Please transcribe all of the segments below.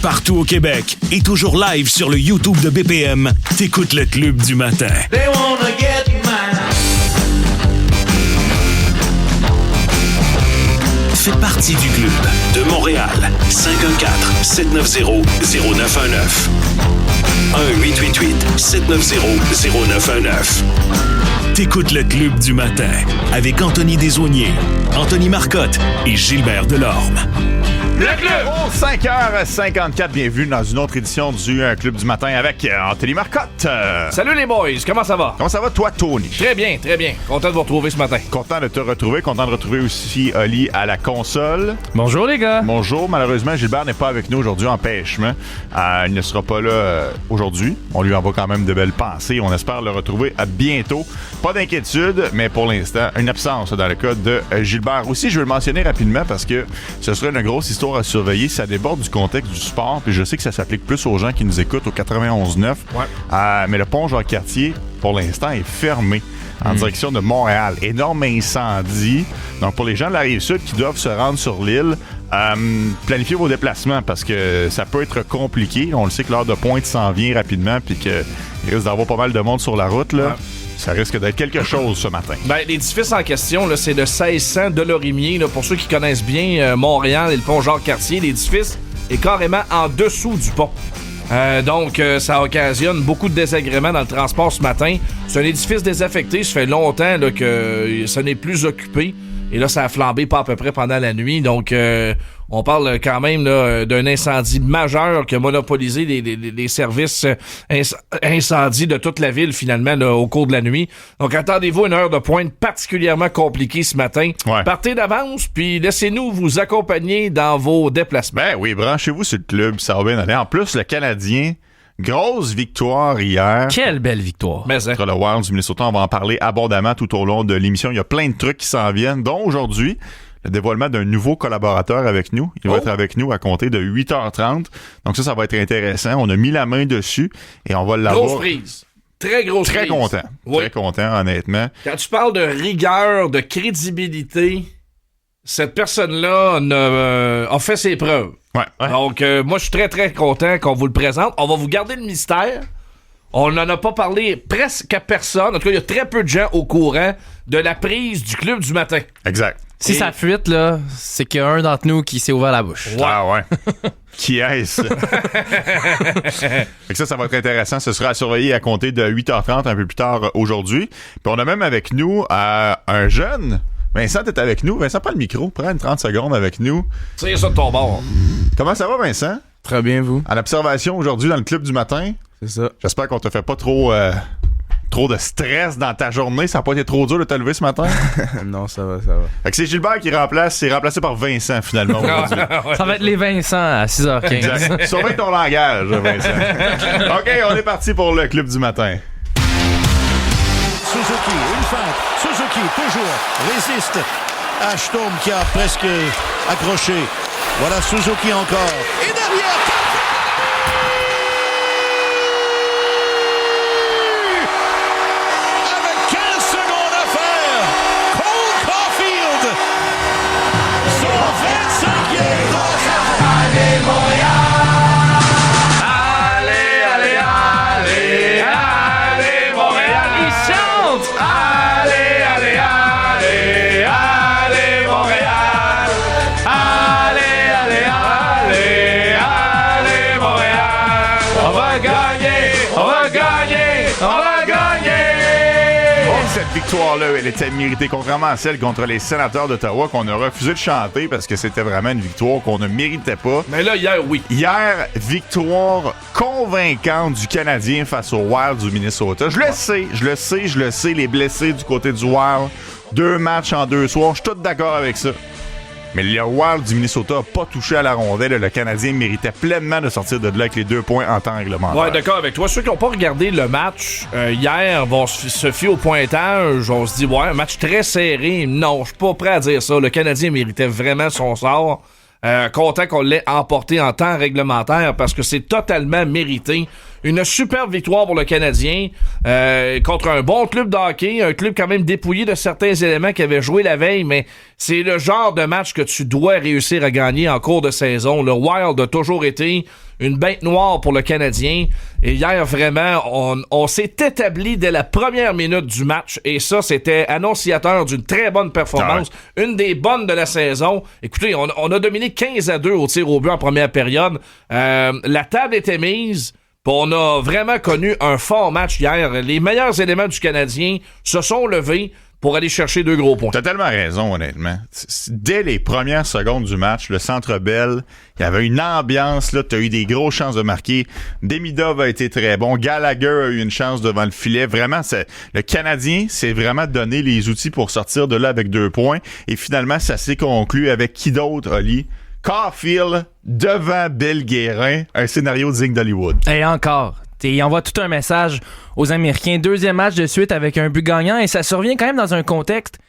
Partout au Québec et toujours live sur le YouTube de BPM, t'écoutes le Club du matin. They wanna get mine. Fais partie du club de Montréal. 514-790-0919. 1-888-790-0919. T'écoutes le Club du matin avec Anthony Desaulniers, Anthony Marcotte et Gilbert Delorme. Le Club! 5h54, bienvenue dans une autre édition du Club du matin avec Anthony Marcotte. Salut les boys, comment ça va? Comment ça va toi, Tony? Très bien, très bien. Content de vous retrouver ce matin. Content de te retrouver, content de retrouver aussi Oli à la console. Bonjour les gars. Bonjour, malheureusement Gilbert n'est pas avec nous aujourd'hui, empêchement. Il ne sera pas là aujourd'hui. On lui envoie quand même de belles pensées. On espère le retrouver à bientôt. Pas d'inquiétude, mais pour l'instant, une absence dans le cas de Gilbert. Aussi, je vais le mentionner rapidement parce que ce serait une grosse histoire à surveiller. Ça déborde du contexte du sport, puis je sais que ça s'applique plus aux gens qui nous écoutent au 91.9. Ouais. Mais le pont Jacques-Cartier, pour l'instant, est fermé en direction de Montréal. Énorme incendie. Donc, pour les gens de la Rive-Sud qui doivent se rendre sur l'île, planifiez vos déplacements parce que ça peut être compliqué. On le sait que l'heure de pointe s'en vient rapidement, puis qu'il risque d'avoir pas mal de monde sur la route, là. Ouais. Ça risque d'être quelque chose ce matin. Ben, l'édifice en question, là, c'est de 1600 de Lorimier. Là, pour ceux qui connaissent bien Montréal et le pont Jacques-Cartier, l'édifice est carrément en dessous du pont. Donc, ça occasionne beaucoup de désagréments dans le transport ce matin. C'est un édifice désaffecté. Ça fait longtemps là, que ça n'est plus occupé. Et là, ça a flambé pas à peu près pendant la nuit. Donc, on parle quand même là, d'un incendie majeur qui a monopolisé les services incendies de toute la ville, finalement, là, au cours de la nuit. Donc, attendez-vous une heure de pointe particulièrement compliquée ce matin. Ouais. Partez d'avance, puis laissez-nous vous accompagner dans vos déplacements. Ben oui, branchez-vous sur le club, ça va bien aller. En plus, le Canadien... Grosse victoire hier. Quelle belle victoire. Contre le Wild du Minnesota. On va en parler abondamment tout au long de l'émission. Il y a plein de trucs qui s'en viennent, dont aujourd'hui, le dévoilement d'un nouveau collaborateur avec nous. Il va être avec nous à compter de 8h30. Donc ça va être intéressant. On a mis la main dessus et on va l'avoir. Grosse prise. Très grosse prise. Très content. Oui. Très content, honnêtement. Quand tu parles de rigueur, de crédibilité, cette personne-là a fait ses preuves. Ouais. Donc, moi, je suis très, très content qu'on vous le présente. On va vous garder le mystère. On n'en a pas parlé presque à personne. En tout cas, il y a très peu de gens au courant de la prise du Club du matin. Exact. Si ça fuite, là, c'est qu'il y a un d'entre nous qui s'est ouvert la bouche. Ouais. Ah ouais. Qui est-ce? Fait que ça va être intéressant. Ce sera à surveiller à compter de 8h30 un peu plus tard aujourd'hui. Puis on a même avec nous un jeune... Vincent, t'es avec nous. Vincent, prends le micro. Prends une 30 secondes avec nous. C'est ça de ton bord. Comment ça va, Vincent? Très bien, vous? En observation aujourd'hui dans le Club du matin. C'est ça. J'espère qu'on te fait pas trop de stress dans ta journée. Ça n'a pas été trop dur de te lever ce matin? Non, ça va, ça va. Fait que c'est Gilbert qui remplace. C'est remplacé par Vincent, finalement, aujourd'hui. Ça va être les Vincent à 6h15. Exact. Surveille ton langage, Vincent. OK, on est parti pour le Club du matin. Suzuki, une feinte. Suzuki, toujours, résiste. Ashton qui a presque accroché. Voilà Suzuki encore. Et derrière, avec 15 secondes à faire, Cole Caulfield, son 25e. Allez, Montréal! Allez, allez, allez, allez, Montréal! Il chante! Allez, allez, allez, allez, Montréal! Allez, allez, allez, allez, Montréal! On va gagner, on va gagner, on va gagner! Cette victoire-là, elle était méritée, contrairement à celle contre les Sénateurs d'Ottawa qu'on a refusé de chanter parce que c'était vraiment une victoire qu'on ne méritait pas. Mais là, hier, oui. Hier, victoire convaincante du Canadien face au Wild du Minnesota. Je le sais, les blessés du côté du Wild. 2 matchs en 2 soirs, je suis tout d'accord avec ça. Mais le Wild du Minnesota n'a pas touché à la rondelle. Le Canadien méritait pleinement de sortir de là avec les 2 points en temps réglementaire. Ouais, d'accord avec toi. Ceux qui n'ont pas regardé le match hier vont se fier au pointage. On se dit, ouais, un match très serré. Non, je suis pas prêt à dire ça. Le Canadien méritait vraiment son sort. Content qu'on l'ait emporté en temps réglementaire parce que c'est totalement mérité. Une superbe victoire pour le Canadien contre un bon club de hockey, un club quand même dépouillé de certains éléments qui avaient joué la veille, mais c'est le genre de match que tu dois réussir à gagner en cours de saison. Le Wild a toujours été une bête noire pour le Canadien. Et hier, vraiment, on s'est établi dès la première minute du match. Et ça, c'était annonciateur d'une très bonne performance. Une des bonnes de la saison. Écoutez, on a dominé 15-2 au tir au but en première période. La table était mise. On a vraiment connu un fort match hier. Les meilleurs éléments du Canadien se sont levés pour aller chercher 2 gros points. T'as tellement raison, honnêtement. Dès les premières secondes du match, le Centre Bell, il y avait une ambiance, là, t'as eu des grosses chances de marquer. Demidov a été très bon. Gallagher a eu une chance devant le filet. Vraiment, le Canadien s'est vraiment donné les outils pour sortir de là avec 2 points. Et finalement, ça s'est conclu avec qui d'autre, Oli? Caulfield devant Bill Guérin, un scénario digne d'Hollywood. Et encore, il envoie tout un message aux Américains. 2e match de suite avec un but gagnant et ça survient quand même dans un contexte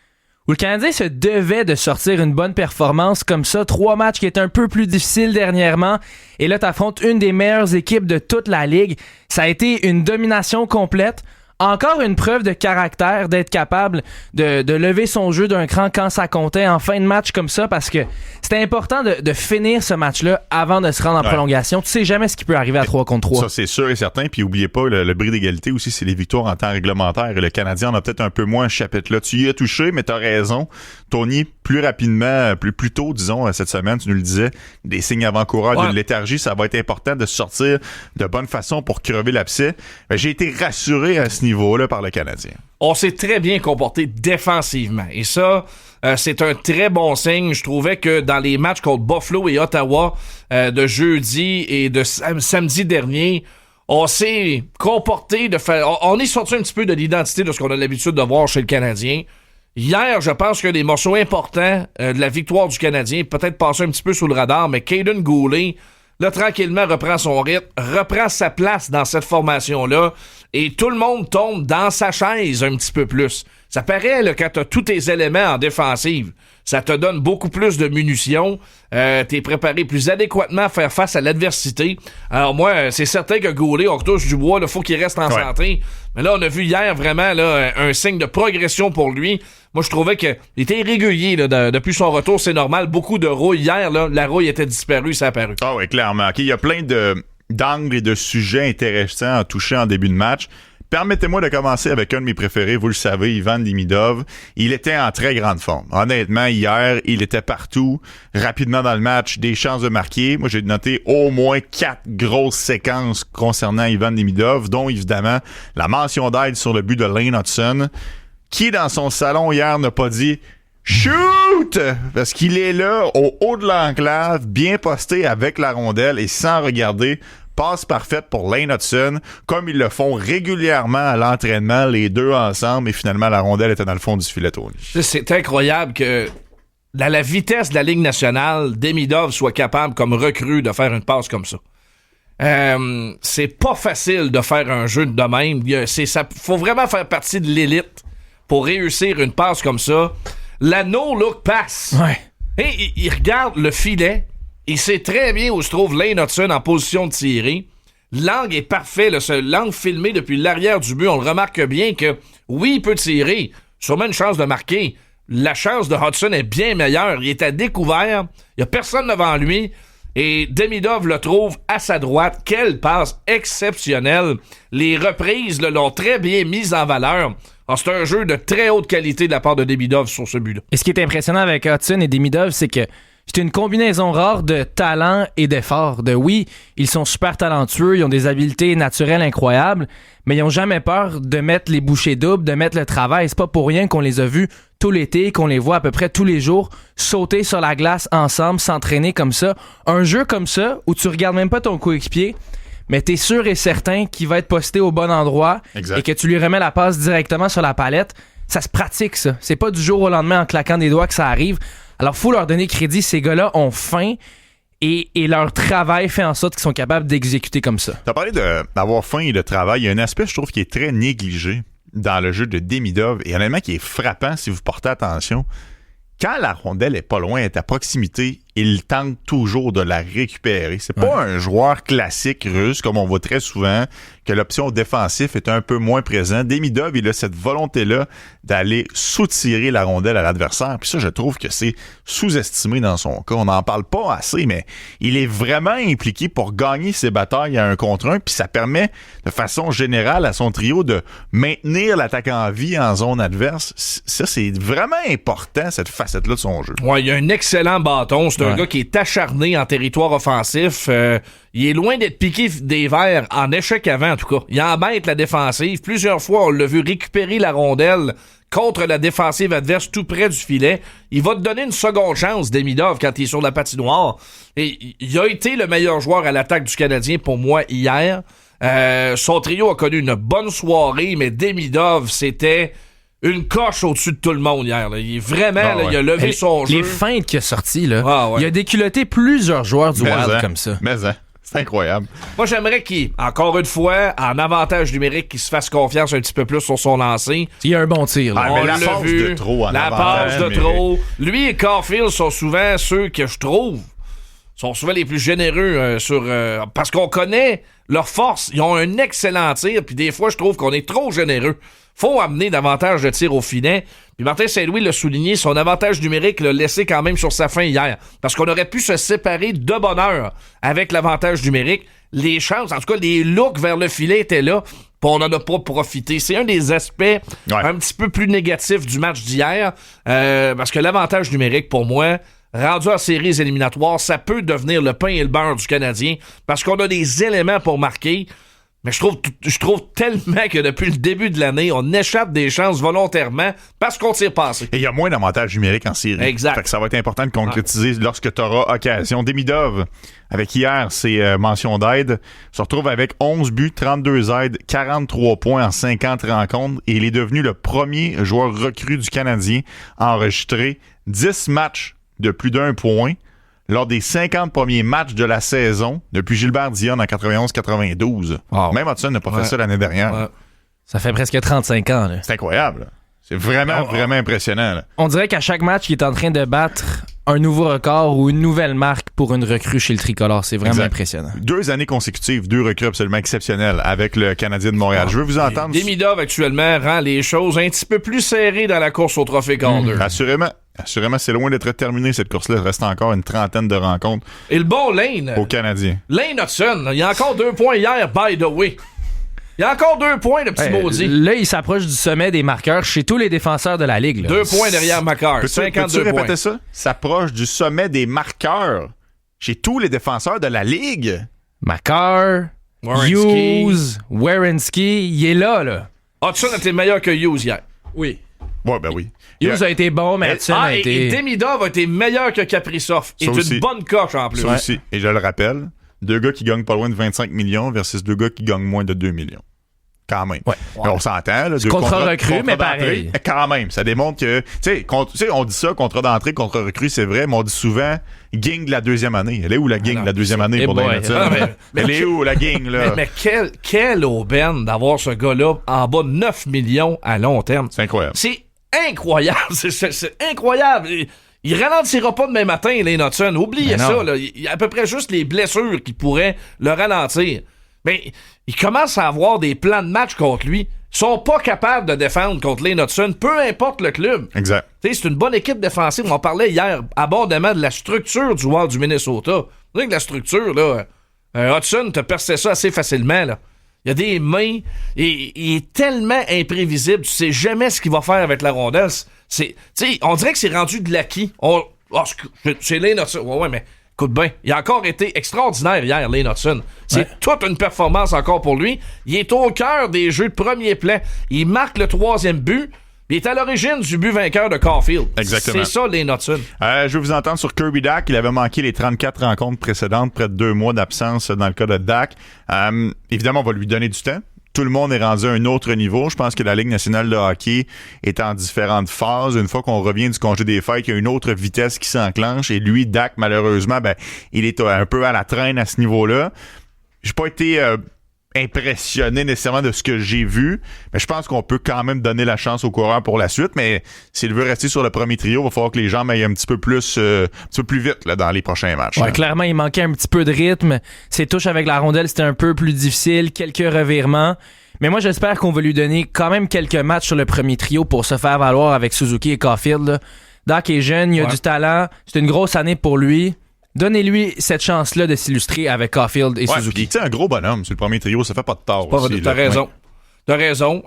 où le Canadien se devait de sortir une bonne performance comme ça. 3 matchs qui étaient un peu plus difficiles dernièrement et là t'affrontes une des meilleures équipes de toute la Ligue. Ça a été une domination complète. Encore une preuve de caractère, d'être capable de lever son jeu d'un cran quand ça comptait en fin de match comme ça, parce que c'était important de finir ce match-là avant de se rendre en prolongation. Tu sais jamais ce qui peut arriver à 3 contre 3. Ça, c'est sûr et certain. Puis oubliez pas, le bris d'égalité aussi, c'est les victoires en temps réglementaire. Et le Canadien en a peut-être un peu moins un chapitre-là. Tu y as touché, mais t'as raison. Tony, plus rapidement, plus tôt, disons, cette semaine, tu nous le disais, des signes avant-coureurs d'une léthargie, ça va être important de sortir de bonne façon pour crever l'abcès. J'ai été rassuré à ce niveau-là par le Canadien. On s'est très bien comporté défensivement. Et ça, c'est un très bon signe. Je trouvais que dans les matchs contre Buffalo et Ottawa de jeudi et de samedi dernier, on s'est comporté on est sorti un petit peu de l'identité de ce qu'on a l'habitude de voir chez le Canadien. Hier, je pense que les morceaux importants de la victoire du Canadien, peut-être passé un petit peu sous le radar, mais Caden Goulet, là, tranquillement, reprend son rythme, reprend sa place dans cette formation-là, et tout le monde tombe dans sa chaise un petit peu plus. Ça paraît, là, quand t'as tous tes éléments en défensive, ça te donne beaucoup plus de munitions, t'es préparé plus adéquatement à faire face à l'adversité. Alors moi, c'est certain que Goulet, on retouche du bois, il faut qu'il reste en santé. Mais là, on a vu hier vraiment là, un signe de progression pour lui. Moi, je trouvais qu'il était irrégulier là, depuis son retour, c'est normal. Beaucoup de rouille. Hier, là, la rouille était disparue, ça a apparu. Ah oui, clairement. Okay, il y a plein d'angles et de sujets intéressants à toucher en début de match. Permettez-moi de commencer avec un de mes préférés, vous le savez, Ivan Demidov. Il était en très grande forme. Honnêtement, hier, il était partout. Rapidement dans le match, des chances de marquer. Moi, j'ai noté au moins 4 grosses séquences concernant Ivan Demidov, dont évidemment la mention d'aide sur le but de Lane Hudson, qui dans son salon hier n'a pas dit « Shoot! » parce qu'il est là, au haut de l'enclave, bien posté avec la rondelle et sans regarder. Passe parfaite pour Lane Hudson, comme ils le font régulièrement à l'entraînement, les deux ensemble, et finalement, la rondelle était dans le fond du filet, Tony. C'est incroyable que, à la vitesse de la Ligue nationale, Demidov soit capable, comme recrue, de faire une passe comme ça. C'est pas facile de faire un jeu de même. Faut vraiment faire partie de l'élite pour réussir une passe comme ça. La no-look pass. Ouais. Et il regarde le filet. Il sait très bien où se trouve Lane Hudson en position de tirer. L'angle est parfait. L'angle filmé depuis l'arrière du but, on le remarque bien que, oui, il peut tirer. Sûrement une chance de marquer. La chance de Hudson est bien meilleure. Il est à découvert. Il n'y a personne devant lui. Et Demidov le trouve à sa droite. Quelle passe exceptionnelle. Les reprises l'ont très bien mise en valeur. Alors, c'est un jeu de très haute qualité de la part de Demidov sur ce but-là. Et ce qui est impressionnant avec Hudson et Demidov, c'est que c'est une combinaison rare de talent et d'effort. Oui, ils sont super talentueux, ils ont des habiletés naturelles incroyables, mais ils n'ont jamais peur de mettre les bouchées doubles, de mettre le travail. C'est pas pour rien qu'on les a vus tout l'été, qu'on les voit à peu près tous les jours sauter sur la glace ensemble, s'entraîner comme ça. Un jeu comme ça, où tu regardes même pas ton coéquipier, mais t'es sûr et certain qu'il va être posté au bon endroit. Exact. Et que tu lui remets la passe directement sur la palette. Ça se pratique, ça. C'est pas du jour au lendemain en claquant des doigts que ça arrive. Alors, faut leur donner crédit. Ces gars-là ont faim et leur travail fait en sorte qu'ils sont capables d'exécuter comme ça. T'as parlé d'avoir faim et de travail. Il y a un aspect, je trouve, qui est très négligé dans le jeu de Demidov et honnêtement qui est frappant si vous portez attention. Quand la rondelle est pas loin, est à proximité, il tente toujours de la récupérer. C'est pas un joueur classique russe, comme on voit très souvent, que l'option défensive est un peu moins présente. Demidov, il a cette volonté-là d'aller soutirer la rondelle à l'adversaire. Puis ça, je trouve que c'est sous-estimé dans son cas. On n'en parle pas assez, mais il est vraiment impliqué pour gagner ses batailles à 1 contre 1. Puis ça permet, de façon générale, à son trio de maintenir l'attaque en vie en zone adverse. Ça, c'est vraiment important, cette facette-là de son jeu. Ouais, il a un excellent bâton. C'est un gars qui est acharné en territoire offensif. Il est loin d'être piqué des verres en échec avant, en tout cas. Il embête la défensive. Plusieurs fois, on l'a vu récupérer la rondelle contre la défensive adverse tout près du filet. Il va te donner une seconde chance, Demidov, quand il est sur la patinoire. Et il a été le meilleur joueur à l'attaque du Canadien pour moi hier. Son trio a connu une bonne soirée, mais Demidov, c'était une coche au-dessus de tout le monde hier. Là. Il est vraiment, il a levé son jeu. Les feintes qu'il a sorties, là. Ouais. Il a déculotté plusieurs joueurs du Wild comme ça. C'est incroyable. Moi, j'aimerais qu'il, encore une fois, en avantage numérique, qu'il se fasse confiance un petit peu plus sur son lancer. Il y a un bon tir, là. On la l'a passe vu. de trop en La avantage passe de numérique. trop. Lui et Caulfield sont souvent ceux que je trouve sont souvent les plus généreux parce qu'on connaît leur force. Ils ont un excellent tir, puis des fois, je trouve qu'on est trop généreux. Faut amener davantage de tirs au filet. Puis Martin Saint-Louis l'a souligné, son avantage numérique l'a laissé quand même sur sa fin hier. Parce qu'on aurait pu se séparer de bonne heure avec l'avantage numérique. Les chances, en tout cas, les looks vers le filet étaient là, puis on n'en a pas profité. C'est un des aspects un petit peu plus négatifs du match d'hier. Parce que l'avantage numérique, pour moi, rendu en séries éliminatoires, ça peut devenir le pain et le beurre du Canadien. Parce qu'on a des éléments pour marquer. Mais je trouve tellement que depuis le début de l'année, on échappe des chances volontairement parce qu'on tire pas assez. Et il y a moins d'avantages numériques en série. Exact. Fait que ça va être important de concrétiser lorsque tu auras occasion. Demidov, avec hier ses mentions d'aide, se retrouve avec 11 buts, 32 aides, 43 points en 50 rencontres et il est devenu le premier joueur recru du Canadien à enregistrer 10 matchs de plus d'1 point lors des 50 premiers matchs de la saison depuis Gilbert Dionne en 91-92. Wow. Même Hudson n'a pas fait ça l'année dernière. Ouais. Ça fait presque 35 ans, là. C'est incroyable. Là. C'est vraiment, vraiment impressionnant. Là. On dirait qu'à chaque match, il est en train de battre un nouveau record ou une nouvelle marque pour une recrue chez le Tricolore. C'est vraiment impressionnant. 2 années consécutives, 2 recrues absolument exceptionnelles avec le Canadien de Montréal. Je veux vous entendre. Demidov, actuellement, rend les choses un petit peu plus serrées dans la course au Trophée Calder. Assurément, c'est loin d'être terminé cette course-là. Il reste encore une trentaine de rencontres Et le bon Lane. aux Canadiens. Lane Hudson, il y a encore 2 points hier, by the way. Il y a encore 2 points, le petit maudit. Là, il s'approche du sommet des marqueurs chez tous les défenseurs de la Ligue. Là. 2 points derrière Makar. Peux-tu 52 points. répéter ça? S'approche du sommet des marqueurs chez tous les défenseurs de la Ligue. Makar, Werenski. Hughes, Werenski, il est là. Hudson a été meilleur que Hughes hier. Oui. Ouais, ben oui. Hughes a été bon, mais Hudson a Et été... Demidov a été meilleur que Kaprizov. Et Ça une aussi. bonne coche en plus. Ça aussi. Et je le rappelle, 2 gars qui gagnent pas loin de 25 millions versus 2 gars qui gagnent moins de 2 millions. Quand même. Ouais. Mais on s'entend. Là, 2 contrat recru, mais d'entrée, pareil. Quand même. Ça démontre que... Tu sais, on dit ça, contrat d'entrée, contrat recru, c'est vrai, mais on dit souvent gang de la deuxième année. Elle est où la gang de la deuxième année pour boy. Lane Hudson? Elle est où la gang, là? Mais quelle aubaine d'avoir ce gars-là en bas de 9 millions à long terme. C'est incroyable. C'est incroyable. C'est incroyable. Il ralentira pas demain matin, Lane Hudson. Oubliez ça. Là. Il y a à peu près juste les blessures qui pourraient le ralentir. Mais il commence à avoir des plans de match contre lui. Ils sont pas capables de défendre contre Lane Hudson, peu importe le club. Exact. T'sais, c'est une bonne équipe défensive. On parlait hier abondamment de la structure du Wild du Minnesota. Vous savez que la structure, là, Hudson te perçait ça assez facilement. Là. Il y a des mains et il est tellement imprévisible. Tu sais jamais ce qu'il va faire avec la rondelle. On dirait que c'est rendu de l'acquis. C'est Lane Hudson. Ouais, mais écoute bien, il a encore été extraordinaire hier, Lane Hudson. C'est toute une performance encore pour lui. Il est au cœur des jeux de premier plan. Il marque le 3e but. Il est à l'origine du but vainqueur de Caulfield. Exactement. C'est ça, Lane Hudson. Je veux vous entendre sur Kirby Dach. Il avait manqué les 34 rencontres précédentes, près de 2 mois d'absence dans le cas de Dach. Évidemment, on va lui donner du temps. Tout le monde est rendu à un autre niveau. Je pense que la Ligue nationale de hockey est en différentes phases. Une fois qu'on revient du congé des fêtes, il y a une autre vitesse qui s'enclenche. Et lui, Dach, malheureusement, il est un peu à la traîne à ce niveau-là. J'ai pas été impressionné nécessairement de ce que j'ai vu, mais je pense qu'on peut quand même donner la chance aux coureurs pour la suite, mais s'il veut rester sur le premier trio, il va falloir que les jambes aillent un petit peu plus vite là, dans les prochains matchs. Ouais, clairement, il manquait un petit peu de rythme. Ses touches avec la rondelle, c'était un peu plus difficile, quelques revirements. Mais moi, j'espère qu'on va lui donner quand même quelques matchs sur le premier trio pour se faire valoir avec Suzuki et Caulfield. Là. Dak est jeune, il a du talent, c'est une grosse année pour lui. Donnez-lui cette chance-là de s'illustrer avec Caulfield et Suzuki. Puis, un gros bonhomme sur le premier trio, ça fait pas de tort. T'as raison. Ouais. T'as raison.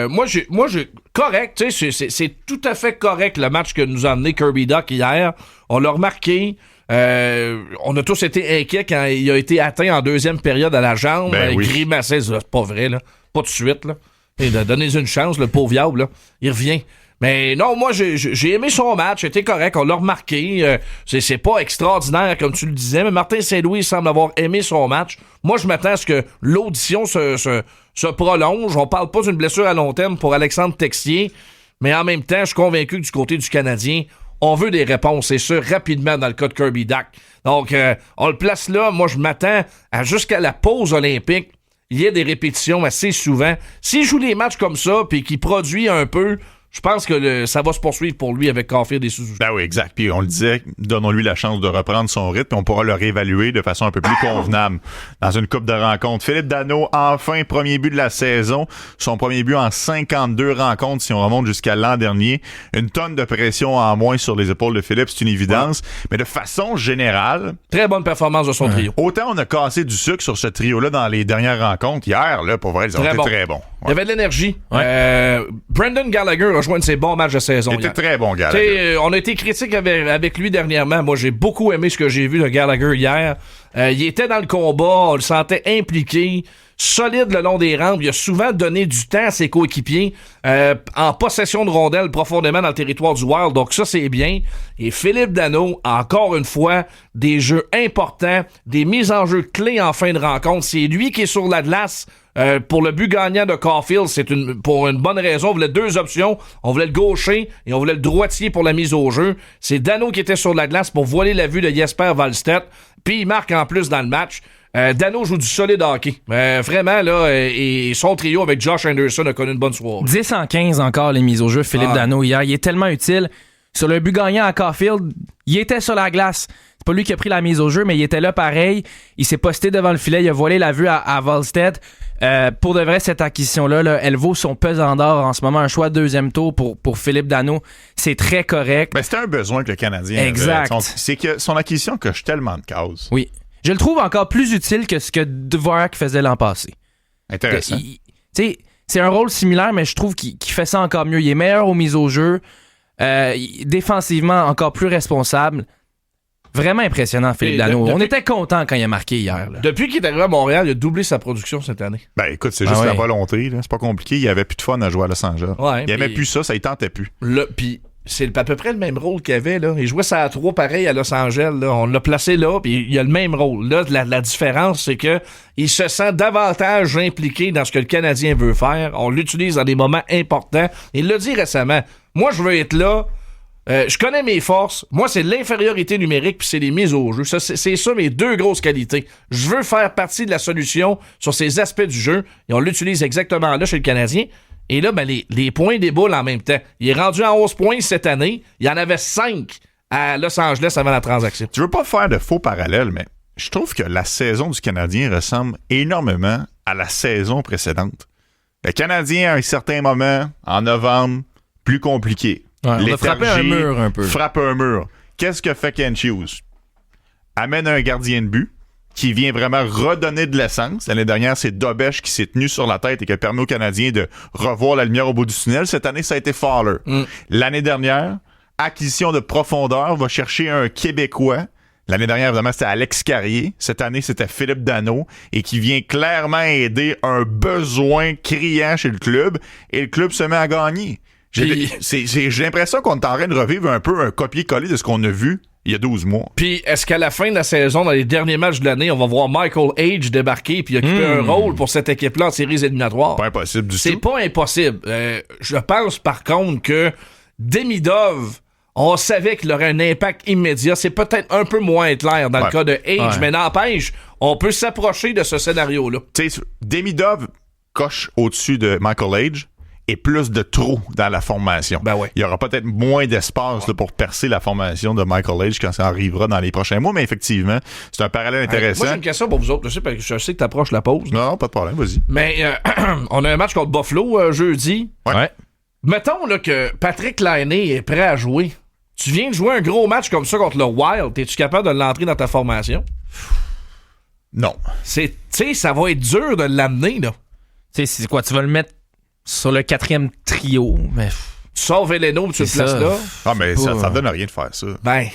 Moi, j'ai correct. Tu sais, c'est tout à fait correct le match que nous a amené Kirby Dach hier. On l'a remarqué. On a tous été inquiets quand il a été atteint en deuxième période à la jambe. Grimaçait, c'est pas vrai, là. Pas de suite, là. Donnez-lui une chance, le pauvre diable, là. Il revient. Mais non, moi, j'ai aimé son match. C'était correct. On l'a remarqué. C'est pas extraordinaire, comme tu le disais, mais Martin Saint-Louis semble avoir aimé son match. Moi, je m'attends à ce que l'audition se prolonge. On parle pas d'une blessure à long terme pour Alexandre Texier, mais en même temps, je suis convaincu que du côté du Canadien, on veut des réponses, c'est sûr, rapidement dans le cas de Kirby Dach. Donc, on le place là. Moi, je m'attends à jusqu'à la pause olympique, il y ait des répétitions assez souvent. S'il joue les matchs comme ça, puis qu'il produit un peu, je pense que ça va se poursuivre pour lui avec Caulfield et Suzuki. Ben oui, exact. Puis on le disait, donnons-lui la chance de reprendre son rythme, puis on pourra le réévaluer de façon un peu plus convenable dans une coupe de rencontres. Philippe Danault, enfin, premier but de la saison. Son premier but en 52 rencontres, si on remonte jusqu'à l'an dernier. Une tonne de pression en moins sur les épaules de Philippe, c'est une évidence. Ouais. Mais de façon générale... Très bonne performance de son trio. Autant on a cassé du sucre sur ce trio-là dans les dernières rencontres. Hier, là, pour vrai, ils ont été très bons. Ouais. Il y avait de l'énergie. Ouais. Brendan Gallagher a joué un de ses bons matchs de saison. Il était très bon, Gallagher. On a été critique avec lui dernièrement. Moi, j'ai beaucoup aimé ce que j'ai vu de Gallagher hier. Il était dans le combat, on le sentait impliqué, solide le long des rampes. Il a souvent donné du temps à ses coéquipiers en possession de rondelles profondément dans le territoire du Wild. Donc ça, c'est bien. Et Philippe Danault, encore une fois, des jeux importants, des mises en jeu clés en fin de rencontre. C'est lui qui est sur la glace. Pour le but gagnant de Caulfield, c'est pour une bonne raison. On voulait deux options. On voulait le gaucher et on voulait le droitier pour la mise au jeu. C'est Danault qui était sur la glace pour voiler la vue de Jesper Wallstedt. Puis il marque en plus dans le match. Danault joue du solide hockey. Vraiment, là, et son trio avec Josh Anderson a connu une bonne soirée. 10 en 15 encore les mises au jeu, Philippe Danault hier. Il est tellement utile. Sur le but gagnant à Caulfield, il était sur la glace. C'est pas lui qui a pris la mise au jeu, mais il était là pareil. Il s'est posté devant le filet, il a voilé la vue à Wallstedt. Pour de vrai, cette acquisition-là, là, elle vaut son pesant d'or en ce moment. Un choix de deuxième tour pour Philippe Danault. C'est très correct. Ben, c'était un besoin que le Canadien exact. avait. C'est que son acquisition coche tellement de cases. Oui. Je le trouve encore plus utile que ce que Dvorak faisait l'an passé. Intéressant. C'est un rôle similaire, mais je trouve qu'il fait ça encore mieux. Il est meilleur aux mises au jeu. Défensivement, encore plus responsable. Vraiment impressionnant, Philippe Danault. On était content quand il a marqué hier. Là. Depuis qu'il est arrivé à Montréal, il a doublé sa production cette année. Ben écoute, c'est juste la volonté. Là. C'est pas compliqué. Il n'y avait plus de fun à jouer à Los Angeles. Ouais, il n'y avait plus ça y tentait plus. Puis c'est à peu près le même rôle qu'il avait. Là. Il jouait ça à 3 pareil à Los Angeles. Là. On l'a placé là, puis il a le même rôle. Là, la différence, c'est que il se sent davantage impliqué dans ce que le Canadien veut faire. On l'utilise dans des moments importants. Il l'a dit récemment. Moi, je veux être là. Je connais mes forces. Moi, c'est l'infériorité numérique puis c'est les mises au jeu. C'est ça mes deux grosses qualités. Je veux faire partie de la solution sur ces aspects du jeu et on l'utilise exactement là chez le Canadien. Et là, ben, les points déboulent en même temps. Il est rendu à 11 points cette année. Il y en avait 5 à Los Angeles avant la transaction. Tu veux pas faire de faux parallèles, mais je trouve que la saison du Canadien ressemble énormément à la saison précédente. Le Canadien, à un certain moment, en novembre, plus compliqué. Ouais, on a frappé un mur un peu. Frappe un mur. Qu'est-ce que fait Ken Hughes? Amène un gardien de but qui vient vraiment redonner de l'essence. L'année dernière, c'est Dobèche qui s'est tenu sur la tête et qui a permis aux Canadiens de revoir la lumière au bout du tunnel. Cette année, ça a été Fowler. L'année dernière, acquisition de profondeur, va chercher un Québécois. L'année dernière, évidemment, c'était Alex Carrier. Cette année, c'était Philippe Danault et qui vient clairement aider un besoin criant chez le club et le club se met à gagner. J'ai l'impression qu'on est en train de revivre un peu un copier-coller de ce qu'on a vu il y a 12 mois. Puis, est-ce qu'à la fin de la saison, dans les derniers matchs de l'année, on va voir Michael Age débarquer puis occuper un rôle pour cette équipe-là en séries éliminatoires? Pas impossible du tout. C'est pas impossible. Je pense, par contre, que Demidov on savait qu'il aurait un impact immédiat. C'est peut-être un peu moins clair dans le cas de Age, mais n'empêche, on peut s'approcher de ce scénario-là. Tu sais, Demidov coche au-dessus de Michael Age et plus de trous dans la formation. Ben ouais. Il y aura peut-être moins d'espace là, pour percer la formation de Michael Age quand ça arrivera dans les prochains mois, mais effectivement, c'est un parallèle intéressant. Moi, j'ai une question pour vous autres. Je sais que t'approches la pause. Non, pas de problème, vas-y. Mais on a un match contre Buffalo jeudi. Ouais. Mettons là, que Patrick Laine est prêt à jouer. Tu viens de jouer un gros match comme ça contre le Wild. Es-tu capable de l'entrer dans ta formation? Non. Tu sais, ça va être dur de l'amener, là. Tu sais, c'est quoi? Tu vas le mettre sur le 4e trio, mais... Tu sors Veleno, tu le C'est places ça. là. Ah, mais ça donne rien de faire ça. Ben,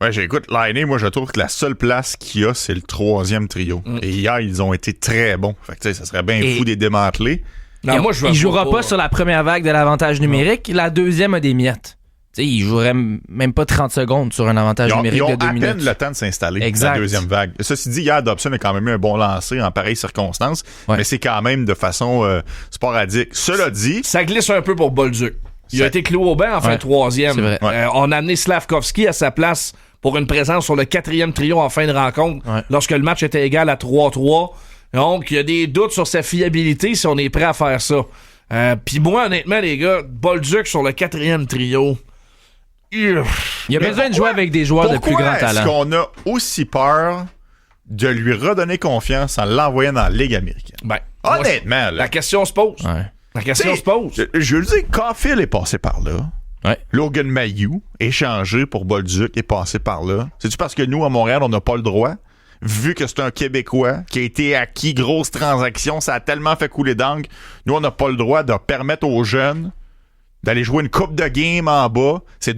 Ouais, j'écoute, Laine, moi, je trouve que la seule place qu'il y a, c'est le 3e trio. Et hier, ils ont été très bons. Fait que, tu sais, ça serait bien fou de les démanteler. non, moi, je il veux jouera pas sur la première vague de l'avantage numérique. La deuxième a des miettes. Tu sais, il jouerait même pas 30 secondes sur un avantage numérique Ils ont de 2 à minutes. peine le temps de s'installer, Exact. la deuxième vague. Ceci dit, hier, Dobson a quand même eu un bon lancer en pareilles circonstances, mais c'est quand même de façon sporadique. Cela dit... Ça glisse un peu pour Bolduc. Il a été cloué au banc en fin de 3e. C'est vrai. On a amené Slavkovski à sa place pour une présence sur le 4e trio en fin de rencontre lorsque le match était égal à 3-3. Donc, il y a des doutes sur sa fiabilité si on est prêt à faire ça. Puis moi, honnêtement, les gars, Bolduc sur le 4e trio... Il a besoin de jouer avec des joueurs de plus grand Pourquoi est-ce talent. qu'on a aussi peur de lui redonner confiance en l'envoyant dans la Ligue américaine? Ben, Honnêtement, là. la question se pose. Ouais. La question se pose. Je veux le dire, Caulfield est passé par là. Ouais. Logan Mayou, échangé pour Bolduc, est passé par là. C'est-tu parce que nous, à Montréal, on n'a pas le droit? Vu que c'est un Québécois qui a été acquis, grosse transaction, ça a tellement fait couler d'encre. Nous, on n'a pas le droit de permettre aux jeunes d'aller jouer une coupe de game en bas. C'est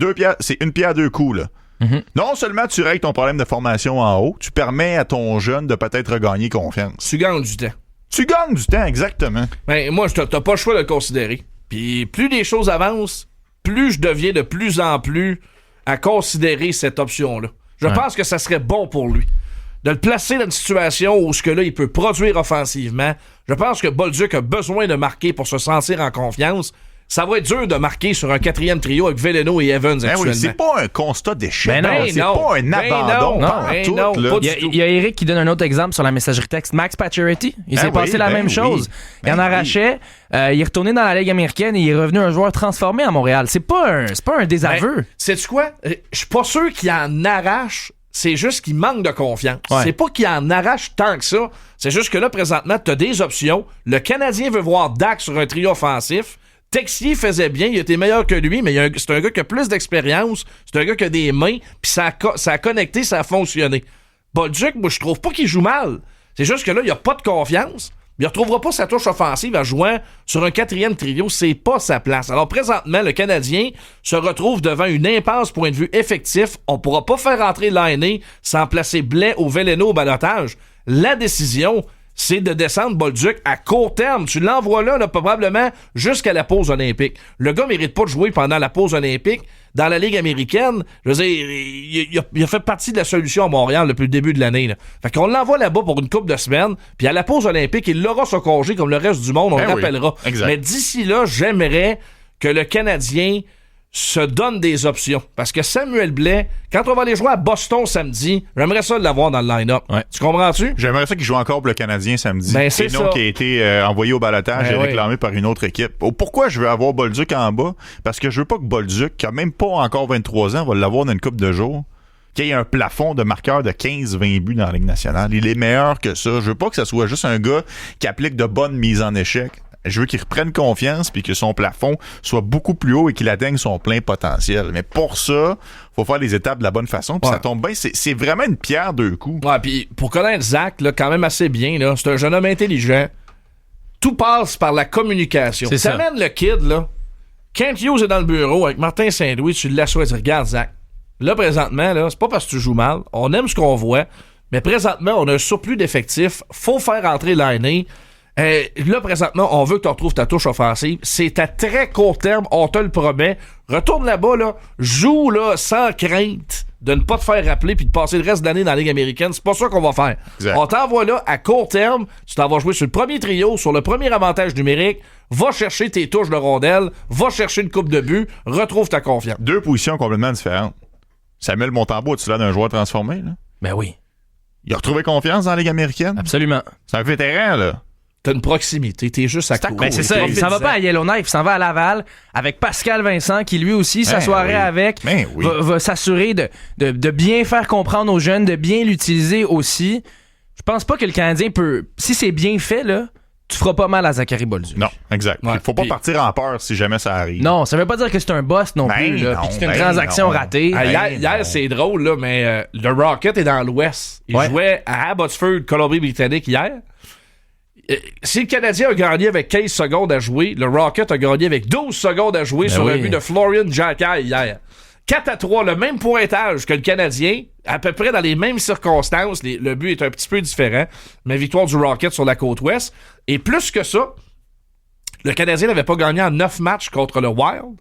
une pierre deux coups, là. Mm-hmm. Non seulement tu règles ton problème de formation en haut, tu permets à ton jeune de peut-être regagner confiance. Tu gagnes du temps. Tu gagnes du temps, exactement. Ben, moi, t'as pas le choix de le considérer. Puis plus les choses avancent, plus je deviens de plus en plus à considérer cette option-là. Je pense que ça serait bon pour lui. De le placer dans une situation où ce que là, il peut produire offensivement. Je pense que Bolduc a besoin de marquer pour se sentir en confiance. Ça va être dur de marquer sur un 4e trio avec Veleno et Evans Ben actuellement. oui, c'est pas un constat d'échec. Ben non, c'est non. pas un Ben abandon. non. pas en Ben tout, non, là. pas Il y a Eric qui donne un autre exemple sur la messagerie texte. Max Pacioretty, il s'est passé la même chose. Il en arrachait. Il est retourné dans la Ligue américaine et il est revenu un joueur transformé à Montréal. C'est pas un désaveu. Sais-tu quoi? Je suis pas sûr qu'il en arrache. C'est juste qu'il manque de confiance. Ouais. C'est pas qu'il en arrache tant que ça. C'est juste que là, présentement, t'as des options. Le Canadien veut voir Dak sur un trio offensif. Texier faisait bien, il était meilleur que lui, mais c'est un gars qui a plus d'expérience, c'est un gars qui a des mains, puis ça a connecté, ça a fonctionné. Bolduc, moi, je trouve pas qu'il joue mal. C'est juste que là, il a pas de confiance. Il retrouvera pas sa touche offensive en jouant sur un 4e trio. C'est pas sa place. Alors, présentement, le Canadien se retrouve devant une impasse point de vue effectif. On pourra pas faire rentrer Laine sans placer Blais ou Veleno au balotage. La décision, c'est de descendre Bolduc à court terme. Tu l'envoies là, probablement jusqu'à la pause olympique. Le gars mérite pas de jouer pendant la pause olympique dans la Ligue américaine. Je veux dire, il a fait partie de la solution à Montréal depuis le début de l'année. Là. Fait qu'on l'envoie là-bas pour une couple de semaines, puis à la pause olympique, il l'aura son congé comme le reste du monde, on le rappellera. Exact. Mais d'ici là, j'aimerais que le Canadien se donne des options. Parce que Samuel Blais, quand on va aller jouer à Boston samedi, j'aimerais ça l'avoir dans le line-up. Ouais. Tu comprends-tu? J'aimerais ça qu'il joue encore pour le Canadien samedi. Ben, c'est et non ça. qui a été envoyé au balotage Ben et oui. réclamé par une autre équipe. Pourquoi je veux avoir Bolduc en bas? Parce que je veux pas que Bolduc, qui a même pas encore 23 ans, va l'avoir dans une couple de jours, qu'il y ait un plafond de marqueur de 15-20 buts dans la Ligue nationale. Il est meilleur que ça. Je veux pas que ça soit juste un gars qui applique de bonnes mises en échec. Je veux qu'il reprenne confiance puis que son plafond soit beaucoup plus haut et qu'il atteigne son plein potentiel. Mais pour ça, faut faire les étapes de la bonne façon. Puis ça tombe bien. C'est vraiment une pierre deux coups. Ouais, puis pour connaître Zach, là, quand même assez bien, là, c'est un jeune homme intelligent. Tout passe par la communication. C'est ça. T'amènes le kid, là. Kent Hughes est dans le bureau avec Martin Saint-Louis, tu l'assois et tu dis, regarde, Zach, là, présentement, là, c'est pas parce que tu joues mal. On aime ce qu'on voit. Mais présentement, on a un surplus d'effectifs. Faut faire entrer Laine. Là, présentement, on veut que tu retrouves ta touche offensive. C'est à très court terme, on te le promet. Retourne là-bas, là, joue là, sans crainte. de ne pas te faire rappeler puis de passer le reste de l'année dans la Ligue américaine. C'est pas ça qu'on va faire. Exact. On t'envoie là à court terme. Tu t'en vas jouer sur le premier trio, sur le premier avantage numérique. Va chercher tes touches de rondelle. Va chercher une coupe de but. Retrouve ta confiance. 2 positions complètement différentes. Samuel Montembeault, as-tu l'air d'un joueur transformé, là? Ben oui, Il a retrouvé confiance dans la Ligue américaine. absolument. C'est un vétéran, là. T'as une proximité. T'es juste à côté. Ben c'est ça, il s'en va pas à Yellowknife, il s'en va à Laval avec Pascal Vincent qui lui aussi s'assoirait oui. avec, Ben oui. va s'assurer de bien faire comprendre aux jeunes, de bien l'utiliser aussi. Je pense pas que le Canadien peut, si c'est bien fait là, tu feras pas mal à Zachary Bolduc. Non, exact. Ouais. Faut pas Puis- partir en peur si jamais ça arrive. Non, ça veut pas dire que c'est un boss non Ben plus, là, non, puis que c'est une ben transaction non. ratée. Ah, hier, Ben hier, non. c'est drôle, là, mais le Rocket est dans l'Ouest. Il Ouais. jouait à Abbotsford, Colombie-Britannique, hier. Si le Canadien a gagné avec 15 secondes à jouer, le Rocket a gagné avec 12 secondes à jouer sur oui. un but de Florian Xhekaj hier. 4-3, le même pointage que le Canadien, à peu près dans les mêmes circonstances. Le but est un petit peu différent, mais victoire du Rocket sur la côte ouest. Et plus que ça, le Canadien n'avait pas gagné en 9 matchs contre le Wild.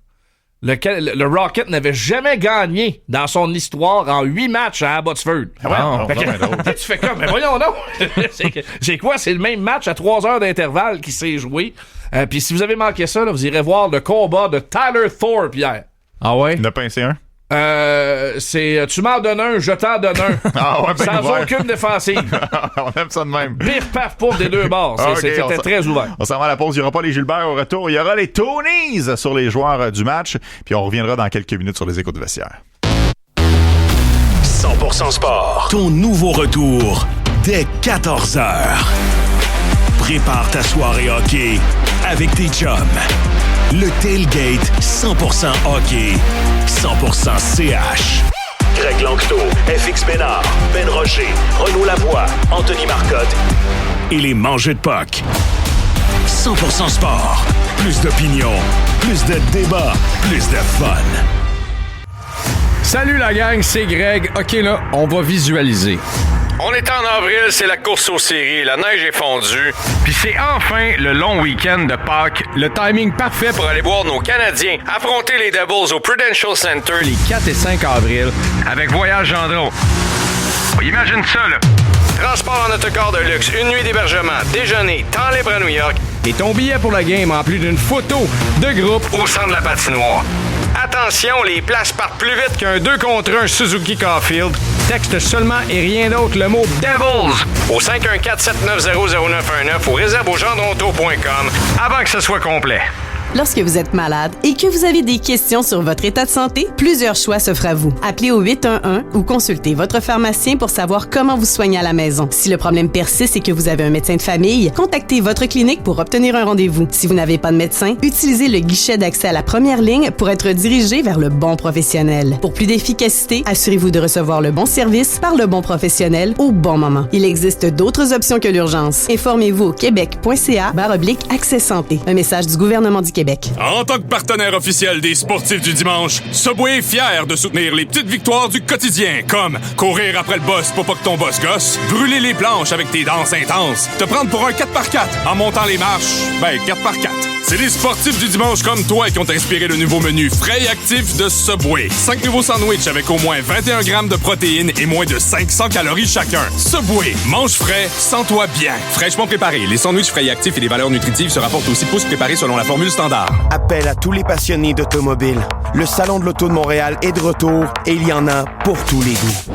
Le Rocket n'avait jamais gagné dans son histoire en 8 matchs à Abbotsford. Ah, Fait que- vraiment drôle. tu fais comme, mais voyons donc! C'est quoi? C'est le même match à 3 heures d'intervalle qui s'est joué. Puis si vous avez manqué ça, là, vous irez voir le combat de Tyler Thorpe hier. Ah ouais? Il n'a pas pincé un? C'est tu m'en donnes un, je t'en donne un. Ah ouais, ben Sans ouvert. aucune défensive. On aime ça de même. Pire paf pouf des deux bords. Ok, C'était on s'en- très ouvert. On s'en va à la pause. Il n'y aura pas les Gilbert au retour. Il y aura les Tonys sur les joueurs du match. Puis on reviendra dans quelques minutes sur les échos de vestiaire. 100% sport. Ton nouveau retour dès 14h. Prépare ta soirée hockey avec tes chums. Le tailgate 100% hockey, 100% CH. Greg Lanctot, FX Bénard, Ben Rocher, Renaud Lavoie, Anthony Marcotte et les Mangeux de Puck. 100% sport. Plus d'opinion, plus de débats, plus de fun. Salut la gang, c'est Greg. OK, là, on va visualiser. On est en avril, c'est la course aux séries, la neige est fondue, puis c'est enfin le long week-end de Pâques, le timing parfait pour aller voir nos Canadiens affronter les Devils au Prudential Center les 4 et 5 avril avec Voyage Gendron. Imagine ça, là. Transport en autocar de luxe, une nuit d'hébergement, déjeuner, temps libre à New York et ton billet pour la game en plus d'une photo de groupe au centre de la patinoire. Attention, les places partent plus vite qu'un 2 contre 1 Suzuki Caulfield. Texte seulement et rien d'autre le mot Devils au 514-790-0919 ou réserve au gendronto.com avant que ce soit complet. Lorsque vous êtes malade et que vous avez des questions sur votre état de santé, plusieurs choix s'offrent à vous. Appelez au 811 ou consultez votre pharmacien pour savoir comment vous soigner à la maison. Si le problème persiste et que vous avez un médecin de famille, contactez votre clinique pour obtenir un rendez-vous. Si vous n'avez pas de médecin, utilisez le guichet d'accès à la première ligne pour être dirigé vers le bon professionnel. Pour plus d'efficacité, assurez-vous de recevoir le bon service par le bon professionnel au bon moment. Il existe d'autres options que l'urgence. Informez-vous au québec.ca/accès santé. Un message du gouvernement du Québec. En tant que partenaire officiel des sportifs du dimanche, Subway est fier de soutenir les petites victoires du quotidien, comme courir après le boss pour pas que ton boss gosse, brûler les planches avec tes danses intenses, te prendre pour un 4x4 en montant les marches, 4x4. C'est les sportifs du dimanche comme toi qui ont inspiré le nouveau menu frais et actif de Subway. 5 nouveaux sandwichs avec au moins 21 grammes de protéines et moins de 500 calories chacun. Subway, mange frais, sens-toi bien. Fraîchement préparé, les sandwichs frais et actifs et les valeurs nutritives se rapportent aux 6 pouces préparés selon la formule standard. Appel à tous les passionnés d'automobile. Le Salon de l'Auto de Montréal est de retour et il y en a pour tous les goûts.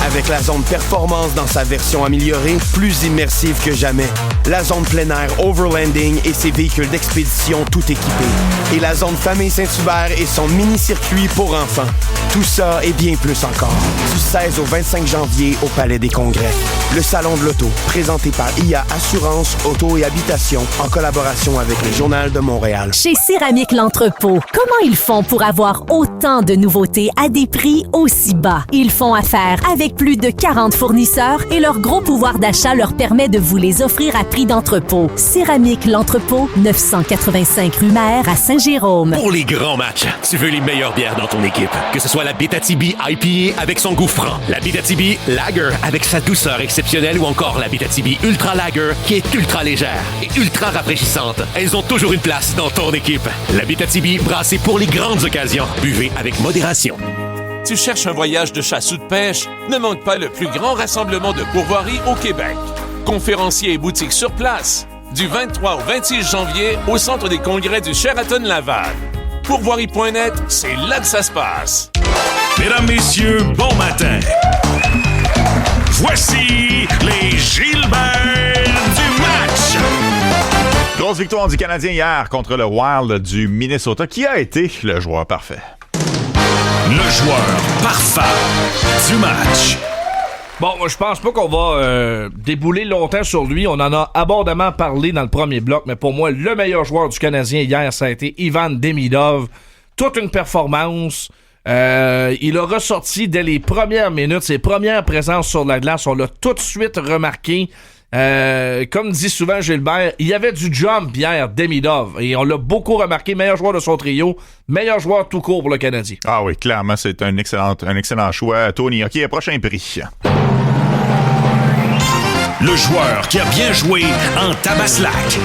Avec la zone performance dans sa version améliorée, plus immersive que jamais. La zone plein air Overlanding et ses véhicules d'expédition tout équipés. Et la zone Famille Saint-Hubert et son mini-circuit pour enfants. Tout ça et bien plus encore. Du 16 au 25 janvier au Palais des Congrès. Le Salon de l'Auto, présenté par IA Assurance, Auto et Habitation, en collaboration avec le Journal de Montréal. Chez Céramique L'Entrepôt, comment ils font pour avoir autant de nouveautés à des prix aussi bas? Ils font affaire avec plus de 40 fournisseurs et leur gros pouvoir d'achat leur permet de vous les offrir à prix d'entrepôt. Céramique L'Entrepôt, 985 rue Maher à Saint-Jérôme. Pour les grands matchs, tu veux les meilleures bières dans ton équipe. Que ce soit la Abitibi IPA avec son goût franc, la Abitibi Lager avec sa douceur exceptionnelle ou encore la Abitibi Ultra Lager qui est ultra légère et ultra rafraîchissante. Elles ont toujours une place dans ton équipe. La Abitibi brassée pour les grandes occasions. Buvez avec modération. Tu cherches un voyage de chasse ou de pêche? Ne manque pas le plus grand rassemblement de pourvoiries au Québec. Conférenciers et boutiques sur place. Du 23 au 26 janvier au Centre des congrès du Sheraton Laval. Pourvoirie.net, c'est là que ça se passe. Mesdames, messieurs, bon matin. Voici les Gilbert du match. Grosse victoire du Canadien hier contre le Wild du Minnesota. Qui a été le joueur parfait? Le joueur parfait du match. Bon, je pense pas qu'on va débouler longtemps sur lui. On en a abondamment parlé dans le premier bloc, mais pour moi, le meilleur joueur du Canadien hier, ça a été Ivan Demidov. Toute une performance. Il a ressorti dès les premières minutes, ses premières présences sur la glace. On l'a tout de suite remarqué. Comme dit souvent Gilbert, il y avait du jump hier, Demidov, et on l'a beaucoup remarqué. Meilleur joueur de son trio, meilleur joueur tout court pour le Canadien. Ah oui, clairement, c'est un excellent choix. Tony, OK, prochain prix. Le joueur qui a bien joué en Tabaslac.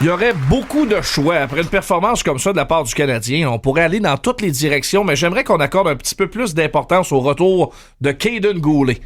Il y aurait beaucoup de choix. Après une performance comme ça de la part du Canadien, on pourrait aller dans toutes les directions, mais j'aimerais qu'on accorde un petit peu plus d'importance au retour de Caden Goulet,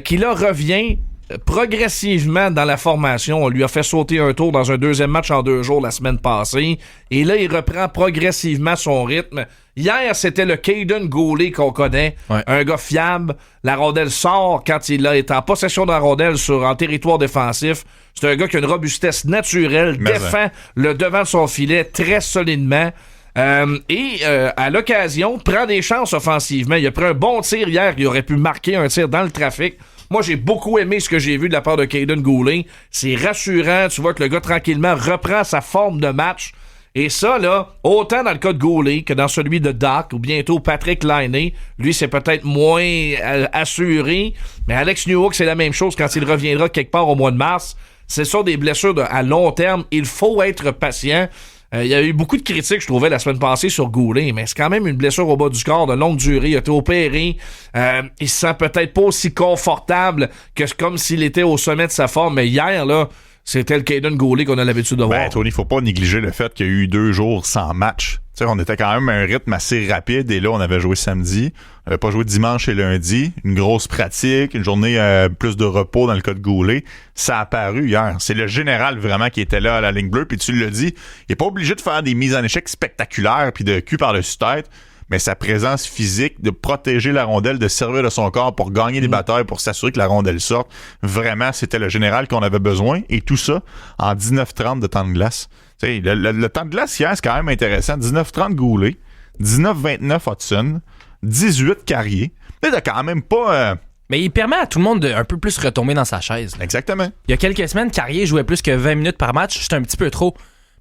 qui là revient progressivement dans la formation. On lui a fait sauter un tour dans un deuxième match en 2 jours la semaine passée. Et là, il reprend progressivement son rythme. Hier, c'était le Caden Goulet qu'on connaît. Ouais. Un gars fiable. La rondelle sort quand il est en possession de la rondelle en territoire défensif. C'est un gars qui a une robustesse naturelle, défend le devant de son filet très solidement. Et à l'occasion, prend des chances offensivement. Il a pris un bon tir hier. Il aurait pu marquer un tir dans le trafic. Moi, j'ai beaucoup aimé ce que j'ai vu de la part de Caden Goulet. C'est rassurant. Tu vois que le gars, tranquillement, reprend sa forme de match. Et ça, là, autant dans le cas de Goulet que dans celui de Doc ou bientôt Patrick Laine, lui, c'est peut-être moins assuré. Mais Alex Newhook, c'est la même chose quand il reviendra quelque part au mois de mars. C'est ça, des blessures à long terme. Il faut être patient. Il y a eu beaucoup de critiques, je trouvais, la semaine passée sur Goulet, mais c'est quand même une blessure au bas du corps de longue durée. Il a été opéré. Il se sent peut-être pas aussi confortable que comme s'il était au sommet de sa forme. Mais hier, là, c'était le Caden Goulet qu'on a l'habitude de voir. Ben, Tony, faut pas négliger le fait qu'il y a eu 2 jours sans match. Tu sais, on était quand même à un rythme assez rapide et là, on avait joué samedi. On n'avait pas joué dimanche et lundi. Une grosse pratique, une journée plus de repos dans le cas de Goulet. Ça a apparu hier. C'est le général vraiment qui était là à la ligne bleue. Puis tu l'as dit, il est pas obligé de faire des mises en échec spectaculaires puis de cul par-dessus tête. Mais sa présence physique, de protéger la rondelle, de servir de son corps pour gagner des batailles, pour s'assurer que la rondelle sorte, vraiment, c'était le général qu'on avait besoin. Et tout ça en 19-30 de temps de glace. Tu sais, le temps de glace hier, c'est quand même intéressant. 19-30 Goulet, 19-29 Hudson, 18 Carrier. Tu sais, t'as quand même pas... Mais il permet à tout le monde de un peu plus retomber dans sa chaise. Là. Exactement. Il y a quelques semaines, Carrier jouait plus que 20 minutes par match. C'est un petit peu trop.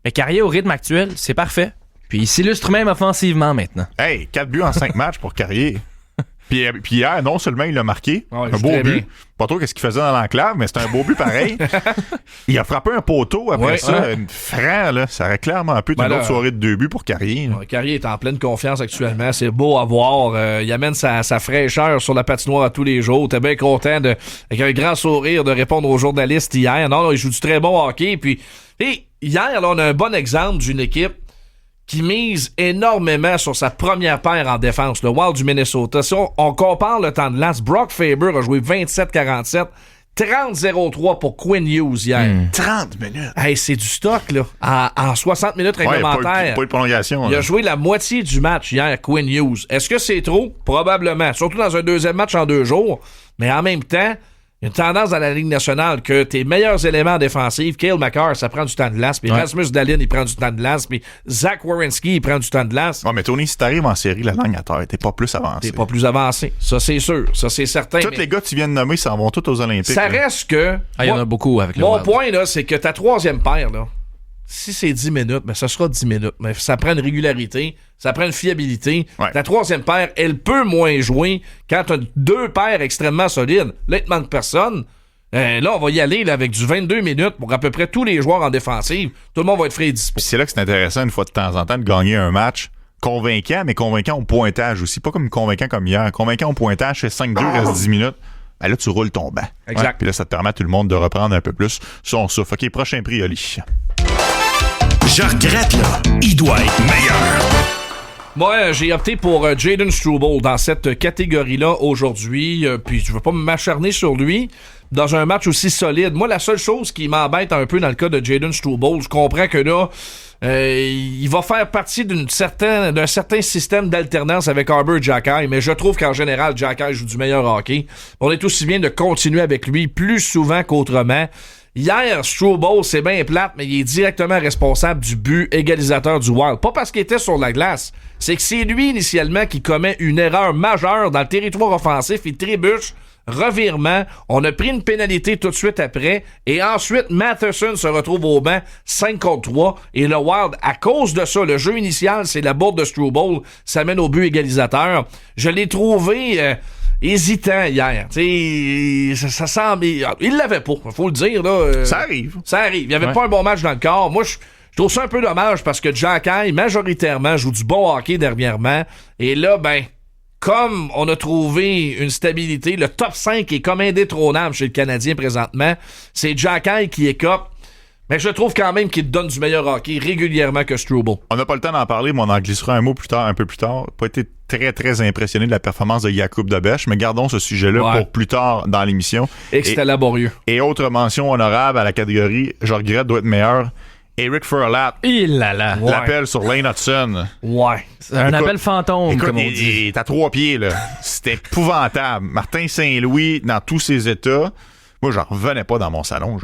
Mais Carrier, au rythme actuel, c'est parfait. Puis il s'illustre même offensivement maintenant. Hey, 4 buts en 5 matchs pour Carrier. Puis hier, non seulement il l'a marqué, un beau but. Bien. Pas trop qu'est-ce qu'il faisait dans l'enclave, mais c'était un beau but pareil. Il a frappé un poteau après ça. Une franc, là, ça aurait clairement pu être une autre soirée de 2 buts pour Carrier. Carrier est en pleine confiance actuellement. C'est beau à voir. Il amène sa fraîcheur sur la patinoire à tous les jours. T'es bien content, avec un grand sourire, de répondre aux journalistes hier. Non, il joue du très bon hockey. Puis, hier, là, on a un bon exemple d'une équipe qui mise énormément sur sa première paire en défense, le Wild du Minnesota. Si on compare le temps de glace, Brock Faber a joué 27-47, 30-0-3 pour Quinn Hughes hier. 30 minutes! Hey, c'est du stock, là. En 60 minutes réglementaires. Pas de prolongation. Il a joué la moitié du match hier, Quinn Hughes. Est-ce que c'est trop? Probablement. Surtout dans un deuxième match en 2 jours. Mais en même temps, une tendance dans la Ligue nationale que tes meilleurs éléments défensifs, Cale Makar, ça prend du temps de glace, puis Rasmus Dahlin, il prend du temps de glace, puis Zach Werenski, il prend du temps de glace. Ouais, mais Tony, si t'arrives en série, la langue à terre, t'es pas plus avancé. T'es pas plus avancé. Ça, c'est sûr. Ça, c'est certain. Tous les gars que tu viens de nommer s'en vont tous aux Olympiques. Ça reste que... il y en a beaucoup avec le Mon point, là, c'est que ta troisième paire, là, si c'est 10 minutes, ben ça sera 10 minutes. Mais ça prend une régularité, ça prend une fiabilité. Ouais. La troisième paire, elle peut moins jouer quand t'as 2 paires extrêmement solides. Là, il te manque personne. Là, on va y aller là, avec du 22 minutes pour à peu près tous les joueurs en défensive. Tout le monde va être frais et dispo. C'est là que c'est intéressant, une fois de temps en temps, de gagner un match convaincant, mais convaincant au pointage aussi. Pas comme convaincant comme hier. Convaincant au pointage, c'est 5-2, reste 10 minutes. Ben là, tu roules ton banc. Exact. Ouais, puis là, ça te permet à tout le monde de reprendre un peu plus son souffle. OK, prochain prix, Oli. Je regrette, là. Il doit être meilleur. Moi, j'ai opté pour Jayden Struble dans cette catégorie-là aujourd'hui. Puis je veux pas m'acharner sur lui dans un match aussi solide. Moi, la seule chose qui m'embête un peu dans le cas de Jayden Struble, je comprends que là, il va faire partie d'un certain système d'alternance avec Arber Xhekaj, mais je trouve qu'en général, Xhekaj joue du meilleur hockey. On est aussi bien de continuer avec lui plus souvent qu'autrement. Hier, Struble, c'est bien plate, mais il est directement responsable du but égalisateur du Wild. Pas parce qu'il était sur la glace, c'est que c'est lui initialement qui commet une erreur majeure dans le territoire offensif. Il trébuche, revirement, on a pris une pénalité tout de suite après, et ensuite Matheson se retrouve au banc 5-3, et le Wild, à cause de ça, le jeu initial, c'est la bourde de Struble, ça mène au but égalisateur. Je l'ai trouvé hésitant hier. Ça semble... Il l'avait pas, faut le dire. Là, ça arrive. Ça arrive. Il n'y avait pas un bon match dans le corps. Moi, je trouve ça un peu dommage parce que Xhekaj, majoritairement, joue du bon hockey dernièrement. Et là, comme on a trouvé une stabilité, le top 5 est comme indétrônable chez le Canadien présentement. C'est Xhekaj qui écope. Mais je trouve quand même qu'il donne du meilleur hockey régulièrement que Struble. On n'a pas le temps d'en parler, mais on en glissera un peu plus tard. Pas été très, très impressionné de la performance de Jakub Dobeš, mais gardons ce sujet-là pour plus tard dans l'émission. Et que c'était laborieux. Et autre mention honorable à la catégorie, je regrette, doit être meilleur, Eric Furlat. L'appel sur Lane Hudson. Ouais. C'est un appel fantôme, comme on dit. Il est à 3 pieds, là. C'était épouvantable. Martin Saint-Louis, dans tous ses états, moi, j'en revenais pas dans mon salon.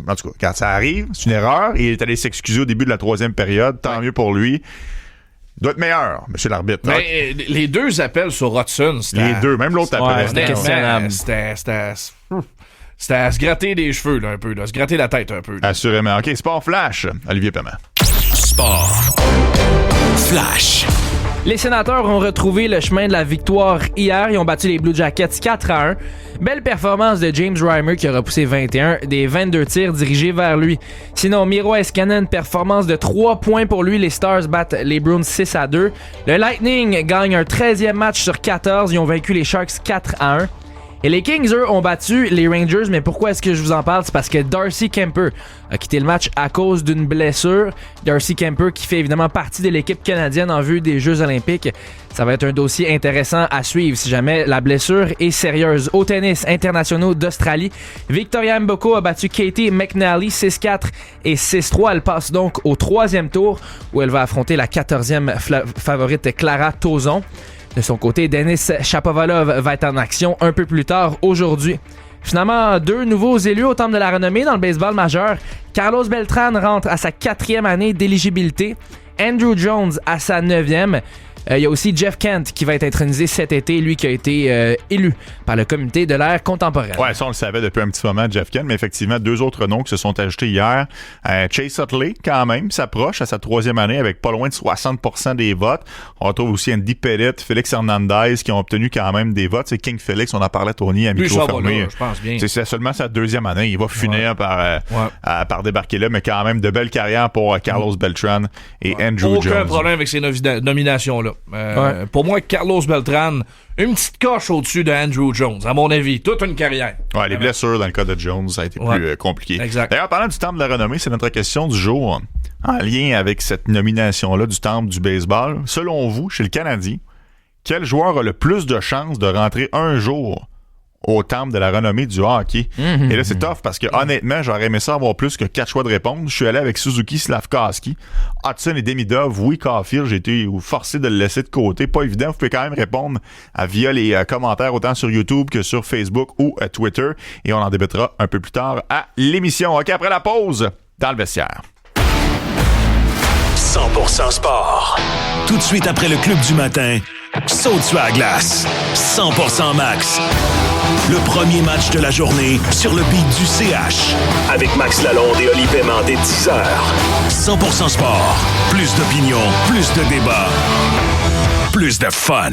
En tout cas, quand ça arrive, c'est une erreur. Il est allé s'excuser au début de la 3e période. Tant mieux pour lui. Il doit être meilleur, monsieur l'arbitre. Mais les deux appels sur Hudson, c'était... Les deux, même l'autre appel. C'était à se gratter les cheveux, là, un peu. Là, se gratter la tête, un peu. Là. Assurément. OK, Sport Flash. Olivier Paiement. Sport Flash. Les Sénateurs ont retrouvé le chemin de la victoire hier. Ils ont battu les Blue Jackets 4-1. Belle performance de James Reimer qui a repoussé 21 des 22 tirs dirigés vers lui. Sinon, Miro Heiskanen, performance de 3 points pour lui. Les Stars battent les Bruins 6-2. Le Lightning gagne un 13e match sur 14. Ils ont vaincu les Sharks 4-1. Et les Kings, eux, ont battu les Rangers, mais pourquoi est-ce que je vous en parle? C'est parce que Darcy Kemper a quitté le match à cause d'une blessure. Darcy Kemper qui fait évidemment partie de l'équipe canadienne en vue des Jeux olympiques. Ça va être un dossier intéressant à suivre si jamais la blessure est sérieuse. Au tennis, internationaux d'Australie, Victoria Mboko a battu Katie McNally 6-4 et 6-3. Elle passe donc au 3e tour où elle va affronter la 14e favorite Clara Tauson. De son côté, Denis Shapovalov va être en action un peu plus tard aujourd'hui. Finalement, 2 nouveaux élus au Temple de la Renommée dans le baseball majeur. Carlos Beltran rentre à sa 4e année d'éligibilité. Andrew Jones à sa 9e. Il y a aussi Jeff Kent qui va être intronisé cet été, lui qui a été élu par le comité de l'ère contemporaine. Ouais, ça on le savait depuis un petit moment, Jeff Kent, mais effectivement 2 autres noms qui se sont ajoutés hier. Chase Utley quand même s'approche à sa 3e année avec pas loin de 60% des votes. On retrouve aussi Andy Pettit, Félix Hernandez qui ont obtenu quand même des votes. C'est King Félix, on en parlait Tony à micro fermé. Je pense bien. C'est seulement sa 2e année, il va finir par débarquer là, mais quand même de belles carrières pour Carlos Beltran et Andrew Jones. Aucun problème avec ces nominations-là. Pour moi, Carlos Beltran, une petite coche au-dessus de Andrew Jones, à mon avis. Toute une carrière. Ouais, les blessures dans le cas de Jones, ça a été plus compliqué. Exact. D'ailleurs, parlant du Temple de la Renommée, c'est notre question du jour. En lien avec cette nomination-là du Temple du baseball, selon vous, chez le Canadien, quel joueur a le plus de chances de rentrer un jour au Temple de la Renommée du hockey? Et là, c'est tough parce que honnêtement, j'aurais aimé ça avoir plus que 4 choix de réponse. Je suis allé avec Suzuki, Slavkovski, Hudson et Demidov. Oui, Caulfield, j'ai été forcé de le laisser de côté. Pas évident. Vous pouvez quand même répondre via les commentaires autant sur YouTube que sur Facebook ou Twitter. Et on en débattra un peu plus tard à l'émission. OK, après la pause, dans le vestiaire. 100% sport. Tout de suite après le club du matin, saute sur la glace. 100% max. Le premier match de la journée sur le beat du CH. Avec Max Lalonde et Oli Paiement dès 10h. 100% sport. Plus d'opinion, plus de débats, plus de fun.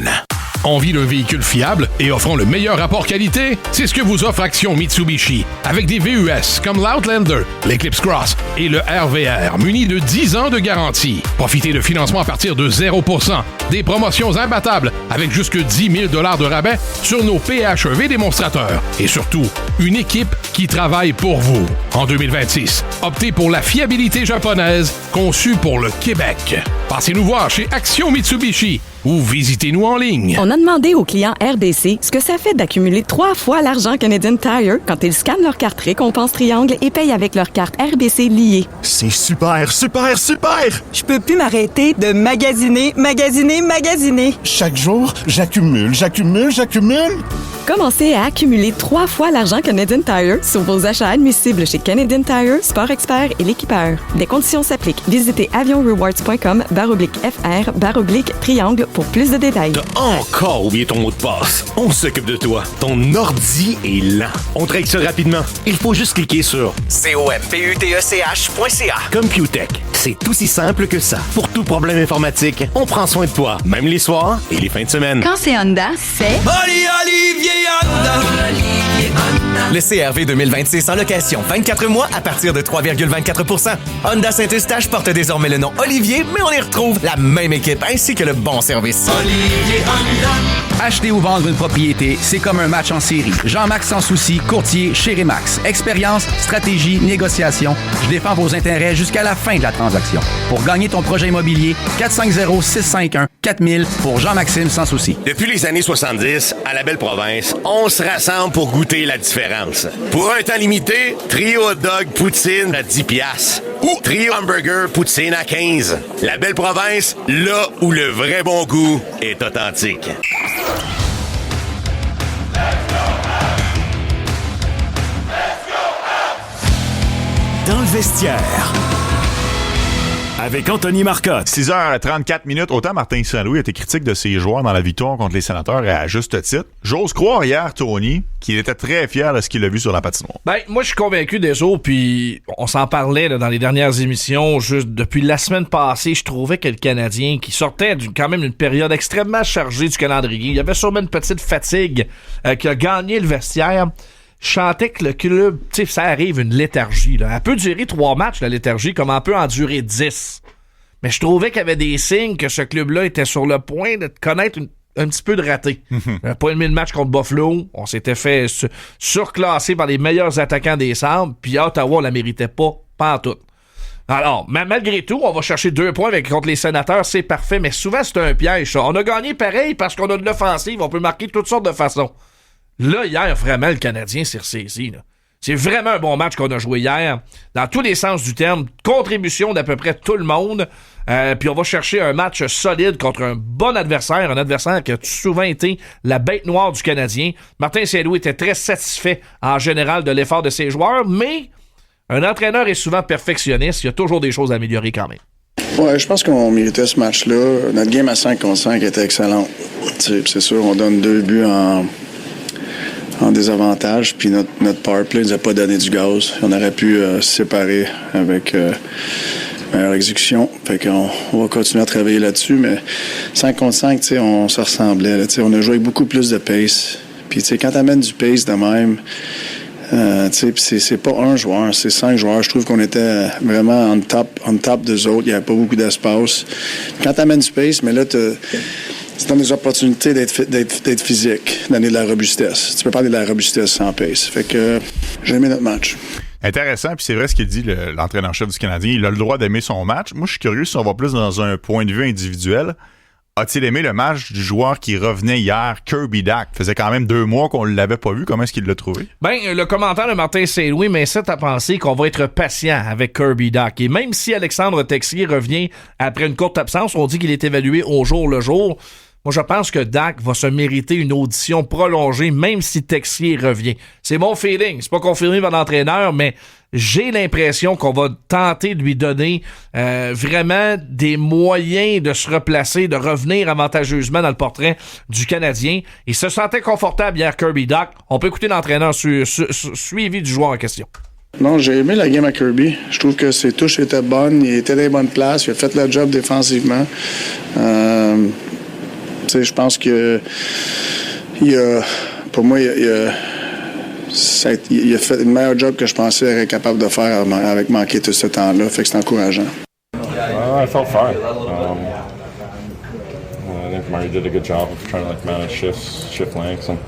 Envie d'un véhicule fiable et offrant le meilleur rapport qualité? C'est ce que vous offre Action Mitsubishi. Avec des VUS comme l'Outlander, l'Eclipse Cross et le RVR, munis de 10 ans de garantie. Profitez de financement à partir de 0%, des promotions imbattables avec jusque 10 000 $ de rabais sur nos PHEV démonstrateurs. Et surtout, une équipe qui travaille pour vous. En 2026, optez pour la fiabilité japonaise conçue pour le Québec. Passez-nous voir chez Action Mitsubishi ou visitez-nous en ligne. On a demandé aux clients RBC ce que ça fait d'accumuler 3 fois l'argent Canadian Tire quand ils scannent leur carte Récompense Triangle et payent avec leur carte RBC liée. C'est super, super, super! Je peux plus m'arrêter de magasiner. Chaque jour, j'accumule. Commencez à accumuler 3 fois l'argent Canadian Tire sur vos achats admissibles chez Canadian Tire, Sport Expert et l'Équipeur. Des conditions s'appliquent. Visitez avionrewards.com/FR/triangle pour plus de détails. T'as encore oublié ton mot de passe. On s'occupe de toi. Ton ordi est lent. On te règle ça rapidement. Il faut juste cliquer sur computech.ca. Computech. C'est aussi simple que ça. Pour tout problème informatique, on prend soin de toi, même les soirs et les fins de semaine. Quand c'est Honda, c'est... Olivier Honda. Le CR-V 2026 en location 24 mois à partir de 3,24%. Honda Saint-Eustache porte désormais le nom Olivier, mais on y retrouve la même équipe ainsi que le bon service. Olivier Honda. Acheter ou vendre une propriété, c'est comme un match en série. Jean-Marc Sansouci, courtier chez Remax. Expérience, stratégie, négociation. Je défends vos intérêts jusqu'à la fin de la transaction. Pour gagner ton projet immobilier, 450-651-4000 pour Jean-Maxime Sansouci. Depuis les années 70, à la belle province, on se rassemble pour goûter la différence. Pour un temps limité, trio hot dog poutine à 10 piastres ou trio hamburger poutine à 15. La belle province, là où le vrai bon goût est authentique. Dans le vestiaire. Avec Anthony Marcotte. 6h34. Autant Martin Saint-Louis a été critique de ses joueurs dans la victoire contre les Sénateurs et à juste titre. J'ose croire hier, Tony, qu'il était très fier de ce qu'il a vu sur la patinoire. Ben, moi, je suis convaincu des autres, puis on s'en parlait là, dans les dernières émissions. Juste depuis la semaine passée, je trouvais que le Canadien, qui sortait quand même d'une période extrêmement chargée du calendrier, il y avait sûrement une petite fatigue qui a gagné le vestiaire. Je chantais que le club, tu sais, ça arrive une léthargie. Là. Elle peut durer 3 matchs, la léthargie, comme elle peut en durer 10. Mais je trouvais qu'il y avait des signes que ce club-là était sur le point de connaître un petit peu de raté. Pas aimé le match contre Buffalo. On s'était fait surclasser par les meilleurs attaquants des Sabres. Puis à Ottawa, on la méritait pas en tout. Alors, malgré tout, on va chercher 2 points contre les Sénateurs. C'est parfait. Mais souvent, c'est un piège, ça. On a gagné pareil parce qu'on a de l'offensive. On peut marquer de toutes sortes de façons. Là, hier, vraiment, le Canadien s'est ressaisi. Là. C'est vraiment un bon match qu'on a joué hier. Dans tous les sens du terme. Contribution d'à peu près tout le monde. Puis on va chercher un match solide contre un bon adversaire. Un adversaire qui a souvent été la bête noire du Canadien. Martin Saint-Louis était très satisfait en général de l'effort de ses joueurs. Mais un entraîneur est souvent perfectionniste. Il y a toujours des choses à améliorer quand même. Ouais, je pense qu'on méritait ce match-là. Notre game à 5-5 était excellente. C'est sûr, on donne 2 buts en désavantage, puis notre powerplay nous a pas donné du gaz. On aurait pu se séparer avec meilleure exécution. Fait qu'on va continuer à travailler là-dessus, mais 5 contre 5, on se ressemblait. Là, on a joué avec beaucoup plus de pace. Puis quand t'amènes du pace de même, c'est pas un joueur, c'est 5 joueurs. Je trouve qu'on était vraiment on top d'eux autres. Il n'y avait pas beaucoup d'espace. Quand t'amènes du pace, mais là, ça donne des opportunités d'être physique, donner de la robustesse. Tu peux parler de la robustesse sans pace. Fait que j'ai aimé notre match. Intéressant, puis c'est vrai ce qu'il dit, l'entraîneur-chef du Canadien. Il a le droit d'aimer son match. Moi, je suis curieux si on va plus dans un point de vue individuel. A-t-il aimé le match du joueur qui revenait hier, Kirby Dach? Ça faisait quand même 2 mois qu'on ne l'avait pas vu. Comment est-ce qu'il l'a trouvé? Ben, le commentaire de Martin Saint-Louis m'incite à penser qu'on va être patient avec Kirby Dach. Et même si Alexandre Texier revient après une courte absence, on dit qu'il est évalué au jour le jour. Moi, je pense que Dach va se mériter une audition prolongée, même si Texier revient. C'est mon feeling. C'est pas confirmé par l'entraîneur, mais j'ai l'impression qu'on va tenter de lui donner vraiment des moyens de se replacer, de revenir avantageusement dans le portrait du Canadien. Il se sentait confortable hier, Kirby Dach. On peut écouter l'entraîneur suivi du joueur en question. Non, j'ai aimé la game à Kirby. Je trouve que ses touches étaient bonnes. Il était dans les bonnes places. Il a fait le job défensivement. sais, je pense que pour moi, il a fait le meilleur job que je pensais être capable de faire avec manquer tout ce temps-là. Fait que c'est encourageant. I felt fine. I think Murray did a good job of trying to manage shift lengths, and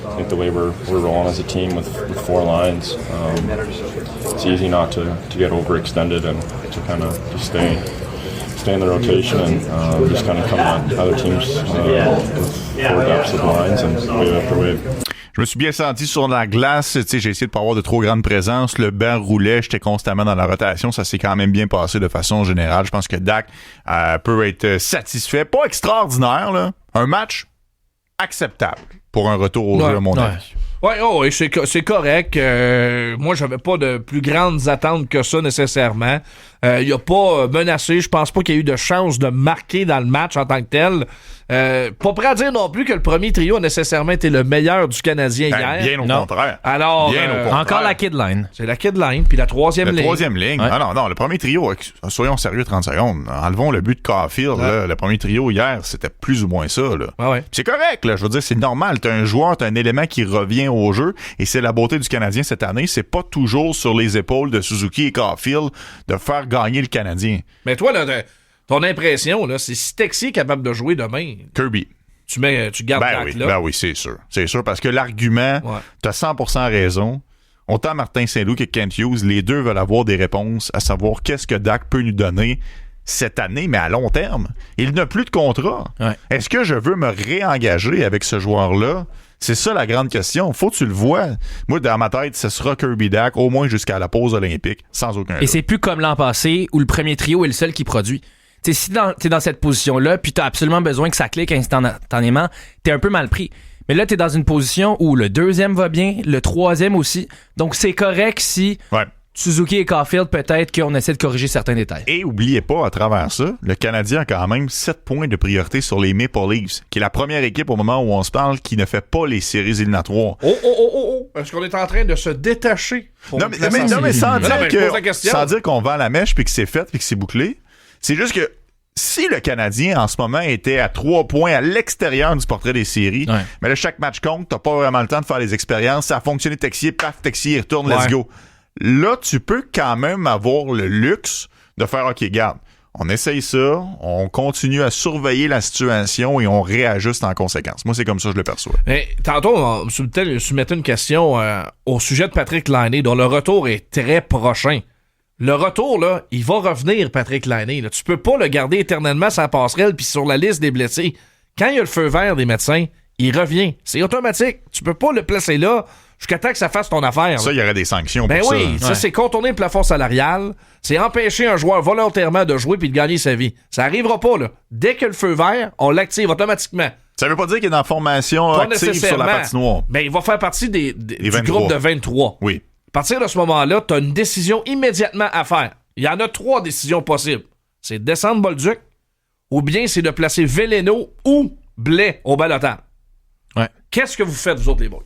I think the way we're rolling as a team with 4 lines, it's easy not to get overextended and to kind of just stay in the rotation and just kind of come on other teams with 4 depths of lines and wave after wave. Je me suis bien senti sur la glace. Tu sais, j'ai essayé de pas avoir de trop grande présence. Le banc roulait. J'étais constamment dans la rotation. Ça s'est quand même bien passé de façon générale. Je pense que Dak peut être satisfait. Pas extraordinaire, là. Un match acceptable pour un retour au jeu, à mon avis. Oui, c'est correct. Moi, j'avais pas de plus grandes attentes que ça, nécessairement. Il a pas menacé. Je pense pas qu'il y ait eu de chance de marquer dans le match en tant que tel. Pas prêt à dire non plus que le premier trio a nécessairement été le meilleur du Canadien hier. Bien au contraire. Alors, bien au contraire. Encore la kid line. C'est la kid line, puis la troisième ligne. La troisième ligne. Ouais. Ah non, le premier trio, soyons sérieux 30 secondes. Enlevons le but de Caulfield. Là, le premier trio hier, c'était plus ou moins ça. Là. Ouais. C'est correct, là. Je veux dire, c'est normal. T'as un joueur, t'as un élément qui revient au jeu, et c'est la beauté du Canadien cette année. C'est pas toujours sur les épaules de Suzuki et Caulfield de faire gagner le Canadien. Mais toi, là, ton impression, là, c'est si Texier est capable de jouer demain. Kirby. Tu gardes Dak là. Ben oui, c'est sûr. C'est sûr, parce que l'argument, t'as 100% raison. Autant Martin Saint-Loup que Kent Hughes, les deux veulent avoir des réponses à savoir qu'est-ce que Dak peut nous donner cette année, mais à long terme. Il n'a plus de contrat. Ouais. Est-ce que je veux me réengager avec ce joueur-là? C'est ça la grande question. Faut que tu le vois. Moi, dans ma tête, ce sera Kirby Dak, au moins jusqu'à la pause olympique, sans aucun doute. Et c'est plus comme l'an passé où le premier trio est le seul qui produit. T'sais, si t'es dans cette position-là, puis t'as absolument besoin que ça clique instantanément, t'es un peu mal pris. Mais là, t'es dans une position où le deuxième va bien, le troisième aussi. Donc, c'est correct si Suzuki et Caulfield, peut-être qu'on essaie de corriger certains détails. Et oubliez pas, à travers ça, le Canadien a quand même 7 points de priorité sur les Maple Leafs, qui est la première équipe au moment où on se parle qui ne fait pas les séries éliminatoires. Oh! Est-ce qu'on est en train de se détacher? Non, mais sans dire qu'on vend la mèche puis que c'est fait puis que c'est bouclé. C'est juste que si le Canadien, en ce moment, était à 3 points à l'extérieur du portrait des séries, mais là, chaque match compte, t'as pas vraiment le temps de faire les expériences, ça a fonctionné, Texier, paf, Texier, il retourne, let's go. Là, tu peux quand même avoir le luxe de faire, OK, garde, on essaye ça, on continue à surveiller la situation et on réajuste en conséquence. Moi, c'est comme ça que je le perçois. Mais tantôt, on soumettait une question au sujet de Patrick Laine, dont le retour est très prochain. Le retour, là, il va revenir, Patrick Laine. Là. Tu peux pas le garder éternellement sans passerelle puis sur la liste des blessés. Quand il y a le feu vert des médecins, il revient. C'est automatique. Tu peux pas le placer là jusqu'à temps que ça fasse ton affaire. Ça, il y aurait des sanctions pour ça. Ben oui, ça, c'est contourner le plafond salarial. C'est empêcher un joueur volontairement de jouer puis de gagner sa vie. Ça arrivera pas, là. Dès que le feu vert, on l'active automatiquement. Ça veut pas dire qu'il est dans la formation active sur la patinoire. Ben, il va faire partie du groupe de 23. Oui. À partir de ce moment-là, tu as une décision immédiatement à faire. Il y en a 3 décisions possibles. C'est de descendre Bolduc, ou bien c'est de placer Veleno ou Blais au ballottage. Ouais. Qu'est-ce que vous faites, vous autres, les boys?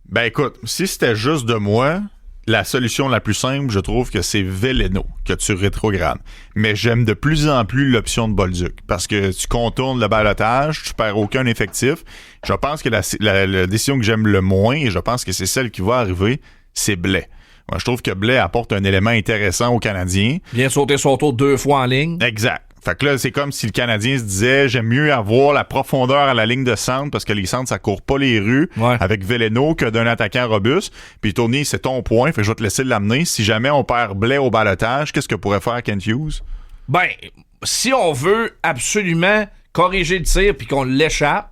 Ben écoute, si c'était juste de moi, la solution la plus simple, je trouve que c'est Veleno que tu rétrogrades. Mais j'aime de plus en plus l'option de Bolduc, parce que tu contournes le ballottage, tu perds aucun effectif. Je pense que la décision que j'aime le moins, et je pense que c'est celle qui va arriver, c'est Blais. Moi, je trouve que Blais apporte un élément intéressant aux Canadiens. Vient sauter son tour 2 fois en ligne. Exact. Fait que là, c'est comme si le Canadien se disait, j'aime mieux avoir la profondeur à la ligne de centre parce que les centres, ça court pas les rues avec Veleno que d'un attaquant robuste. Puis Tony, c'est ton point, fait que je vais te laisser l'amener. Si jamais on perd Blais au ballottage, qu'est-ce que pourrait faire Kent Hughes? Ben, si on veut absolument corriger le tir puis qu'on l'échappe,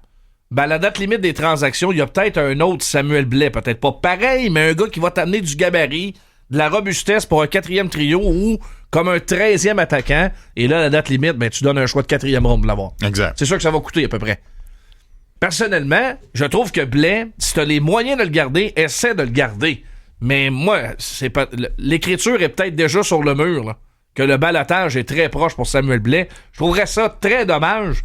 ben à la date limite des transactions, il y a peut-être un autre Samuel Blais, peut-être pas pareil, mais un gars qui va t'amener du gabarit, de la robustesse pour un 4e trio ou comme un 13e attaquant. Et là, à la date limite, ben, tu donnes un choix de 4e ronde pour l'avoir. Exact. C'est sûr que ça va coûter à peu près. Personnellement, je trouve que Blais, si tu as les moyens de le garder, essaie de le garder. Mais moi, c'est pas l'écriture est peut-être déjà sur le mur, là, que le ballottage est très proche pour Samuel Blais. Je trouverais ça très dommage.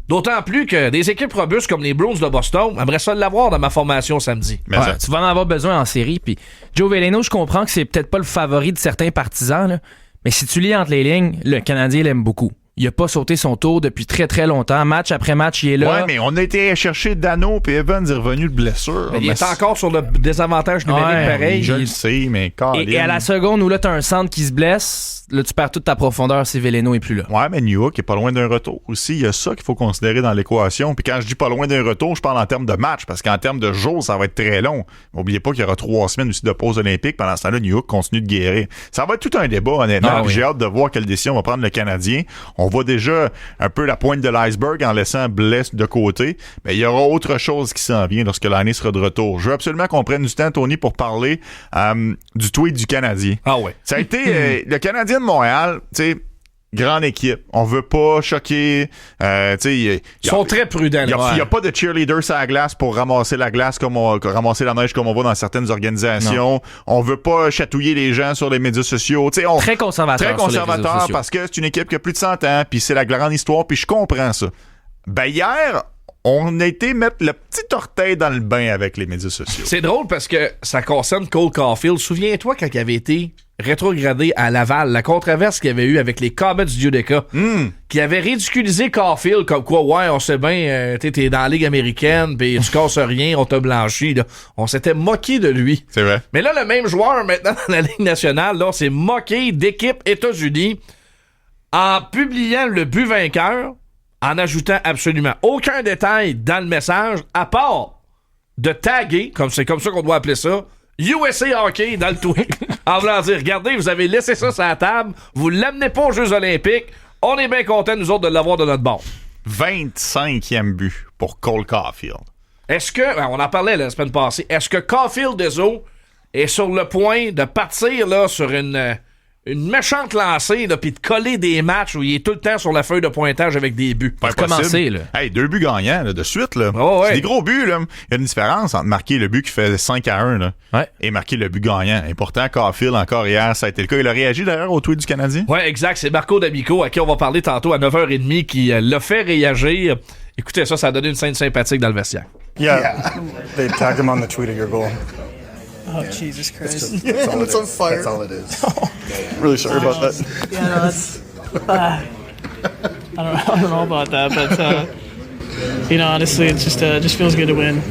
D'autant plus que des équipes robustes comme les Bruins de Boston aimeraient ça l'avoir dans ma formation samedi. Ouais, tu vas en avoir besoin en série. Puis Joe Veleno, je comprends que c'est peut-être pas le favori de certains partisans, là, mais si tu lis entre les lignes, le Canadien l'aime beaucoup. Il a pas sauté son tour depuis très très longtemps. Match après match, il est là. Ouais, mais on a été chercher Dano, puis Evans est revenu de blessure. Mais il est encore sur le désavantage numérique pareil. Je le sais, mais et à la seconde où là, t'as un centre qui se blesse, là, tu perds toute ta profondeur si Veleno est plus là. Ouais, mais New York est pas loin d'un retour aussi. Il y a ça qu'il faut considérer dans l'équation. Puis quand je dis pas loin d'un retour, je parle en termes de match, parce qu'en termes de jours, ça va être très long. N'oubliez pas qu'il y aura 3 semaines aussi de pause olympique. Pendant ce temps-là, New York continue de guérir. Ça va être tout un débat, honnêtement. J'ai hâte de voir quelle décision va prendre le Canadien. On voit déjà un peu la pointe de l'iceberg en laissant Bless de côté. Mais il y aura autre chose qui s'en vient lorsque l'année sera de retour. Je veux absolument qu'on prenne du temps, Tony, pour parler du tweet du Canadien. Ah ouais. Ça a été le Canadien de Montréal, tu sais, grande équipe. On veut pas choquer. Ils sont très prudents. Il n'y a pas de cheerleader sur la glace pour ramasser la glace ramasser la neige comme on voit dans certaines organisations. Non. On veut pas chatouiller les gens sur les médias sociaux. Très conservateur. Très conservateur parce que c'est une équipe qui a plus de 100 ans, puis c'est la grande histoire, puis je comprends ça. Ben hier, on a été mettre le petit orteil dans le bain avec les médias sociaux. C'est drôle parce que ça concerne Cole Caulfield. Souviens-toi quand il avait été rétrogradé à Laval, la controverse qu'il y avait eu avec les Comets d'Utica, qui avait ridiculisé Caulfield comme quoi, ouais, on sait bien, t'es dans la Ligue américaine, pis tu casses rien, on t'a blanchi. Là. On s'était moqué de lui. C'est vrai. Mais là, le même joueur, maintenant, dans la Ligue nationale, là, s'est moqué d'équipe États-Unis en publiant le but vainqueur, en ajoutant absolument aucun détail dans le message, à part de taguer, comme c'est comme ça qu'on doit appeler ça, USA Hockey dans le tweet, en voulant dire, regardez, vous avez laissé ça sur la table, vous l'amenez pas aux Jeux Olympiques, on est bien contents, nous autres, de l'avoir de notre bord. 25e but pour Cole Caulfield. Est-ce que, on en parlait la semaine passée, est-ce que Caulfield Deso est sur le point de partir là sur une méchante lancée, puis de coller des matchs où il est tout le temps sur la feuille de pointage avec des buts? Pour commencer, là. Hey, 2 buts gagnants, là, de suite, là. Oh, ouais. C'est des gros buts, là. Il y a une différence entre marquer le but qui fait 5-1, là, et marquer le but gagnant. Et pourtant, Caulfield, encore hier, ça a été le cas. Il a réagi, d'ailleurs, au tweet du Canadien. Ouais, exact. C'est Marco D'Amico, à qui on va parler tantôt à 9h30, qui l'a fait réagir. Écoutez ça a donné une scène sympathique dans le vestiaire. Yeah. They tagged him on the tweet of your goal. Oh, Jesus Christ. It's on fire. That's all it is. Really sorry about that. Yeah, no, that's... I don't know about that, but, honestly, it just feels good to win.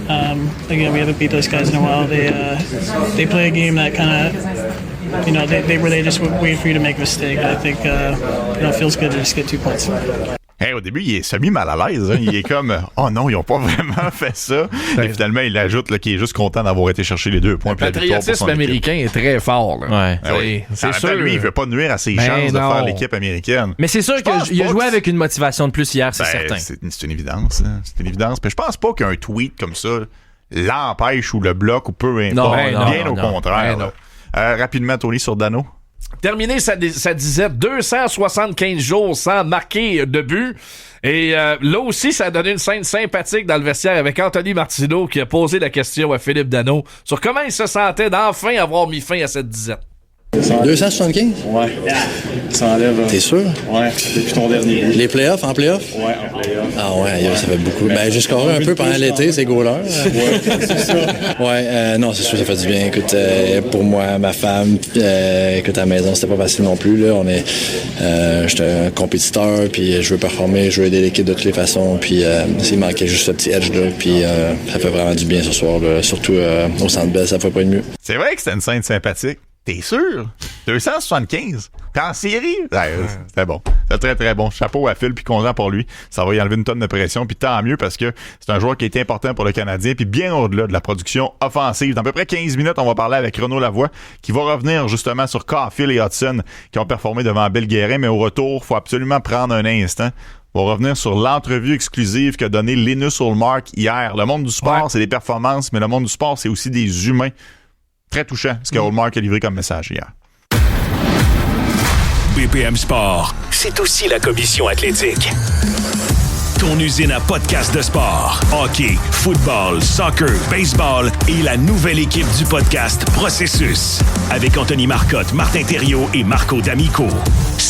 Again, we haven't beat those guys in a while. They play a game that kind of, they really just wait for you to make a mistake. I think, it feels good to just get 2 points. Hey, au début, il est semi-mal à l'aise. Hein. Il est comme, oh non, ils ont pas vraiment fait ça. Et finalement, il ajoute qu'il est juste content d'avoir été chercher les 2 points. Le patriotisme américain est très fort. Là. Ouais. Oui. C'est sûr. Lui, il veut pas nuire à ses chances de faire l'équipe américaine. Mais c'est sûr qu'il a joué avec une motivation de plus hier, c'est certain. C'est une évidence. Hein. C'est une évidence. Mais je pense pas qu'un tweet comme ça l'empêche ou le bloque ou peu importe. Bien au contraire. Rapidement, Tony, sur Dano. Terminé sa disette, 275 jours sans marquer de but. Et là aussi, ça a donné une scène sympathique dans le vestiaire avec Anthony Martineau qui a posé la question à Philippe Dano sur comment il se sentait d'enfin avoir mis fin à cette disette. 275? Ouais. Ça enlève. T'es sûr? Ouais, depuis ton dernier but. Les playoffs, en playoffs? Ouais, en playoffs. Ah ouais, ça fait beaucoup. Ben, j'ai scoré un peu pendant l'été, ces goalers. Ouais, c'est ça. Ouais, non, c'est sûr, ça fait du bien. Écoute, pour moi, ma femme, écoute, à la maison, c'était pas facile non plus, là. J'étais un compétiteur, puis je veux performer, je veux aider l'équipe de toutes les façons, puis il manquait juste ce petit edge-là, puis ça fait vraiment du bien ce soir, là. Surtout au Centre Bell, ça fait pas de mieux. C'est vrai que c'était une scène sympathique. T'es sûr? 275? T'es en série? Ouais, c'était bon. C'était très, très bon. Chapeau à Phil, puis content pour lui. Ça va y enlever une tonne de pression, puis tant mieux parce que c'est un joueur qui a été important pour le Canadien, puis bien au-delà de la production offensive. Dans à peu près 15 minutes, on va parler avec Renaud Lavoie, qui va revenir justement sur Caulfield et Hudson, qui ont performé devant Bill Guérin, mais au retour, il faut absolument prendre un instant. On va revenir sur l'entrevue exclusive qu'a donnée Linus Ullmark hier. Le monde du sport, c'est des performances, mais le monde du sport, c'est aussi des humains. Très touchant, ce que Ullmark a livré comme message hier. BPM Sport, c'est aussi la commission athlétique. Ton usine à podcast de sport. Hockey, football, soccer, baseball et la nouvelle équipe du podcast Processus. Avec Anthony Marcotte, Martin Thériault et Marco D'Amico.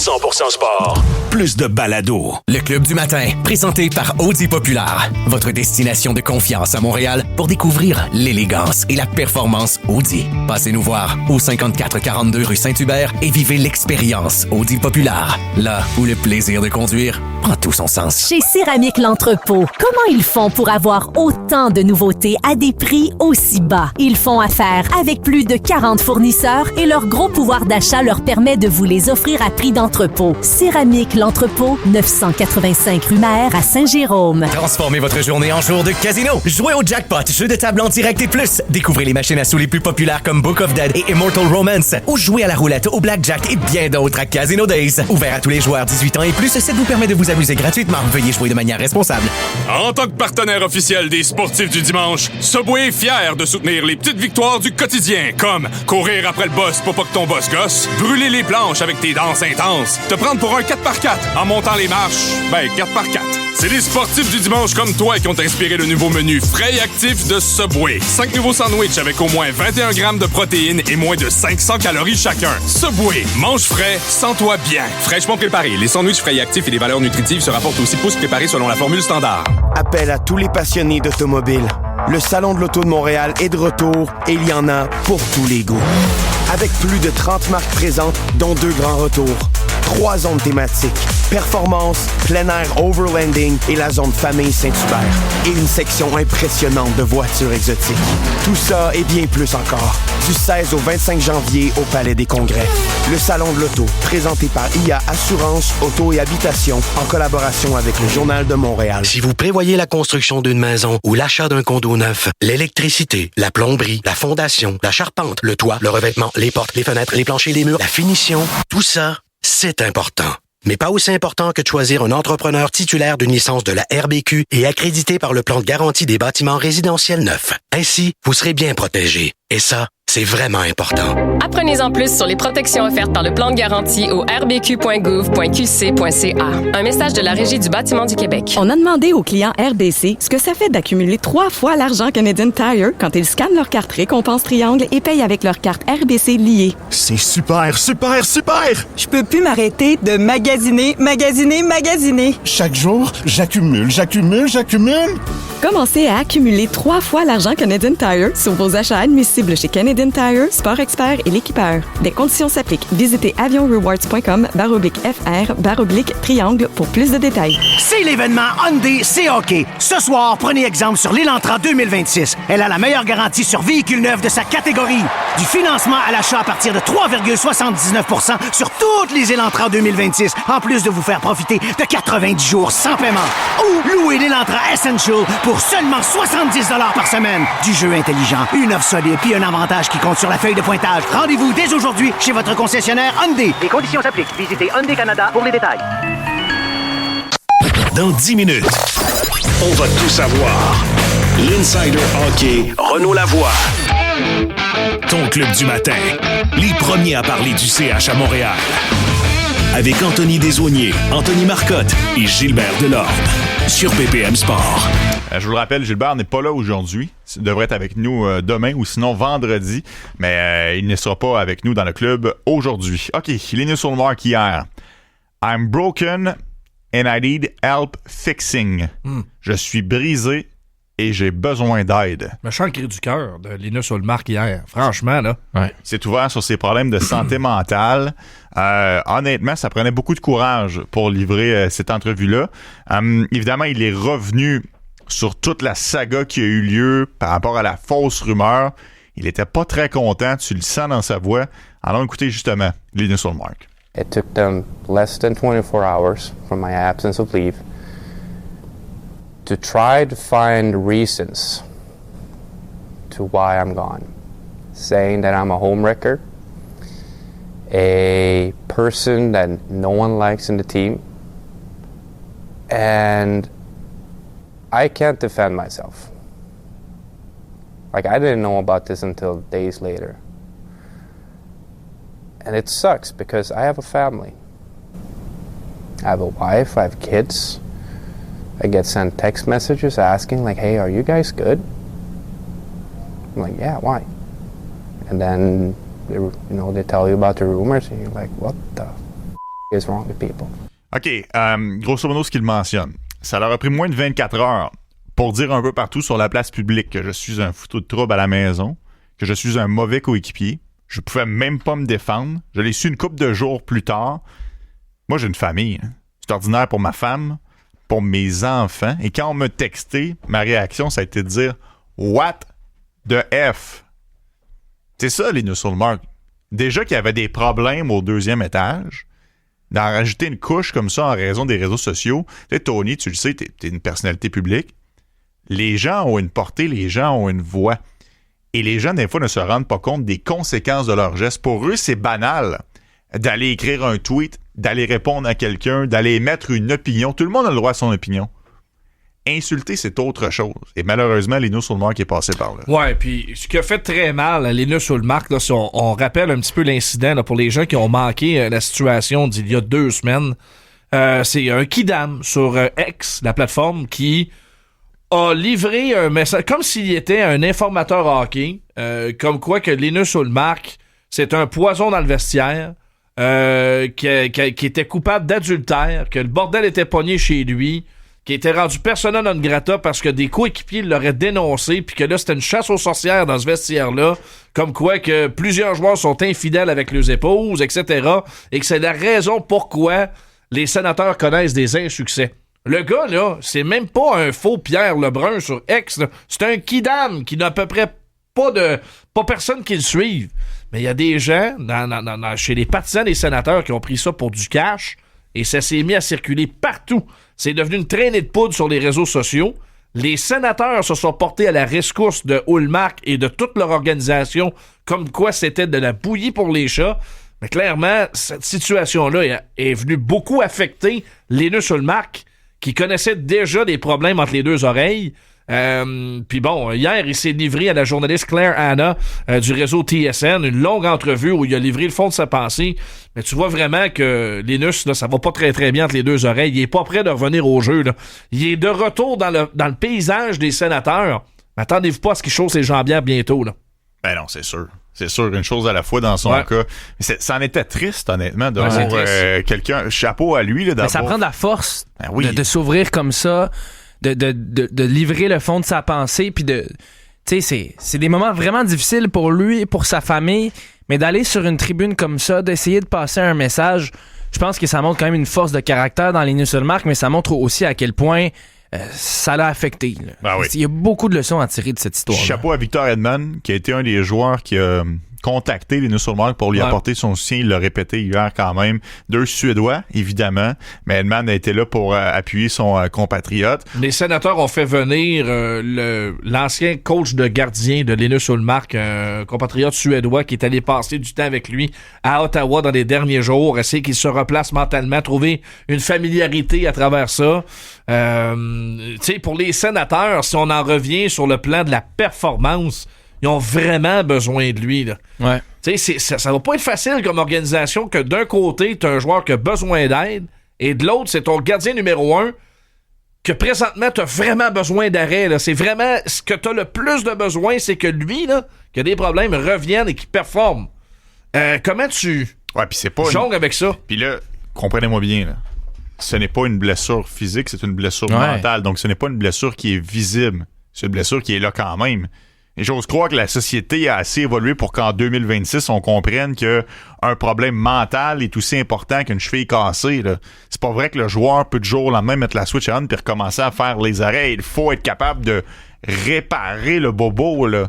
100% sport. Plus de balado. Le Club du matin, présenté par Audi Populaire. Votre destination de confiance à Montréal pour découvrir l'élégance et la performance Audi. Passez nous voir au 5442 rue Saint-Hubert et vivez l'expérience Audi Populaire. Là où le plaisir de conduire prend tout son sens. Chez Céramique L'Entrepôt, comment ils font pour avoir autant de nouveautés à des prix aussi bas? Ils font affaire avec plus de 40 fournisseurs et leur gros pouvoir d'achat leur permet de vous les offrir à prix d'entrepôt. Céramique L'Entrepôt, 985 rue Maher à Saint-Jérôme. Transformez votre journée en jour de casino. Jouez au jackpot, jeu de table en direct et plus. Découvrez les machines à sous les plus populaires comme Book of Dead et Immortal Romance. Ou jouez à la roulette, au blackjack et bien d'autres à Casino Days. Ouvert à tous les joueurs 18 ans et plus, ça vous permet de vous amuser gratuitement. Veuillez jouer de manière responsable. En tant que partenaire officiel des sportifs du dimanche, Subway est fier de soutenir les petites victoires du quotidien, comme courir après le boss pour pas que ton boss gosse, brûler les planches avec tes danses intenses, te prendre pour un 4x4 en montant les marches, 4x4. C'est les sportifs du dimanche comme toi qui ont inspiré le nouveau menu frais et actif de Subway. 5 nouveaux sandwichs avec au moins 21 grammes de protéines et moins de 500 calories chacun. Subway, mange frais, sens-toi bien. Fraîchement préparé, les sandwichs frais et actifs et les valeurs nutritives se rapportent aux 6 pouces préparés selon la formule standard. Appel à tous les passionnés d'automobile. Le Salon de l'Auto de Montréal est de retour et il y en a pour tous les goûts. Avec plus de 30 marques présentes, dont 2 grands retours. 3 zones thématiques, performance, plein air overlanding et la zone famille Saint-Hubert. Et une section impressionnante de voitures exotiques. Tout ça et bien plus encore. Du 16 au 25 janvier au Palais des Congrès. Le Salon de l'Auto, présenté par IA Assurance, Auto et Habitation, en collaboration avec le Journal de Montréal. Si vous prévoyez la construction d'une maison ou l'achat d'un condo neuf, l'électricité, la plomberie, la fondation, la charpente, le toit, le revêtement, les portes, les fenêtres, les planchers, les murs, la finition, tout ça, c'est important. Mais pas aussi important que de choisir un entrepreneur titulaire d'une licence de la RBQ et accrédité par le plan de garantie des bâtiments résidentiels neufs. Ainsi, vous serez bien protégé. Et ça, c'est vraiment important. Apprenez-en plus sur les protections offertes par le plan de garantie au rbq.gouv.qc.ca. Un message de la Régie du bâtiment du Québec. On a demandé aux clients RDC ce que ça fait d'accumuler 3 fois l'argent Canadian Tire quand ils scannent leur carte Récompense Triangle et payent avec leur carte RBC liée. C'est super, super, super! Je peux plus m'arrêter de magasiner. Chaque jour, j'accumule. Commencez à accumuler 3 fois l'argent Canadian Tire sur vos achats admissibles chez Canadian Tire, Sport Expert et l'Équipeur. Des conditions s'appliquent. Visitez avionrewards.com/FR/triangle pour plus de détails. C'est l'événement Hyundai C-Hockey. Ce soir, prenez exemple sur l'Elantra 2026. Elle a la meilleure garantie sur véhicule neuf de sa catégorie. Du financement à l'achat à partir de 3,79% sur toutes les Elantra 2026, en plus de vous faire profiter de 90 jours sans paiement. Ou louez l'Elantra Essential pour seulement 70 $ par semaine. Du jeu intelligent, une offre solide puis un avantage qui compte sur la feuille de pointage. Rendez-vous dès aujourd'hui chez votre concessionnaire Hyundai. Les conditions s'appliquent. Visitez Hyundai Canada pour les détails. Dans 10 minutes, on va tout savoir. L'Insider Hockey, Renaud Lavoie. Ton club du matin. Les premiers à parler du CH à Montréal. Avec Anthony Desaulniers, Anthony Marcotte et Gilbert Delorme. Sur BPM Sport. Je vous le rappelle, Gilbert n'est pas là aujourd'hui. Il devrait être avec nous demain ou sinon vendredi. Mais il ne sera pas avec nous dans le club aujourd'hui. OK, il est né sur le marque hier. I'm broken and I need help fixing. Je suis brisé et j'ai besoin d'aide. Méchant cri du cœur de Linus Olmark hier. Franchement, là. Ouais. Il s'est ouvert sur ses problèmes de santé mentale. Honnêtement, ça prenait beaucoup de courage pour livrer cette entrevue-là. Évidemment, il est revenu sur toute la saga qui a eu lieu par rapport à la fausse rumeur. Il était pas très content, tu le sens dans sa voix. Allons écouter justement Linus Olmark. It took them less than 24 hours from my absence of leave to try to find reasons to why I'm gone. Saying that I'm a homewrecker, a person that no one likes in the team, and I can't defend myself. Like, I didn't know about this until days later. And it sucks because I have a family. I have a wife, I have kids. I get sent text messages asking, like, hey, are you guys good? I'm like, yeah, why? And then, they tell you about the rumors, and you're like, what the? is wrong with people. OK, grosso modo, ce qu'il mentionne, ça leur a pris moins de 24 heures pour dire un peu partout sur la place publique que je suis un foutu de trouble à la maison, que je suis un mauvais coéquipier. Je pouvais même pas me défendre. Je l'ai su une couple de jours plus tard. Moi, j'ai une famille. Hein. C'est ordinaire pour ma femme, pour mes enfants. Et quand on m'a texté, ma réaction, ça a été de dire « What the F? » C'est ça, les nœuds sur le marque. Déjà qu'il y avait des problèmes au 2e étage, d'en rajouter une couche comme ça en raison des réseaux sociaux. Tu sais, Tony, tu le sais, t'es une personnalité publique. Les gens ont une portée, les gens ont une voix. Et les gens, des fois, ne se rendent pas compte des conséquences de leurs gestes. Pour eux, c'est banal d'aller écrire un tweet, d'aller répondre à quelqu'un, d'aller émettre une opinion. Tout le monde a le droit à son opinion. Insulter, c'est autre chose. Et malheureusement, Linus Ullmark est passé par là. Ouais, puis ce qui a fait très mal à Linus Ullmark, là, si on rappelle un petit peu l'incident là, pour les gens qui ont manqué la situation d'il y a 2 semaines, c'est un kidam sur X, la plateforme, qui a livré un message, comme s'il était un informateur hockey, comme quoi que Linus Ullmark, c'est un poison dans le vestiaire, qui était coupable d'adultère, que le bordel était pogné chez lui, qui était rendu persona non grata parce que des coéquipiers l'auraient dénoncé, puis que là, c'était une chasse aux sorcières dans ce vestiaire-là, comme quoi que plusieurs joueurs sont infidèles avec leurs épouses, etc., et que c'est la raison pourquoi les sénateurs connaissent des insuccès. Le gars, là, c'est même pas un faux Pierre Lebrun sur X, là. C'est un kidam qui n'a à peu près pas personne qui le suive. Mais il y a des gens chez les partisans des sénateurs qui ont pris ça pour du cash, et ça s'est mis à circuler partout. C'est devenu une traînée de poudre sur les réseaux sociaux. Les sénateurs se sont portés à la rescousse de Ullmark et de toute leur organisation, comme quoi c'était de la bouillie pour les chats. Mais clairement, cette situation-là est venue beaucoup affecter Linus Ullmark, qui connaissait déjà des problèmes entre les 2 oreilles. Puis bon, hier, il s'est livré à la journaliste Claire Hanna du réseau TSN, une longue entrevue où il a livré le fond de sa pensée. Mais tu vois vraiment que Linus, là, ça va pas très très bien entre les 2 oreilles. Il est pas prêt de revenir au jeu, là. Il est de retour dans le paysage des sénateurs. Attendez-vous pas à ce qu'il chausse ses jambières bientôt, là. Ben non, c'est sûr. C'est sûr, une chose à la fois dans son cas. Ça en était triste, honnêtement, de voir quelqu'un, chapeau à lui. Là, mais ça prend de la force de s'ouvrir comme ça, de livrer le fond de sa pensée, puis tu sais, c'est des moments vraiment difficiles pour lui et pour sa famille, mais d'aller sur une tribune comme ça, d'essayer de passer un message, je pense que ça montre quand même une force de caractère dans Linus Ullmark, mais ça montre aussi à quel point ça l'a affecté. Ben oui. Il y a beaucoup de leçons à tirer de cette histoire. Chapeau à Victor Hedman, qui a été un des joueurs qui a contacté Linus Ullmark pour lui apporter son soutien. Il l'a répété hier quand même. 2 Suédois, évidemment, mais Hedman a été là pour appuyer son compatriote. Les sénateurs ont fait venir l'ancien coach de gardien de Linus Ullmark, un compatriote suédois qui est allé passer du temps avec lui à Ottawa dans les derniers jours, essayer qu'il se replace mentalement, trouver une familiarité à travers ça. Tu sais, pour les sénateurs, si on en revient sur le plan de la performance, ils ont vraiment besoin de lui, là. Ouais. Tu sais, ça va pas être facile comme organisation que d'un côté, t'as un joueur qui a besoin d'aide et de l'autre, c'est ton gardien numéro 1 que présentement, t'as vraiment besoin d'arrêt, là. C'est vraiment ce que t'as le plus de besoin, c'est que lui, là, qui a des problèmes, revienne et qu'il performe. Comment tu jongles avec ça? Puis là, comprenez-moi bien, là. Ce n'est pas une blessure physique, c'est une blessure mentale. Donc, ce n'est pas une blessure qui est visible. C'est une blessure qui est là quand même. Et j'ose croire que la société a assez évolué pour qu'en 2026, on comprenne qu'un problème mental est aussi important qu'une cheville cassée, là. C'est pas vrai que le joueur peut du jour au lendemain mettre la switch on puis recommencer à faire les arrêts. Il faut être capable de réparer le bobo, là.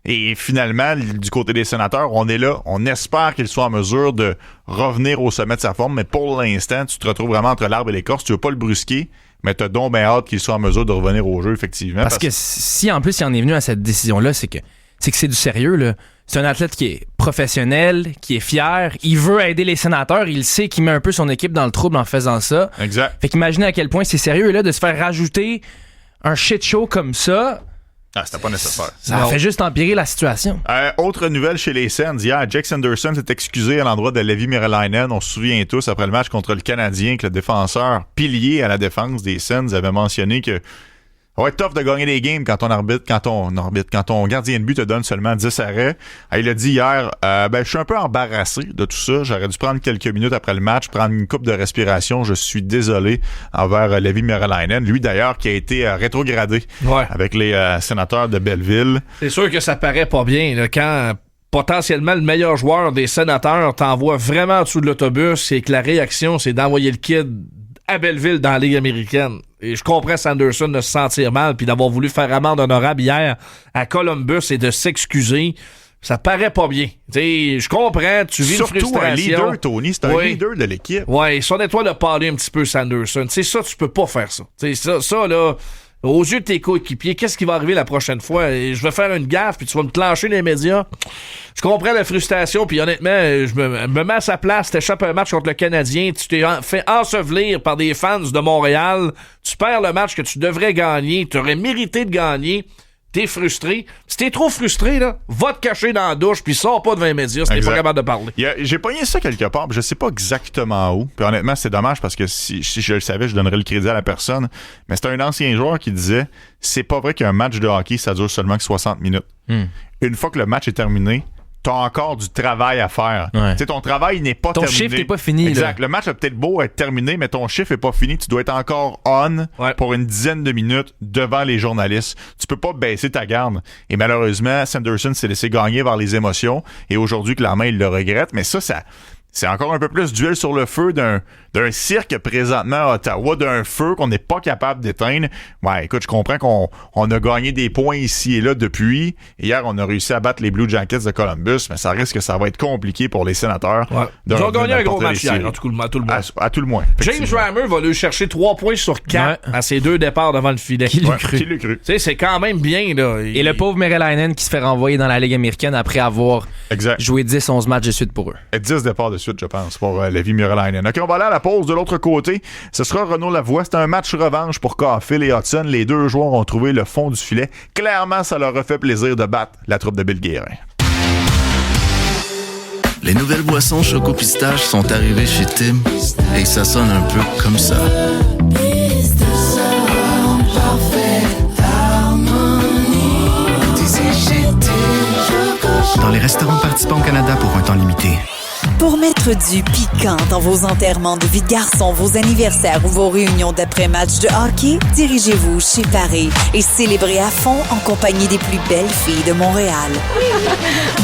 Et finalement, du côté des sénateurs, on est là. On espère qu'il soit en mesure de revenir au sommet de sa forme. Mais pour l'instant, tu te retrouves vraiment entre l'arbre et l'écorce. Tu veux pas le brusquer, mais t'as donc bien hâte qu'il soit en mesure de revenir au jeu, effectivement. Parce que si en plus il en est venu à cette décision-là, c'est que c'est du sérieux, là. C'est un athlète qui est professionnel, qui est fier. Il veut aider les sénateurs. Il sait qu'il met un peu son équipe dans le trouble en faisant ça. Exact. Fait qu'imaginez à quel point c'est sérieux, là, de se faire rajouter un shit show comme ça. Ah, c'était pas nécessaire. Ça fait juste empirer la situation. Autre nouvelle chez les Sens. Hier, Jake Sanderson s'est excusé à l'endroit de Levi Merilainen. On se souvient tous, après le match contre le Canadien, que le défenseur pilier à la défense des Sens avait mentionné que Ça va être tough de gagner des games quand ton gardien de but te donne seulement 10 arrêts. Il a dit hier, je suis un peu embarrassé de tout ça. J'aurais dû prendre quelques minutes après le match, prendre une coupe de respiration. Je suis désolé envers Levi Meriläinen. Lui, d'ailleurs, qui a été rétrogradé avec les Sénateurs de Belleville. C'est sûr que ça paraît pas bien là, quand potentiellement le meilleur joueur des Sénateurs t'envoie vraiment en dessous de l'autobus et que la réaction, c'est d'envoyer le kid à Belleville dans la Ligue américaine. Et je comprends Sanderson de se sentir mal puis d'avoir voulu faire amende honorable hier à Columbus et de s'excuser. Ça paraît pas bien. T'sais, je comprends, tu vis surtout une frustration. Un leader, Tony, c'est un leader de l'équipe. Ouais, son étoile a parlé un petit peu Sanderson. T'sais, ça, tu peux pas faire ça. T'sais, ça là, aux yeux de tes coéquipiers, qu'est-ce qui va arriver la prochaine fois? Et je vais faire une gaffe puis tu vas me clencher les médias. Je comprends la frustration, puis honnêtement, je me mets à sa place. T'échappes un match contre le Canadien, tu t'es fait ensevelir par des fans de Montréal, tu perds le match que tu devrais gagner, tu aurais mérité de gagner, t'es frustré. Si t'es trop frustré, là, va te cacher dans la douche, puis sors pas devant les médias si t'es pas capable de parler. J'ai pogné ça quelque part, je sais pas exactement où, puis honnêtement, c'est dommage parce que si je le savais, je donnerais le crédit à la personne, mais c'est un ancien joueur qui disait, c'est pas vrai qu'un match de hockey, ça dure seulement que 60 minutes. Une fois que le match est terminé, t'as encore du travail à faire. Tu sais, ton travail n'est pas terminé. Ton chiffre n'est pas fini. Exact. Là. Le match a peut-être beau être terminé, mais ton chiffre n'est pas fini. Tu dois être encore on pour une dizaine de minutes devant les journalistes. Tu peux pas baisser ta garde. Et malheureusement, Sanderson s'est laissé gagner par les émotions. Et aujourd'hui, clairement, il le regrette. Mais ça c'est encore un peu plus duel sur le feu d'un cirque présentement à Ottawa, d'un feu qu'on n'est pas capable d'éteindre. Ouais, écoute, je comprends qu'on a gagné des points ici et là depuis. Hier, on a réussi à battre les Blue Jackets de Columbus, mais ça risque que ça va être compliqué pour les Sénateurs. Ouais. Ils ont gagné un gros match hier, à tout le monde. À tout le moins. James Reimer va lui chercher 3 points sur 4 à ses 2 départs devant le filet. Qui l'a cru? Tu sais, c'est quand même bien, là. Et le pauvre Meriläinen qui se fait renvoyer dans la Ligue américaine après avoir joué 10-11 matchs de suite pour eux. Et 10 départs de suite, je pense, pour Levi Meriläinen. OK, on va aller à la pause de l'autre côté. Ce sera Renaud Lavoie. C'est un match revanche pour Caulfield et Hudson. Les deux joueurs ont trouvé le fond du filet. Clairement, ça leur a fait plaisir de battre la troupe de Bill Guérin. Les nouvelles boissons Choco Pistache sont arrivées chez Tim et ça sonne un peu comme ça. Dans les restaurants participants au Canada pour un temps limité. Pour mettre du piquant dans vos enterrements de vie de garçon, vos anniversaires ou vos réunions d'après-match de hockey, dirigez-vous chez Paris et célébrez à fond en compagnie des plus belles filles de Montréal.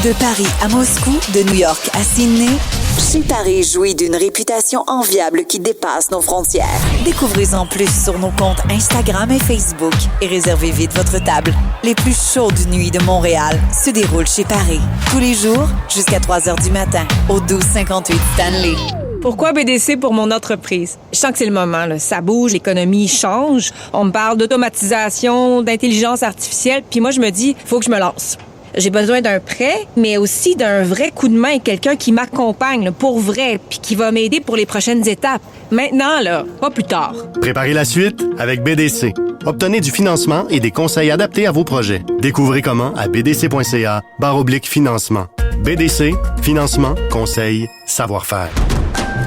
De Paris à Moscou, de New York à Sydney, chez Paris jouit d'une réputation enviable qui dépasse nos frontières. Découvrez-en plus sur nos comptes Instagram et Facebook et réservez vite votre table. Les plus chaudes nuits de Montréal se déroulent chez Paris. Tous les jours, jusqu'à 3h du matin, au 1258 Stanley. Pourquoi BDC pour mon entreprise? Je sens que c'est le moment, là. Ça bouge, l'économie change. On me parle d'automatisation, d'intelligence artificielle, puis moi, je me dis, faut que je me lance. J'ai besoin d'un prêt, mais aussi d'un vrai coup de main, quelqu'un qui m'accompagne là, pour vrai, puis qui va m'aider pour les prochaines étapes. Maintenant, là, pas plus tard. Préparez la suite avec BDC. Obtenez du financement et des conseils adaptés à vos projets. Découvrez comment à bdc.ca/financement. BDC, financement, conseil, savoir-faire.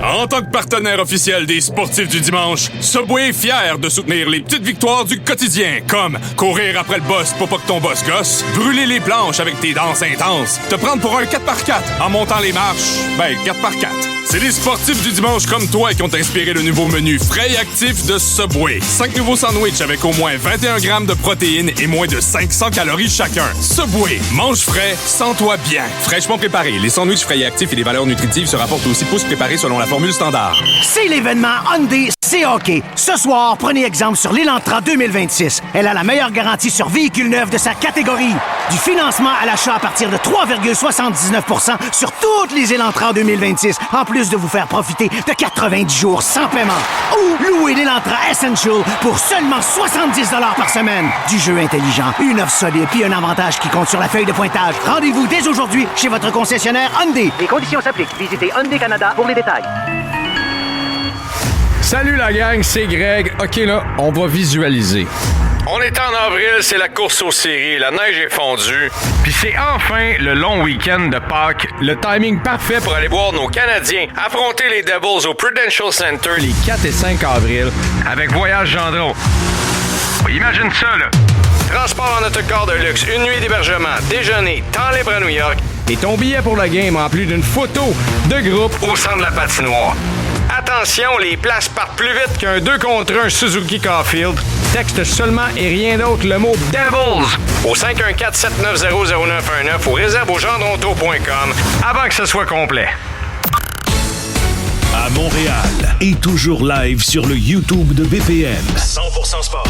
En tant que partenaire officiel des sportifs du dimanche, Subway est fier de soutenir les petites victoires du quotidien, comme courir après le boss pour pas que ton boss gosse, brûler les planches avec tes danses intenses, te prendre pour un 4x4 en montant les marches, 4x4. C'est les sportifs du dimanche comme toi qui ont inspiré le nouveau menu frais et actif de Subway. 5 nouveaux sandwichs avec au moins 21 grammes de protéines et moins de 500 calories chacun. Subway, mange frais, sens-toi bien. Fraîchement préparé, les sandwichs frais et actifs et les valeurs nutritives se rapportent aux 6 pouces préparés selon la formule standard. C'est l'événement Hyundai C-Hockey. Ce soir, prenez exemple sur l'Elantra 2026. Elle a la meilleure garantie sur véhicule neuf de sa catégorie. Du financement à l'achat à partir de 3,79% sur toutes les Elantra 2026, en plus de vous faire profiter de 90 jours sans paiement. Ou louez l'Elantra Essential pour seulement 70$ par semaine. Du jeu intelligent, une offre solide puis un avantage qui compte sur la feuille de pointage. Rendez-vous dès aujourd'hui chez votre concessionnaire Hyundai. Les conditions s'appliquent. Visitez Hyundai Canada pour les détails. Salut la gang, c'est Greg. OK, là, on va visualiser. On est en avril, c'est la course aux séries, la neige est fondue, puis c'est enfin le long week-end de Pâques, le timing parfait pour aller voir nos Canadiens affronter les Devils au Prudential Center les 4 et 5 avril avec Voyage Gendron. Imagine ça, là. Transport en autocar de luxe, une nuit d'hébergement, déjeuner, temps libre à New York et ton billet pour la game en plus d'une photo de groupe au centre de la patinoire. Attention, les places partent plus vite qu'un 2 contre 1 Suzuki Caulfield. Texte seulement et rien d'autre le mot Devils au 514-790-0919 ou réserve au gendronto.com avant que ce soit complet. À Montréal et toujours live sur le YouTube de BPM. 100% sport.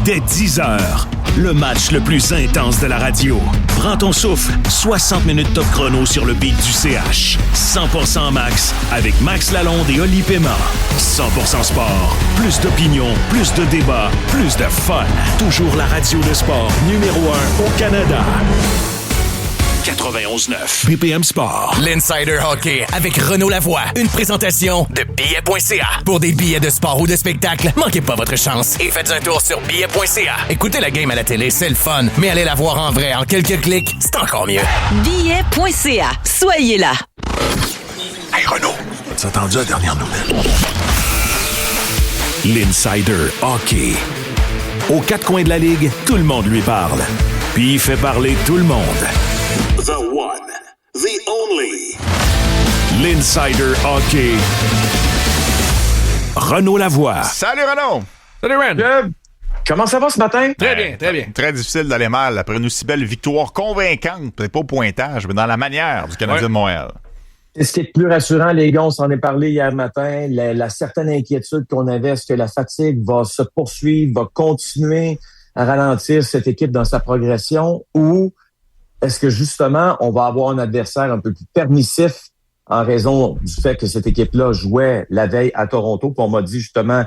Dès 10h, le match le plus intense de la radio. Prends ton souffle, 60 minutes top chrono sur le beat du CH. 100% Max avec Max Lalonde et Oli Pema. 100% sport. Plus d'opinion, plus de débats, plus de fun. Toujours la radio de sport numéro 1 au Canada. 91.9 BPM Sport. L'Insider Hockey avec Renaud Lavoie. Une présentation de billets.ca. Pour des billets de sport ou de spectacle, manquez pas votre chance et faites un tour sur billets.ca. Écoutez la game à la télé, c'est le fun, mais allez la voir en vrai en quelques clics, c'est encore mieux. Billets.ca. Soyez là. Hey Renaud, as-tu entendu la dernière nouvelle? L'Insider Hockey. Aux quatre coins de la ligue, tout le monde lui parle. Puis il fait parler tout le monde. The one, the only. L'Insider Hockey. Renaud Lavoie. Salut Renaud! Salut Ren! Comment ça va ce matin? Très bien, très bien. Très difficile d'aller mal après une aussi belle victoire convaincante, peut-être pas au pointage, mais dans la manière du Canadien de Montréal. Ce qui est plus rassurant, les gars, on s'en est parlé hier matin, la certaine inquiétude qu'on avait, est-ce que la fatigue va se poursuivre, va continuer à ralentir cette équipe dans sa progression, ou est-ce que justement, on va avoir un adversaire un peu plus permissif en raison du fait que cette équipe-là jouait la veille à Toronto? Puis on m'a dit justement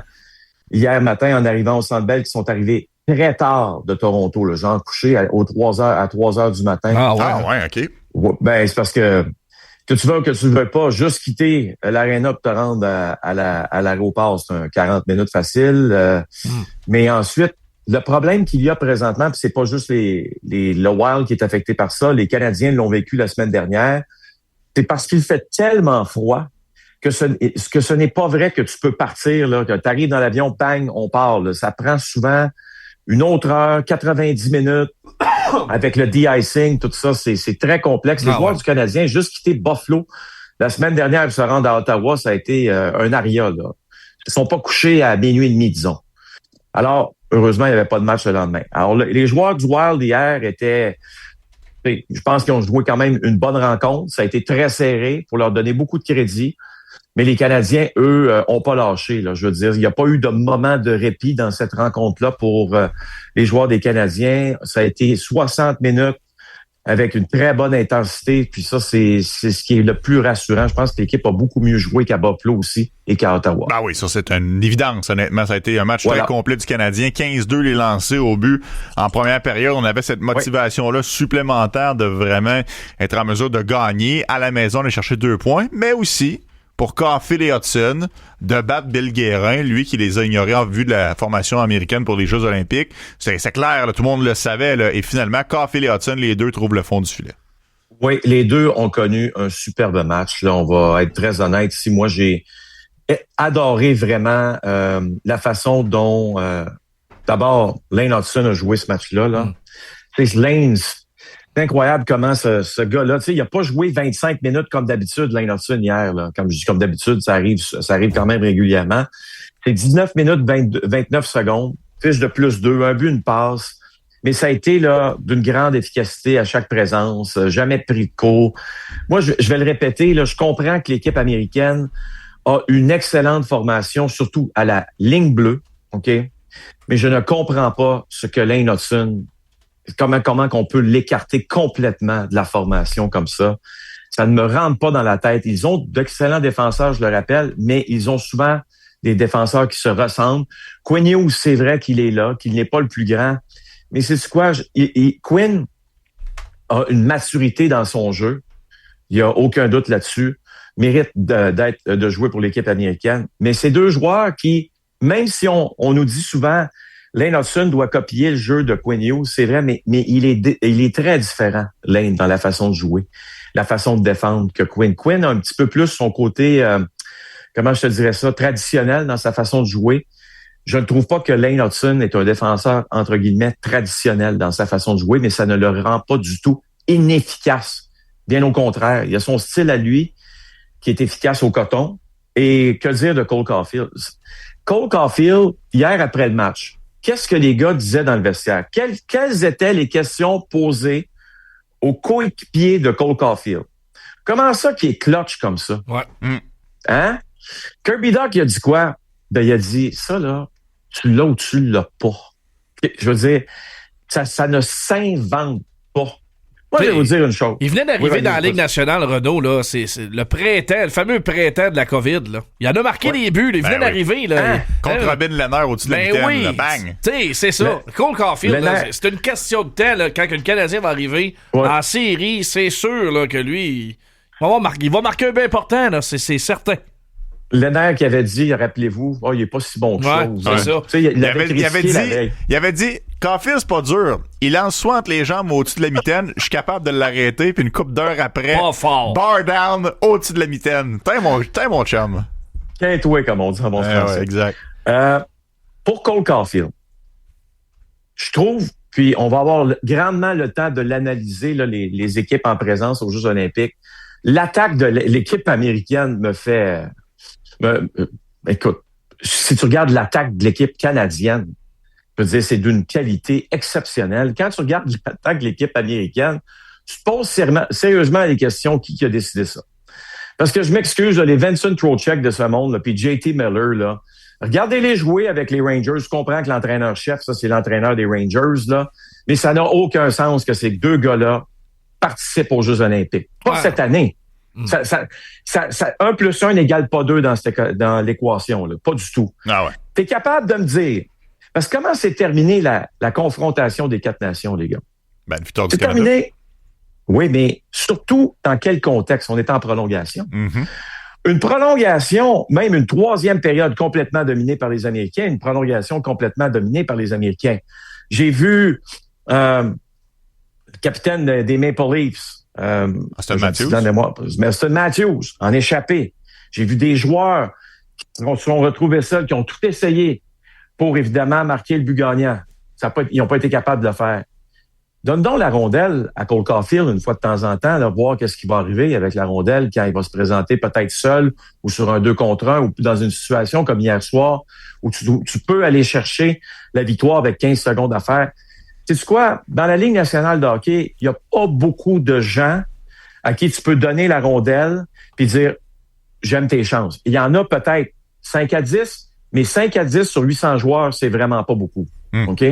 hier matin, en arrivant au Centre Bell, qu'ils sont arrivés très tard de Toronto, le genre couché à 3 heures du matin. Ah ouais, OK. Ben, c'est parce que tu veux ou que tu ne veux pas, juste quitter l'aréna pour te rendre à l'aéroport, c'est un 40 minutes facile. Mais ensuite, le problème qu'il y a présentement, puis c'est pas juste le Wild qui est affecté par ça, les Canadiens l'ont vécu la semaine dernière, c'est parce qu'il fait tellement froid que ce n'est pas vrai que tu peux partir, là, que tu arrives dans l'avion, bang, on part. Là. Ça prend souvent une autre heure, 90 minutes, avec le de-icing, tout ça, c'est très complexe. Les joueurs du Canadien, juste quitter Buffalo la semaine dernière pour se rendre à Ottawa, ça a été un aria. Là. Ils sont pas couchés à minuit et demi, disons. Alors, heureusement, il n'y avait pas de match le lendemain. Alors, les joueurs du Wild hier étaient... Je pense qu'ils ont joué quand même une bonne rencontre. Ça a été très serré pour leur donner beaucoup de crédit. Mais les Canadiens, eux, ont pas lâché. Là, je veux dire, il n'y a pas eu de moment de répit dans cette rencontre-là pour les joueurs des Canadiens. Ça a été 60 minutes avec une très bonne intensité. Puis ça, c'est ce qui est le plus rassurant. Je pense que l'équipe a beaucoup mieux joué qu'à Buffalo aussi et qu'à Ottawa. Ben oui, ça, c'est une évidence, honnêtement. Ça a été un match très complet du Canadien. 15-2 les lancés au but en première période. On avait cette motivation-là supplémentaire de vraiment être en mesure de gagner à la maison, de chercher 2 points, mais aussi pour Caulfield et Hudson, de battre Bill Guérin, lui qui les a ignorés en vue de la formation américaine pour les Jeux olympiques. C'est clair, là, tout le monde le savait. Là, et finalement, Caulfield et Hudson, les deux trouvent le fond du filet. Oui, les deux ont connu un superbe match. Là, on va être très honnête. Si moi, j'ai adoré vraiment la façon dont, d'abord, Lane Hudson a joué ce match-là. Là. Lane, c'est incroyable comment ce gars-là, tu sais, il a pas joué 25 minutes comme d'habitude, Lane Hudson, hier. Là. Comme je dis comme d'habitude, ça arrive quand même régulièrement. C'est 19 minutes 29 secondes, fiche de +2, un but, une passe. Mais ça a été là d'une grande efficacité à chaque présence, jamais pris de court. Moi, je vais le répéter, là, je comprends que l'équipe américaine a une excellente formation, surtout à la ligne bleue, OK? Mais je ne comprends pas ce que Lane Hudson... Comment qu'on peut l'écarter complètement de la formation comme ça. Ça ne me rentre pas dans la tête. Ils ont d'excellents défenseurs, je le rappelle, mais ils ont souvent des défenseurs qui se ressemblent. Quinn Hughes, c'est vrai qu'il est là, qu'il n'est pas le plus grand. Mais c'est quoi? Quinn a une maturité dans son jeu. Il n'y a aucun doute là-dessus. Mérite de jouer pour l'équipe américaine. Mais ces deux joueurs qui, même si on nous dit souvent... Lane Hudson doit copier le jeu de Quinn Hughes, c'est vrai, mais il est très différent, Lane, dans la façon de jouer, la façon de défendre que Quinn. Quinn a un petit peu plus son côté, comment je te dirais ça, traditionnel dans sa façon de jouer. je ne trouve pas que Lane Hudson est un défenseur, entre guillemets, traditionnel dans sa façon de jouer, mais ça ne le rend pas du tout inefficace. Bien au contraire, il a son style à lui qui est efficace au coton. Et que dire de Cole Caulfield? Cole Caulfield, hier après le match, qu'est-ce que les gars disaient dans le vestiaire? Quelles étaient les questions posées aux coéquipiers de Cole Caulfield? Comment ça qu'il est clutch comme ça? Ouais. Hein? Kirby Dach, il a dit quoi? Ben, il a dit, ça là, tu l'as ou tu l'as pas. Je veux dire, ça ne s'invente pas. Moi, je vais vous dire une chose. Il venait d'arriver dans la Ligue nationale, Renaud, là. C'est le printemps, le fameux printemps de la COVID, là. Il en a marqué des buts, là. Il venait d'arriver, là. Hein? Contre Robin Lehner au-dessus de la mitaine, là. Bang! Tu sais, c'est ça. Cole Caulfield, c'est une question de temps, là. Quand un Canadien va arriver en série, c'est sûr, là, que lui, il va marquer un but important, là. C'est certain. Lehner qui avait dit, rappelez-vous, il est pas si bon que ça. C'est ça. Il avait dit, Caulfield, c'est pas dur. Il lance soit entre les jambes au-dessus de la mitaine, je suis capable de l'arrêter, puis une couple d'heures après, bar down au-dessus de la mitaine. T'es mon chum. Quintoué, comme on dit en bon français. Ouais, exact. Pour Cole Caulfield, je trouve, puis on va avoir grandement le temps de l'analyser, là, les équipes en présence aux Jeux olympiques. L'attaque de l'équipe américaine me fait... écoute, si tu regardes l'attaque de l'équipe canadienne, je veux dire, c'est d'une qualité exceptionnelle. Quand tu regardes l'attaque de l'équipe américaine, tu te poses sérieusement les questions qui a décidé ça. Parce que je m'excuse, là, les Vincent Trocheck de ce monde, là, puis JT Miller, là, regardez-les jouer avec les Rangers. Je comprends que l'entraîneur-chef, ça, c'est l'entraîneur des Rangers, là, mais ça n'a aucun sens que ces deux gars-là participent aux Jeux olympiques. Pas cette année. 1 plus 1 n'égale pas 2 dans l'équation, là. Pas du tout. Ah ouais. T'es capable de me dire, parce que comment s'est terminée la confrontation des 4 nations, les gars? Ben, victoire du c'est Canada. Terminé. Oui, mais surtout, dans quel contexte? On est en prolongation. Mm-hmm. Une prolongation, même une 3e période complètement dominée par les Américains, une prolongation complètement dominée par les Américains. J'ai vu le capitaine des Maple Leafs, Austin Matthews. Austin Matthews, en échappé. J'ai vu des joueurs qui se sont retrouvés seuls, qui ont tout essayé pour, évidemment, marquer le but gagnant. Ils n'ont pas été capables de le faire. Donne donc la rondelle à Cole Caulfield une fois de temps en temps, là, voir qu'est-ce qui va arriver avec la rondelle quand il va se présenter peut-être seul ou sur un 2 contre 1 ou dans une situation comme hier soir où tu peux aller chercher la victoire avec 15 secondes à faire. Sais-tu quoi? Dans la Ligue nationale de hockey, il n'y a pas beaucoup de gens à qui tu peux donner la rondelle puis dire « j'aime tes chances ». Il y en a peut-être 5 à 10, mais 5 à 10 sur 800 joueurs, c'est vraiment pas beaucoup. OK?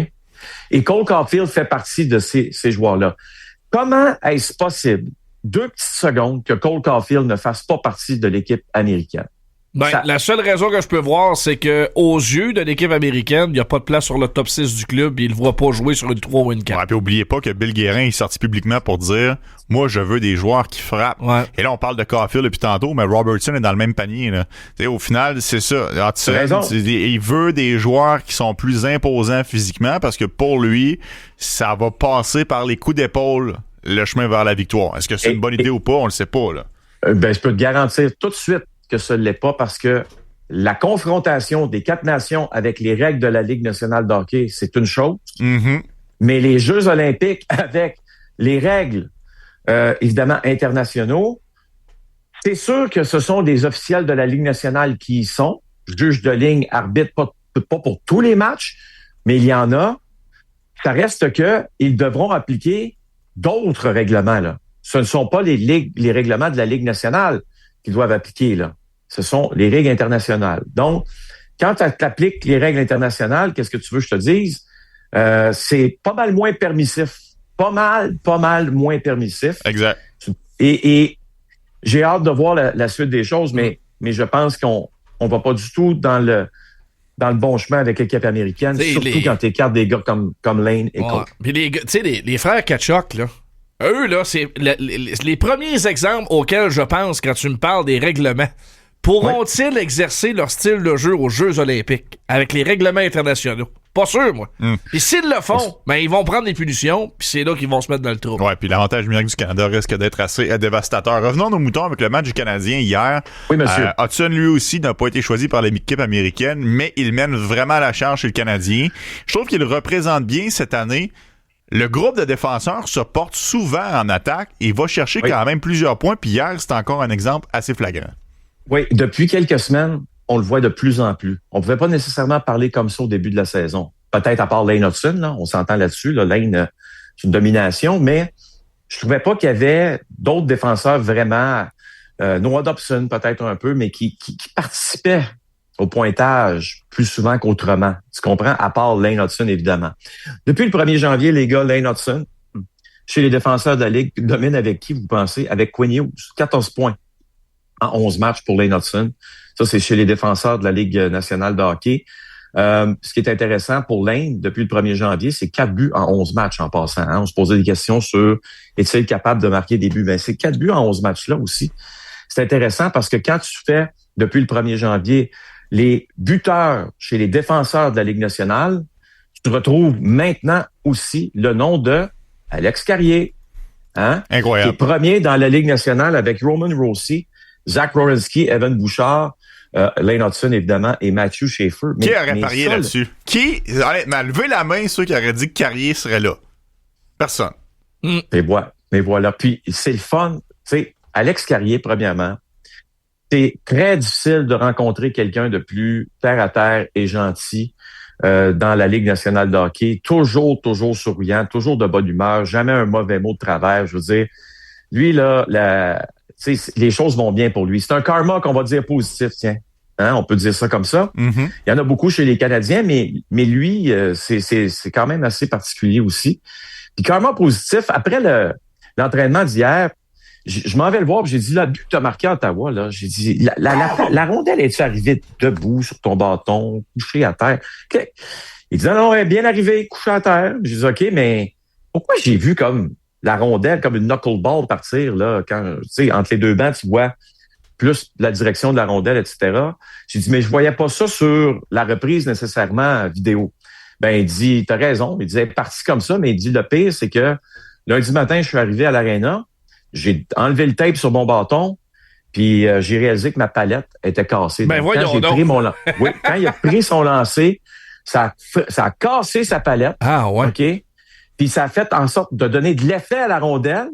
Et Cole Caulfield fait partie de ces joueurs-là. Comment est-ce possible, 2 petites secondes, que Cole Caulfield ne fasse pas partie de l'équipe américaine? La seule raison que je peux voir, c'est que aux yeux de l'équipe américaine, il n'y a pas de place sur le top 6 du club et il ne le voit pas jouer sur une 3 ou une 4. Ouais, puis oubliez pas que Bill Guérin est sorti publiquement pour dire « Moi, je veux des joueurs qui frappent. Ouais. » Et là, on parle de Caulfield depuis tantôt, mais Robertson est dans le même panier. Là. Au final, c'est ça. Il veut des joueurs qui sont plus imposants physiquement parce que pour lui, ça va passer par les coups d'épaule le chemin vers la victoire. Est-ce que c'est une bonne idée ou pas? On le sait pas. Là. Je peux te garantir tout de suite que ce ne l'est pas parce que la confrontation des 4 nations avec les règles de la Ligue nationale de hockey, c'est une chose. Mm-hmm. Mais les Jeux olympiques avec les règles, évidemment, internationaux, c'est sûr que ce sont des officiels de la Ligue nationale qui y sont. Juges de ligne, arbitres, pas pour tous les matchs, mais il y en a. Ça reste qu'ils devront appliquer d'autres règlements, là. Ce ne sont pas les règlements de la Ligue nationale qu'ils doivent appliquer, là. Ce sont les règles internationales. Donc, quand tu appliques les règles internationales, qu'est-ce que tu veux que je te dise? C'est pas mal moins permissif. Pas mal moins permissif. Exact. Et j'ai hâte de voir la suite des choses, mais je pense qu'on va pas du tout dans le bon chemin avec l'équipe américaine, surtout quand tu écartes des gars comme Lane et Cole. Puis les frères Tkachuk, là, eux, là, c'est les premiers exemples auxquels je pense quand tu me parles des règlements. Pourront-ils exercer leur style de jeu aux Jeux olympiques avec les règlements internationaux? Pas sûr, moi. Puis s'ils le font, ben ils vont prendre des punitions, puis c'est là qu'ils vont se mettre dans le trou. Ouais, puis l'avantage numérique du Canada risque d'être assez dévastateur. Revenons à nos moutons avec le match du Canadien hier. Oui, monsieur. Hudson, lui aussi, n'a pas été choisi par l'équipe américaine, mais il mène vraiment la charge chez le Canadien. Je trouve qu'il représente bien cette année. Le groupe de défenseurs se porte souvent en attaque et va chercher quand même plusieurs points. Puis hier, c'est encore un exemple assez flagrant. Oui, depuis quelques semaines, on le voit de plus en plus. On ne pouvait pas nécessairement parler comme ça au début de la saison. Peut-être à part Lane Hudson, là, on s'entend là-dessus. Là, Lane, c'est une domination, mais je trouvais pas qu'il y avait d'autres défenseurs vraiment, Noah Dobson peut-être un peu, mais qui participaient au pointage plus souvent qu'autrement. Tu comprends? À part Lane Hudson, évidemment. Depuis le 1er janvier, les gars, Lane Hudson, chez les défenseurs de la Ligue, domine avec qui, vous pensez? Avec Quinn Hughes. 14 points en 11 matchs pour Lane Hudson. Ça, c'est chez les défenseurs de la Ligue nationale de hockey. Ce qui est intéressant pour Lane, depuis le 1er janvier, c'est 4 buts en 11 matchs en passant. Hein? On se posait des questions sur est-il capable de marquer des buts? Ben, c'est 4 buts en 11 matchs-là aussi. C'est intéressant parce que quand tu fais, depuis le 1er janvier, les buteurs chez les défenseurs de la Ligue nationale, tu retrouves maintenant aussi le nom de Alex Carrier. Hein? Incroyable. Qui est premier dans la Ligue nationale avec Roman Rossi, Zach Werenski, Evan Bouchard, Lane Hudson, évidemment, et Matthew Schaefer. Qui aurait parié là-dessus? Qui, honnêtement, levé la main ceux qui auraient dit que Carrier serait là? Personne. Mais voilà. Puis, c'est le fun. Tu sais, Alex Carrier, premièrement, c'est très difficile de rencontrer quelqu'un de plus terre-à-terre et gentil dans la Ligue nationale de hockey. Toujours souriant, toujours de bonne humeur, jamais un mauvais mot de travers. Je veux dire, lui, là, les choses vont bien pour lui. C'est un karma qu'on va dire positif, tiens. Hein, on peut dire ça comme ça. Mm-hmm. Il y en a beaucoup chez les Canadiens, mais lui, c'est quand même assez particulier aussi. Puis karma positif, après l'entraînement d'hier, je m'en vais le voir, puis j'ai dit, là, but que tu as marqué à Ottawa, là, j'ai dit, la rondelle est-tu arrivée debout sur ton bâton, couché à terre? Okay. Il dit, non, elle est bien arrivée, couché à terre. J'ai dit, OK, mais pourquoi j'ai vu comme la rondelle, comme une knuckleball partir, là, quand, tu sais, entre les deux bancs, tu vois plus la direction de la rondelle, etc. J'ai dit, mais je voyais pas ça sur la reprise nécessairement vidéo. Ben, il dit, t'as raison. Il dit, elle est partie comme ça, mais il dit, le pire, c'est que lundi matin, je suis arrivé à l'aréna, j'ai enlevé le tape sur mon bâton, puis j'ai réalisé que ma palette était cassée. Ben, donc, quand il a pris son lancer, ça a cassé sa palette. Ah, ouais. OK? Puis ça a fait en sorte de donner de l'effet à la rondelle,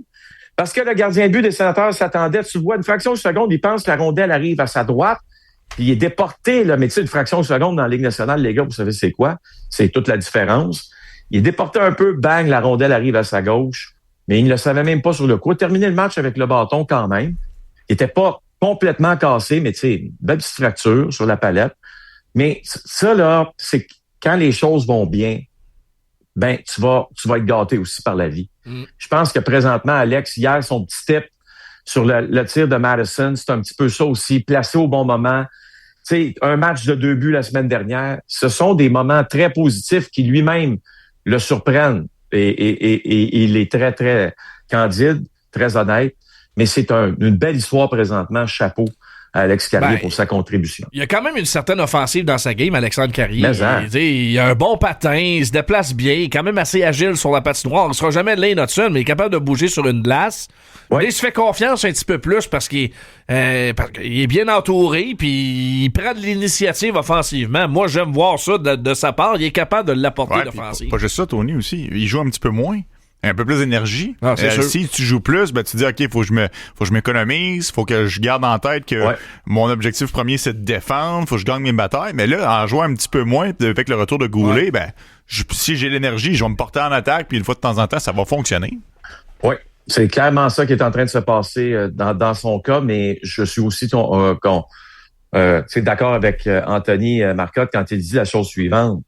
parce que le gardien de but des Sénateurs s'attendait, tu vois, une fraction de seconde, il pense que la rondelle arrive à sa droite, puis il est déporté, là, mais tu sais, une fraction de seconde dans la Ligue nationale, les gars, vous savez c'est quoi? C'est toute la différence. Il est déporté un peu, bang, la rondelle arrive à sa gauche, mais il ne le savait même pas sur le coup. Il a terminé le match avec le bâton quand même. Il était pas complètement cassé, mais tu sais, une belle petite fracture sur la palette. Mais ça, là, c'est quand les choses vont bien, ben, tu vas être gâté aussi par la vie. Je pense que présentement, Alex, hier, son petit tip sur le tir de Madison, c'est un petit peu ça aussi, placé au bon moment. Tu sais, un match de 2 buts la semaine dernière, ce sont des moments très positifs qui lui-même le surprennent. Et il est très, très candide, très honnête. Mais c'est une belle histoire présentement. Chapeau à Alex Carrier pour sa contribution. Il y a quand même une certaine offensive dans sa game, Alexandre Carrier. Mais il a un bon patin, il se déplace bien, il est quand même assez agile sur la patinoire. Il ne sera jamais Lane Hudson, mais il est capable de bouger sur une glace. Ouais. Il se fait confiance un petit peu plus parce qu'il est bien entouré puis il prend de l'initiative offensivement. Moi, j'aime voir ça de sa part. Il est capable de l'apporter l'offensive. Pas juste ça, Tony, aussi. Il joue un petit peu moins. Un peu plus d'énergie. Ah, c'est sûr. Si tu joues plus, ben tu dis OK, faut que je m'économise, faut que je garde en tête que mon objectif premier c'est de défendre, faut que je gagne mes batailles. Mais là, en jouant un petit peu moins, avec le retour de Goulet, si j'ai l'énergie, je vais me porter en attaque, puis une fois de temps en temps, ça va fonctionner. Oui, c'est clairement ça qui est en train de se passer dans son cas, mais je suis aussi d'accord avec Anthony Marcotte quand il dit la chose suivante.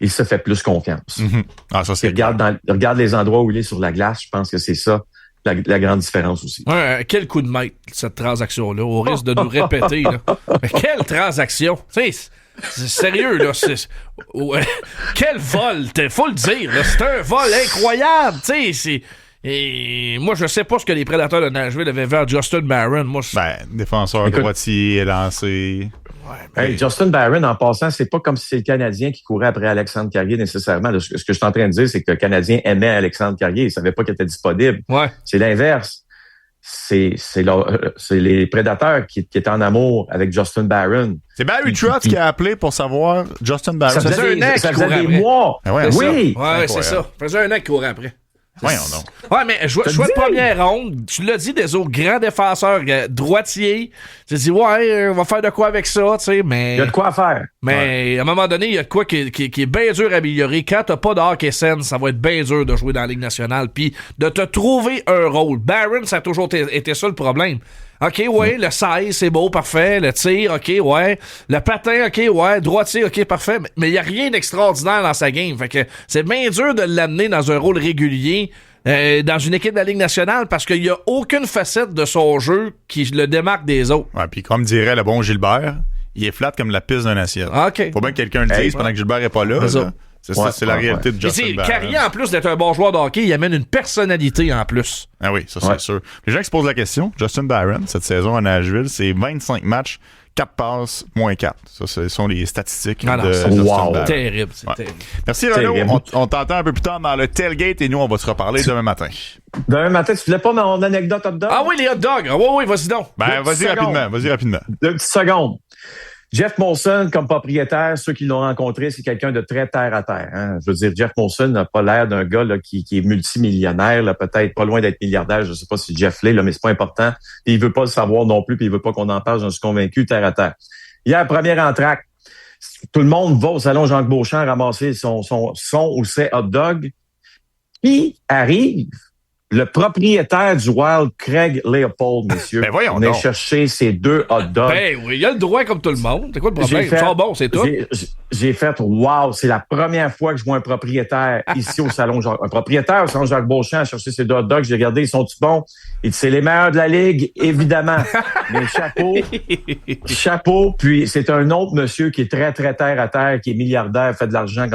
Il se fait plus confiance. Mm-hmm. Ah, ça, c'est regarde les endroits où il est sur la glace. Je pense que c'est ça la grande différence aussi. Quel coup de maître, cette transaction-là, au risque de nous répéter. Là. Mais quelle transaction! C'est sérieux, là. Quel vol! Faut le dire, là. C'est un vol incroyable! Et moi, je sais pas ce que les Prédateurs de Nashville avaient vers Justin Barron. Moi, défenseur droitier, lancé. Hey, Justin Barron, en passant, c'est pas comme si c'est le Canadien qui courait après Alexandre Carrier nécessairement. Ce que je suis en train de dire, c'est que le Canadien aimait Alexandre Carrier. Il savait pas qu'il était disponible. Ouais. C'est l'inverse. C'est les Prédateurs qui étaient en amour avec Justin Barron. C'est Barry Trotz qui a appelé pour savoir Justin Barron. Ça faisait un an qu'il courait des après. mois. Ah ouais, oui. Ouais, c'est ça. Ça faisait un an qu'il courait après. Voyons donc. Ouais, mais choix de première ronde, tu l'as dit, des autres grands défenseurs droitiers. Tu te dis, on va faire de quoi avec ça, tu sais, mais. Il y a de quoi faire. Mais à un moment donné, il y a de quoi qui est bien dur à améliorer. Quand t'as pas de hockey sense, ça va être bien dur de jouer dans la Ligue nationale. Puis de te trouver un rôle. Barron, ça a toujours été ça le problème. OK, ouais, le 16, c'est beau, parfait. Le tir, OK, ouais. Le patin, OK, ouais. Droitier, OK, parfait. Mais il n'y a rien d'extraordinaire dans sa game. Fait que c'est bien dur de l'amener dans un rôle régulier dans une équipe de la Ligue nationale parce qu'il n'y a aucune facette de son jeu qui le démarque des autres. Ouais, puis comme dirait le bon Gilbert, il est flat comme la piste d'un assiette. OK. Faut bien que quelqu'un le dise pendant que Gilbert n'est pas là. C'est ça, c'est la réalité de Justin Barron. Carrier, en plus d'être un bon joueur de hockey, il amène une personnalité en plus. Ah oui, ça c'est sûr. Les gens qui se posent la question, Justin Barron, cette saison à Nashville, c'est 25 matchs, 4 passes, moins 4. Ça, ce sont les statistiques de Justin Barron. Terrible, c'est terrible. Merci Renaud. On t'entend un peu plus tard dans le tailgate et nous, on va se reparler demain matin. Demain matin, tu voulais pas mon anecdote hot dog? Ah oui, les hot dogs. Oui, vas-y donc. Vas-y rapidement. 2 petites secondes. Jeff Molson, comme propriétaire, ceux qui l'ont rencontré, c'est quelqu'un de très terre-à-terre. Hein? Je veux dire, Jeff Molson n'a pas l'air d'un gars là, qui est multimillionnaire, là, peut-être pas loin d'être milliardaire. Je sais pas si Jeff l'est, là, mais c'est pas important. Et il veut pas le savoir non plus, puis il veut pas qu'on en parle, j'en suis convaincu, terre-à-terre. Hier, première entracte, tout le monde va au salon Jacques Beauchamp ramasser son ou ses hot dogs. Qui arrive? Le propriétaire du Wild, Craig Leopold, messieurs. Voyons on est chercher ses 2 hot dogs. Ben oui, il a le droit comme tout le monde. C'est quoi le problème? Ils sont bons, c'est tout. J'ai fait, wow, c'est la première fois que je vois un propriétaire ici au salon Jacques. Un propriétaire au salon Jacques Beauchamp chercher ses 2 hot dogs. J'ai regardé, ils sont-ils bons? Il dit, c'est les meilleurs de la Ligue, évidemment. Mais chapeau. Puis c'est un autre monsieur qui est très, très terre à terre, qui est milliardaire, fait de l'argent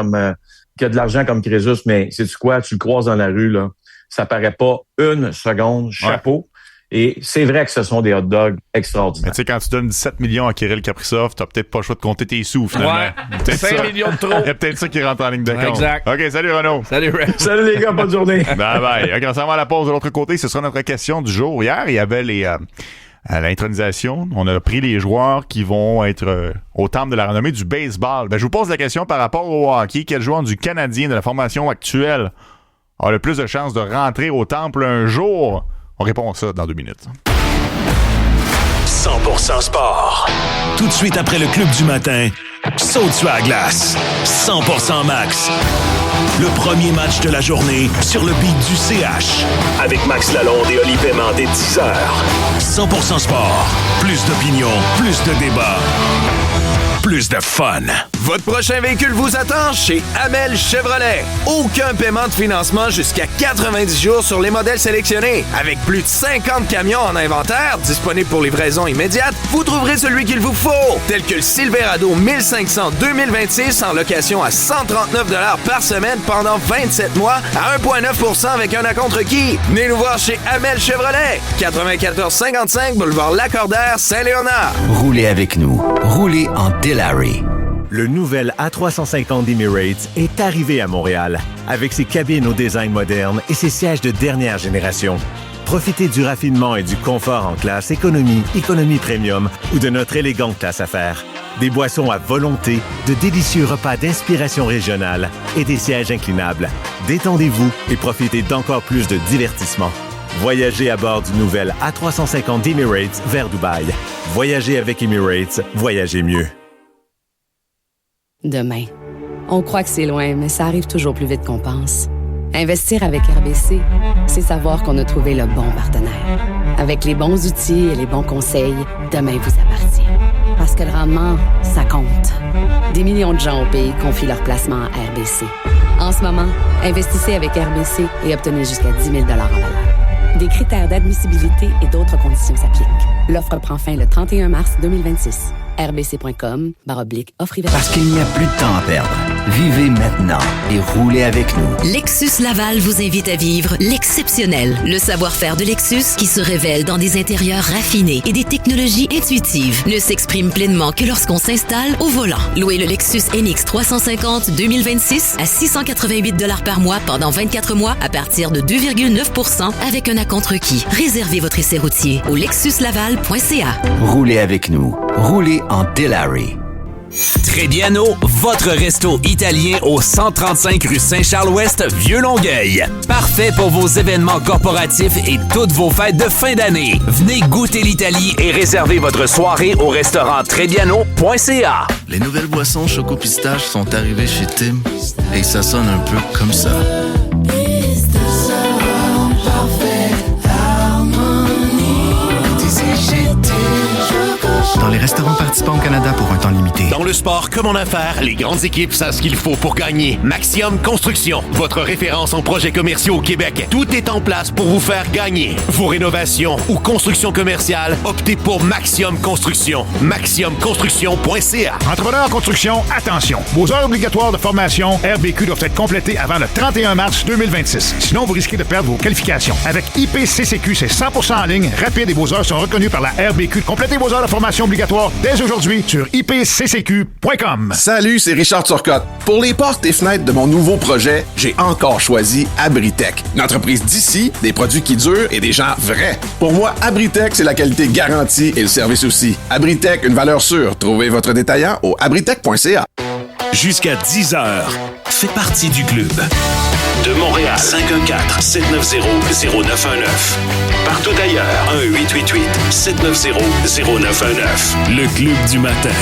qui a de l'argent comme Crésus. Mais sais-tu quoi? Tu le croises dans la rue, là. Ça paraît pas une seconde. Chapeau. Ouais. Et c'est vrai que ce sont des hot dogs extraordinaires. Mais tu sais, quand tu donnes 17 millions à Kirill Kaprizov, t'as peut-être pas le choix de compter tes sous, finalement. Ouais, 5 millions de trop. Il y a peut-être ça qui rentre en ligne de compte. Exact. OK, salut Renaud. Salut Red. Salut les gars, bonne journée. Bye. OK, on s'en va à la pause de l'autre côté. Ce sera notre question du jour. Hier, il y avait à l'intronisation, on a pris les joueurs qui vont être au temple de la renommée du baseball. Je vous pose la question par rapport au hockey. Quel joueur du Canadien de la formation actuelle a le plus de chances de rentrer au temple un jour? On répond à ça dans 2 minutes. 100% sport. Tout de suite après le club du matin, saute sur la glace. 100% max. Le premier match de la journée sur le beat du CH. Avec Max Lalonde et Oli Paiement dès 10h. 100% sport. Plus d'opinion, plus de débats. Plus de fun. Votre prochain véhicule vous attend chez Amel Chevrolet. Aucun paiement de financement jusqu'à 90 jours sur les modèles sélectionnés. Avec plus de 50 camions en inventaire, disponibles pour livraison immédiate, vous trouverez celui qu'il vous faut. Tel que le Silverado 1500 2026 en location à 139$ par semaine pendant 27 mois à 1,9% avec un acompte requis. Venez nous voir chez Amel Chevrolet. 9455 boulevard Lacordaire, Saint-Léonard. Roulez avec nous. Roulez en Delary. Le nouvel A350 d'Emirates est arrivé à Montréal avec ses cabines au design moderne et ses sièges de dernière génération. Profitez du raffinement et du confort en classe économie, économie premium ou de notre élégante classe affaires. Des boissons à volonté, de délicieux repas d'inspiration régionale et des sièges inclinables. Détendez-vous et profitez d'encore plus de divertissement. Voyagez à bord du nouvel A350 d'Emirates vers Dubaï. Voyagez avec Emirates, voyagez mieux. Demain. On croit que c'est loin, mais ça arrive toujours plus vite qu'on pense. Investir avec RBC, c'est savoir qu'on a trouvé le bon partenaire. Avec les bons outils et les bons conseils, demain vous appartient. Parce que le rendement, ça compte. Des millions de gens au pays confient leur placement à RBC. En ce moment, investissez avec RBC et obtenez jusqu'à 10 000 $ en valeur. Des critères d'admissibilité et d'autres conditions s'appliquent. L'offre prend fin le 31 mars 2026. rbc.com/offre hiver. Parce qu'il n'y a plus de temps à perdre. Vivez maintenant et roulez avec nous. Lexus Laval vous invite à vivre l'exceptionnel, le savoir-faire de Lexus qui se révèle dans des intérieurs raffinés et des technologies intuitives ne s'exprime pleinement que lorsqu'on s'installe au volant. Louez le Lexus NX 350 2026 à 688 $ par mois pendant 24 mois à partir de 2,9% avec un acompte requis. Réservez votre essai routier au lexuslaval.ca. Roulez avec nous. Roulez en Delary. Trebbiano, votre resto italien au 135 rue Saint-Charles-Ouest, Vieux-Longueuil. Parfait pour vos événements corporatifs et toutes vos fêtes de fin d'année. Venez goûter l'Italie et réservez votre soirée au restaurant trebbiano.ca. Les nouvelles boissons Choco Pistache sont arrivées chez Tim et ça sonne un peu comme ça. Dans les restaurants participants au Canada pour un temps limité. Dans le sport comme en affaires, les grandes équipes savent ce qu'il faut pour gagner. Maximum Construction, votre référence en projets commerciaux au Québec. Tout est en place pour vous faire gagner. Vos rénovations ou constructions commerciales, optez pour Maximum Construction. MaximumConstruction.ca. Entrepreneurs en construction, attention. Vos heures obligatoires de formation RBQ doivent être complétées avant le 31 mars 2026. Sinon, vous risquez de perdre vos qualifications. Avec IPCCQ, c'est 100% en ligne, rapide et vos heures sont reconnues par la RBQ. Complétez vos heures de formation obligatoire dès aujourd'hui sur ipccq.com. Salut, c'est Richard Turcotte. Pour les portes et fenêtres de mon nouveau projet, j'ai encore choisi Abritech. Une entreprise d'ici, des produits qui durent et des gens vrais. Pour moi, Abritech, c'est la qualité garantie et le service aussi. Abritech, une valeur sûre. Trouvez votre détaillant au abritech.ca. Jusqu'à 10h, fais partie du club. De Montréal, 514-790-0919. Partout ailleurs, 1-888-790-0919. Le club du matin.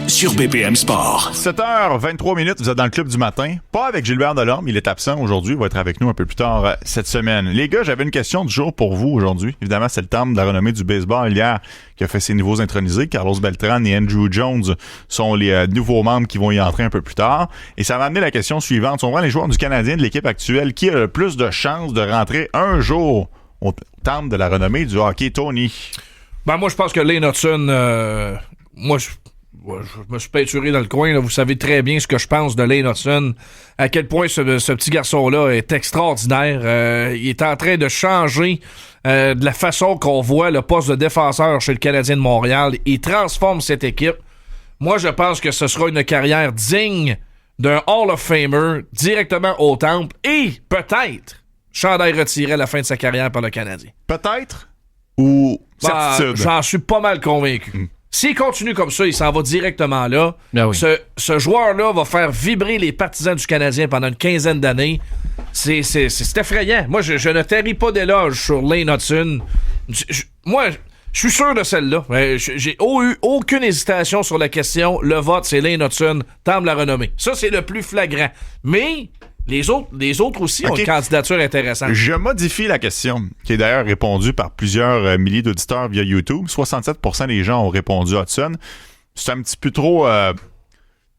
Sur BPM Sport. 7h23, vous êtes dans le club du matin. Pas avec Gilbert Delorme, il est absent aujourd'hui. Il va être avec nous un peu plus tard cette semaine. Les gars, j'avais une question du jour pour vous aujourd'hui. Évidemment, c'est le temple de la renommée du baseball hier qui a fait ses nouveaux intronisés. Carlos Beltran et Andrew Jones sont les nouveaux membres qui vont y entrer un peu plus tard. Et ça m'a amené la question suivante. Si on voit les joueurs du Canadien de l'équipe actuelle, qui a le plus de chances de rentrer un jour au temple de la renommée du hockey, Tony? Ben, moi, je pense que Lane Hudson, je me suis peinturé dans le coin. Là. Vous savez très bien ce que je pense de Lane Hudson. À quel point ce petit garçon-là est extraordinaire. Il est en train de changer de la façon qu'on voit le poste de défenseur chez le Canadien de Montréal. Il transforme cette équipe. Moi, je pense que ce sera une carrière digne d'un Hall of Famer directement au temple et peut-être chandail retiré à la fin de sa carrière par le Canadien. Peut-être? Ou certitude? J'en suis pas mal convaincu. S'il continue comme ça, il s'en va directement là. Ben oui. Ce joueur-là va faire vibrer les partisans du Canadien pendant une quinzaine d'années. C'est effrayant. Moi, je ne taris pas d'éloge sur Lane Hudson. Moi, je suis sûr de celle-là. J'ai eu aucune hésitation sur la question. Le vote, c'est Lane Hudson, temple de la renommée. Ça, c'est le plus flagrant. Mais les autres aussi ont une candidature intéressante. Je modifie la question, qui est d'ailleurs répondue par plusieurs milliers d'auditeurs via YouTube. 67% des gens ont répondu Hudson. C'est un petit peu trop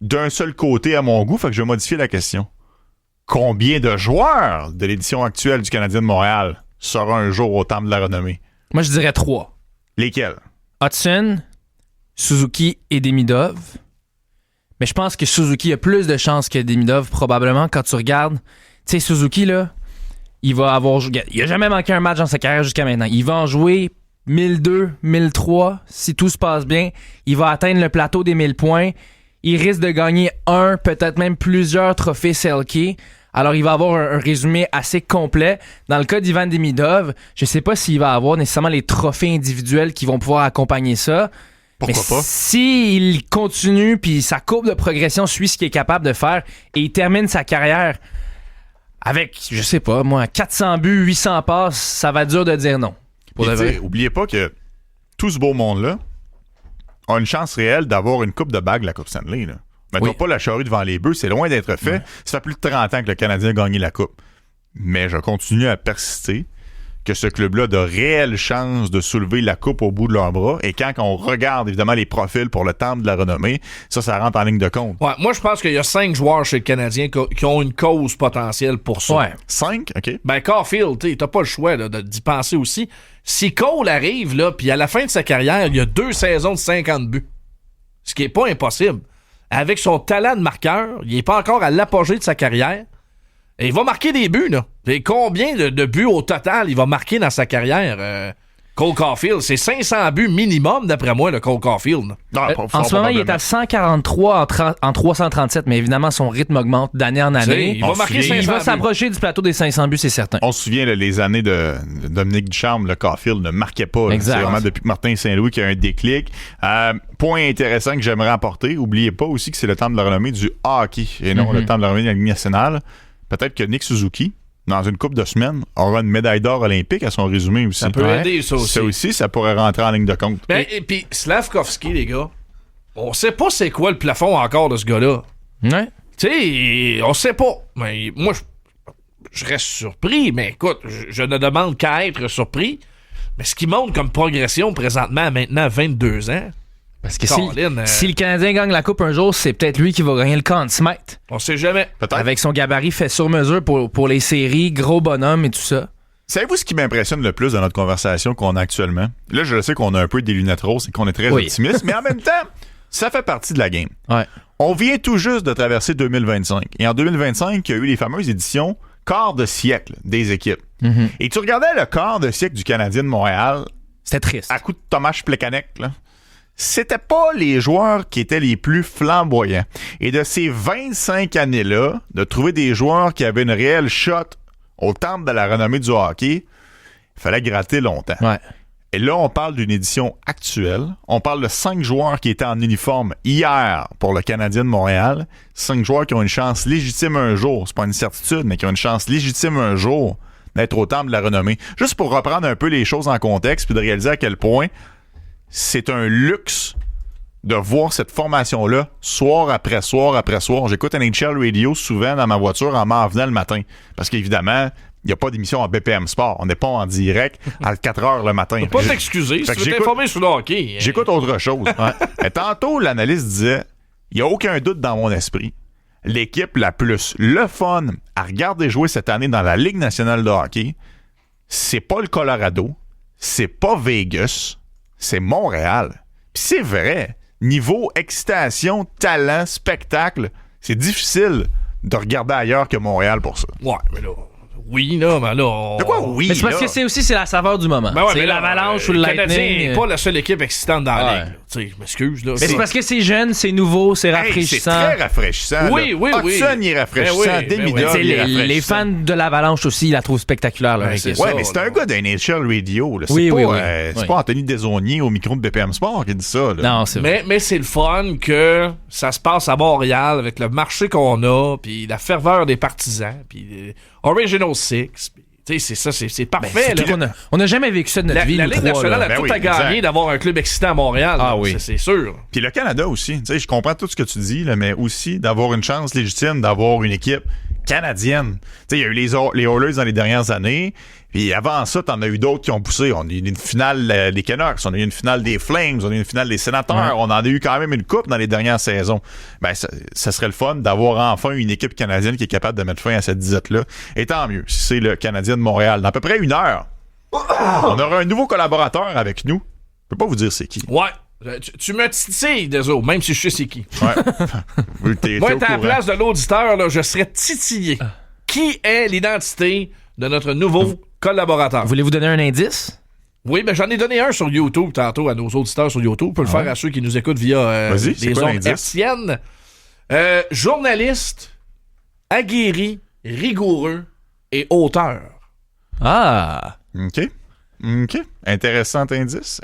d'un seul côté à mon goût, fait que je vais modifier la question. Combien de joueurs de l'édition actuelle du Canadien de Montréal sera un jour au temple de la renommée? Moi, je dirais 3. Lesquels? Hudson, Suzuki et Demidov. Mais je pense que Suzuki a plus de chances que Demidov, probablement, quand tu regardes. Tu sais, Suzuki, là, il a jamais manqué un match dans sa carrière jusqu'à maintenant. Il va en jouer 1002, 1003, si tout se passe bien. Il va atteindre le plateau des 1000 points. Il risque de gagner peut-être même plusieurs trophées Selke. Alors, il va avoir un résumé assez complet. Dans le cas d'Ivan Demidov, je sais pas s'il va avoir nécessairement les trophées individuels qui vont pouvoir accompagner ça. Pourquoi pas? S'il continue puis sa courbe de progression suit ce qu'il est capable de faire et il termine sa carrière avec, je sais pas, moi, 400 buts, 800 passes, ça va être dur de dire non. Oubliez pas que tout ce beau monde-là a une chance réelle d'avoir une coupe de bague, la Coupe Stanley. Là. Mettons pas la charrue devant les bœufs, c'est loin d'être fait. Ouais. Ça fait plus de 30 ans que le Canadien a gagné la Coupe. Mais je continue à persister que ce club-là a de réelles chances de soulever la coupe au bout de leurs bras. Et quand on regarde, évidemment, les profils pour le temple de la renommée, ça rentre en ligne de compte. Ouais, moi, je pense qu'il y a 5 joueurs chez le Canadien qui ont une cause potentielle pour ça. Ouais. 5? OK. Ben, Caulfield, t'as pas le choix là, d'y penser aussi. Si Cole arrive, là, puis à la fin de sa carrière, il y a 2 saisons de 50 buts. Ce qui est pas impossible. avec son talent de marqueur, il n'est pas encore à l'apogée de sa carrière. Et il va marquer des buts, là. Et combien de buts au total il va marquer dans sa carrière, Cole Caulfield? C'est 500 buts minimum, d'après moi, le Cole Caulfield. En ce moment, il est à 143 en 337, mais évidemment, son rythme augmente d'année en année. Il va marquer 500 buts. Il va s'approcher du plateau des 500 buts, c'est certain. On se souvient, là, les années de Dominique Ducharme, le Caulfield ne marquait pas. Exact. C'est vraiment depuis que Martin Saint-Louis qu'il y a un déclic. Point intéressant que j'aimerais apporter, oubliez pas aussi que c'est le temps de la renommée du hockey et non le temps de la renommée de la Ligue nationale. Peut-être que Nick Suzuki, dans une couple de semaines, aura une médaille d'or olympique à son résumé aussi. Ça peut aider, ça aussi. Ça aussi, ça pourrait rentrer en ligne de compte. Et puis, Slavkovski, les gars, on sait pas c'est quoi le plafond encore de ce gars-là. Ouais. Tu sais, on sait pas. Mais moi, je reste surpris, mais écoute, je ne demande qu'à être surpris. Mais ce qui montre comme progression présentement à maintenant 22 ans... Parce que si le Canadien gagne la Coupe un jour, c'est peut-être lui qui va gagner le Conn Smythe. On sait jamais. Peut-être. Avec son gabarit fait sur mesure pour les séries, gros bonhomme et tout ça. Savez-vous ce qui m'impressionne le plus dans notre conversation qu'on a actuellement? Là, je sais qu'on a un peu des lunettes roses et qu'on est très optimiste, mais en même temps, ça fait partie de la game. Ouais. On vient tout juste de traverser 2025. Et en 2025, il y a eu les fameuses éditions quart de siècle des équipes. Mm-hmm. Et tu regardais le quart de siècle du Canadien de Montréal. C'était triste. À coup de Tomáš Plekanec, là. C'était pas les joueurs qui étaient les plus flamboyants. Et de ces 25 années-là, de trouver des joueurs qui avaient une réelle shot au temple de la renommée du hockey, il fallait gratter longtemps. Ouais. Et là, on parle d'une édition actuelle. On parle de 5 joueurs qui étaient en uniforme hier pour le Canadien de Montréal. 5 joueurs qui ont une chance légitime un jour. C'est pas une certitude, mais qui ont une chance légitime un jour d'être au temple de la renommée. Juste pour reprendre un peu les choses en contexte puis de réaliser à quel point c'est un luxe de voir cette formation-là soir après soir après soir. J'écoute NHL Radio souvent dans ma voiture en m'en venant le matin. Parce qu'évidemment, il n'y a pas d'émission à BPM Sport. On n'est pas en direct à 4 heures le matin. Tu peux pas t'excuser si tu veux t'informer sur le hockey. J'écoute autre chose. Et tantôt, l'analyste disait, il n'y a aucun doute dans mon esprit. L'équipe la plus le fun à regarder jouer cette année dans la Ligue nationale de hockey, c'est pas le Colorado, c'est pas Vegas, c'est Montréal. Puis c'est vrai, niveau excitation, talent, spectacle, c'est difficile de regarder ailleurs que Montréal pour ça. Ouais, mais là... Oui, là, mais là... De quoi oui, mais c'est parce que c'est la saveur du moment. Ben ouais, c'est l'Avalanche ou le Lightning. Le Canadien n'est pas la seule équipe excitante dans la Ligue. Tu sais, je m'excuse, là. Mais c'est parce que c'est jeune, c'est nouveau, c'est rafraîchissant. C'est très rafraîchissant. Oui, oui, oui. Hudson, il est rafraîchissant. Demidov, il est rafraîchissant. Les fans de l'Avalanche aussi, ils la trouvent spectaculaire. Ouais, mais c'est un gars d'NHL Radio. Là. Oui, c'est pas Anthony Desaulniers au micro de BPM Sport qui dit ça. Là. Non, c'est vrai. Mais c'est le fun que ça se passe à Montréal avec le marché qu'on a, puis la ferveur des partisans, puis Original Six, tu sais, c'est ça, c'est parfait. Là. On n'a jamais vécu ça de notre vie. La Ligue nationale a tout à gagner d'avoir un club excitant à Montréal. Ah oui. C'est sûr. Puis le Canada aussi. Tu sais, je comprends tout ce que tu dis, là, mais aussi d'avoir une chance légitime d'avoir une équipe canadienne. Tu sais, il y a eu les Oilers dans les dernières années. Puis avant ça, t'en as eu d'autres qui ont poussé. On a eu une finale des Canucks, on a eu une finale des Flames, on a eu une finale des Sénateurs. Ouais. On en a eu quand même une coupe dans les dernières saisons. Ben, ça serait le fun d'avoir enfin une équipe canadienne qui est capable de mettre fin à cette disette-là. Et tant mieux, si c'est le Canadien de Montréal. Dans à peu près 1 heure, on aura un nouveau collaborateur avec nous. Je peux pas vous dire c'est qui. Ouais. Tu me titilles, désolé, même si je sais c'est qui. Ouais. Moi, à la place de l'auditeur, là, je serais titillé. Qui est l'identité de notre nouveau collaborateur? Voulez-vous donner un indice? Oui, ben j'en ai donné un sur YouTube tantôt à nos auditeurs sur YouTube. On peut le faire à ceux qui nous écoutent via des ondes hertziennes. Journaliste, aguerri, rigoureux et auteur. Ah! OK. Intéressant indice.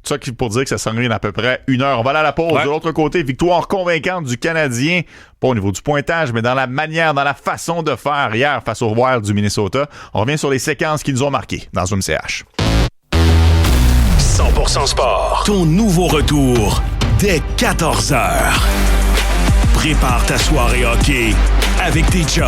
Tout ça pour dire que ça s'ennuie à peu près 1 heure. On va aller à la pause. Ouais. De l'autre côté, victoire convaincante du Canadien, pas au niveau du pointage, mais dans la manière, dans la façon de faire hier face au Wild du Minnesota. On revient sur les séquences qui nous ont marqués dans Zoom CH. 100% Sport. Ton nouveau retour dès 14h. Prépare ta soirée hockey avec tes chums.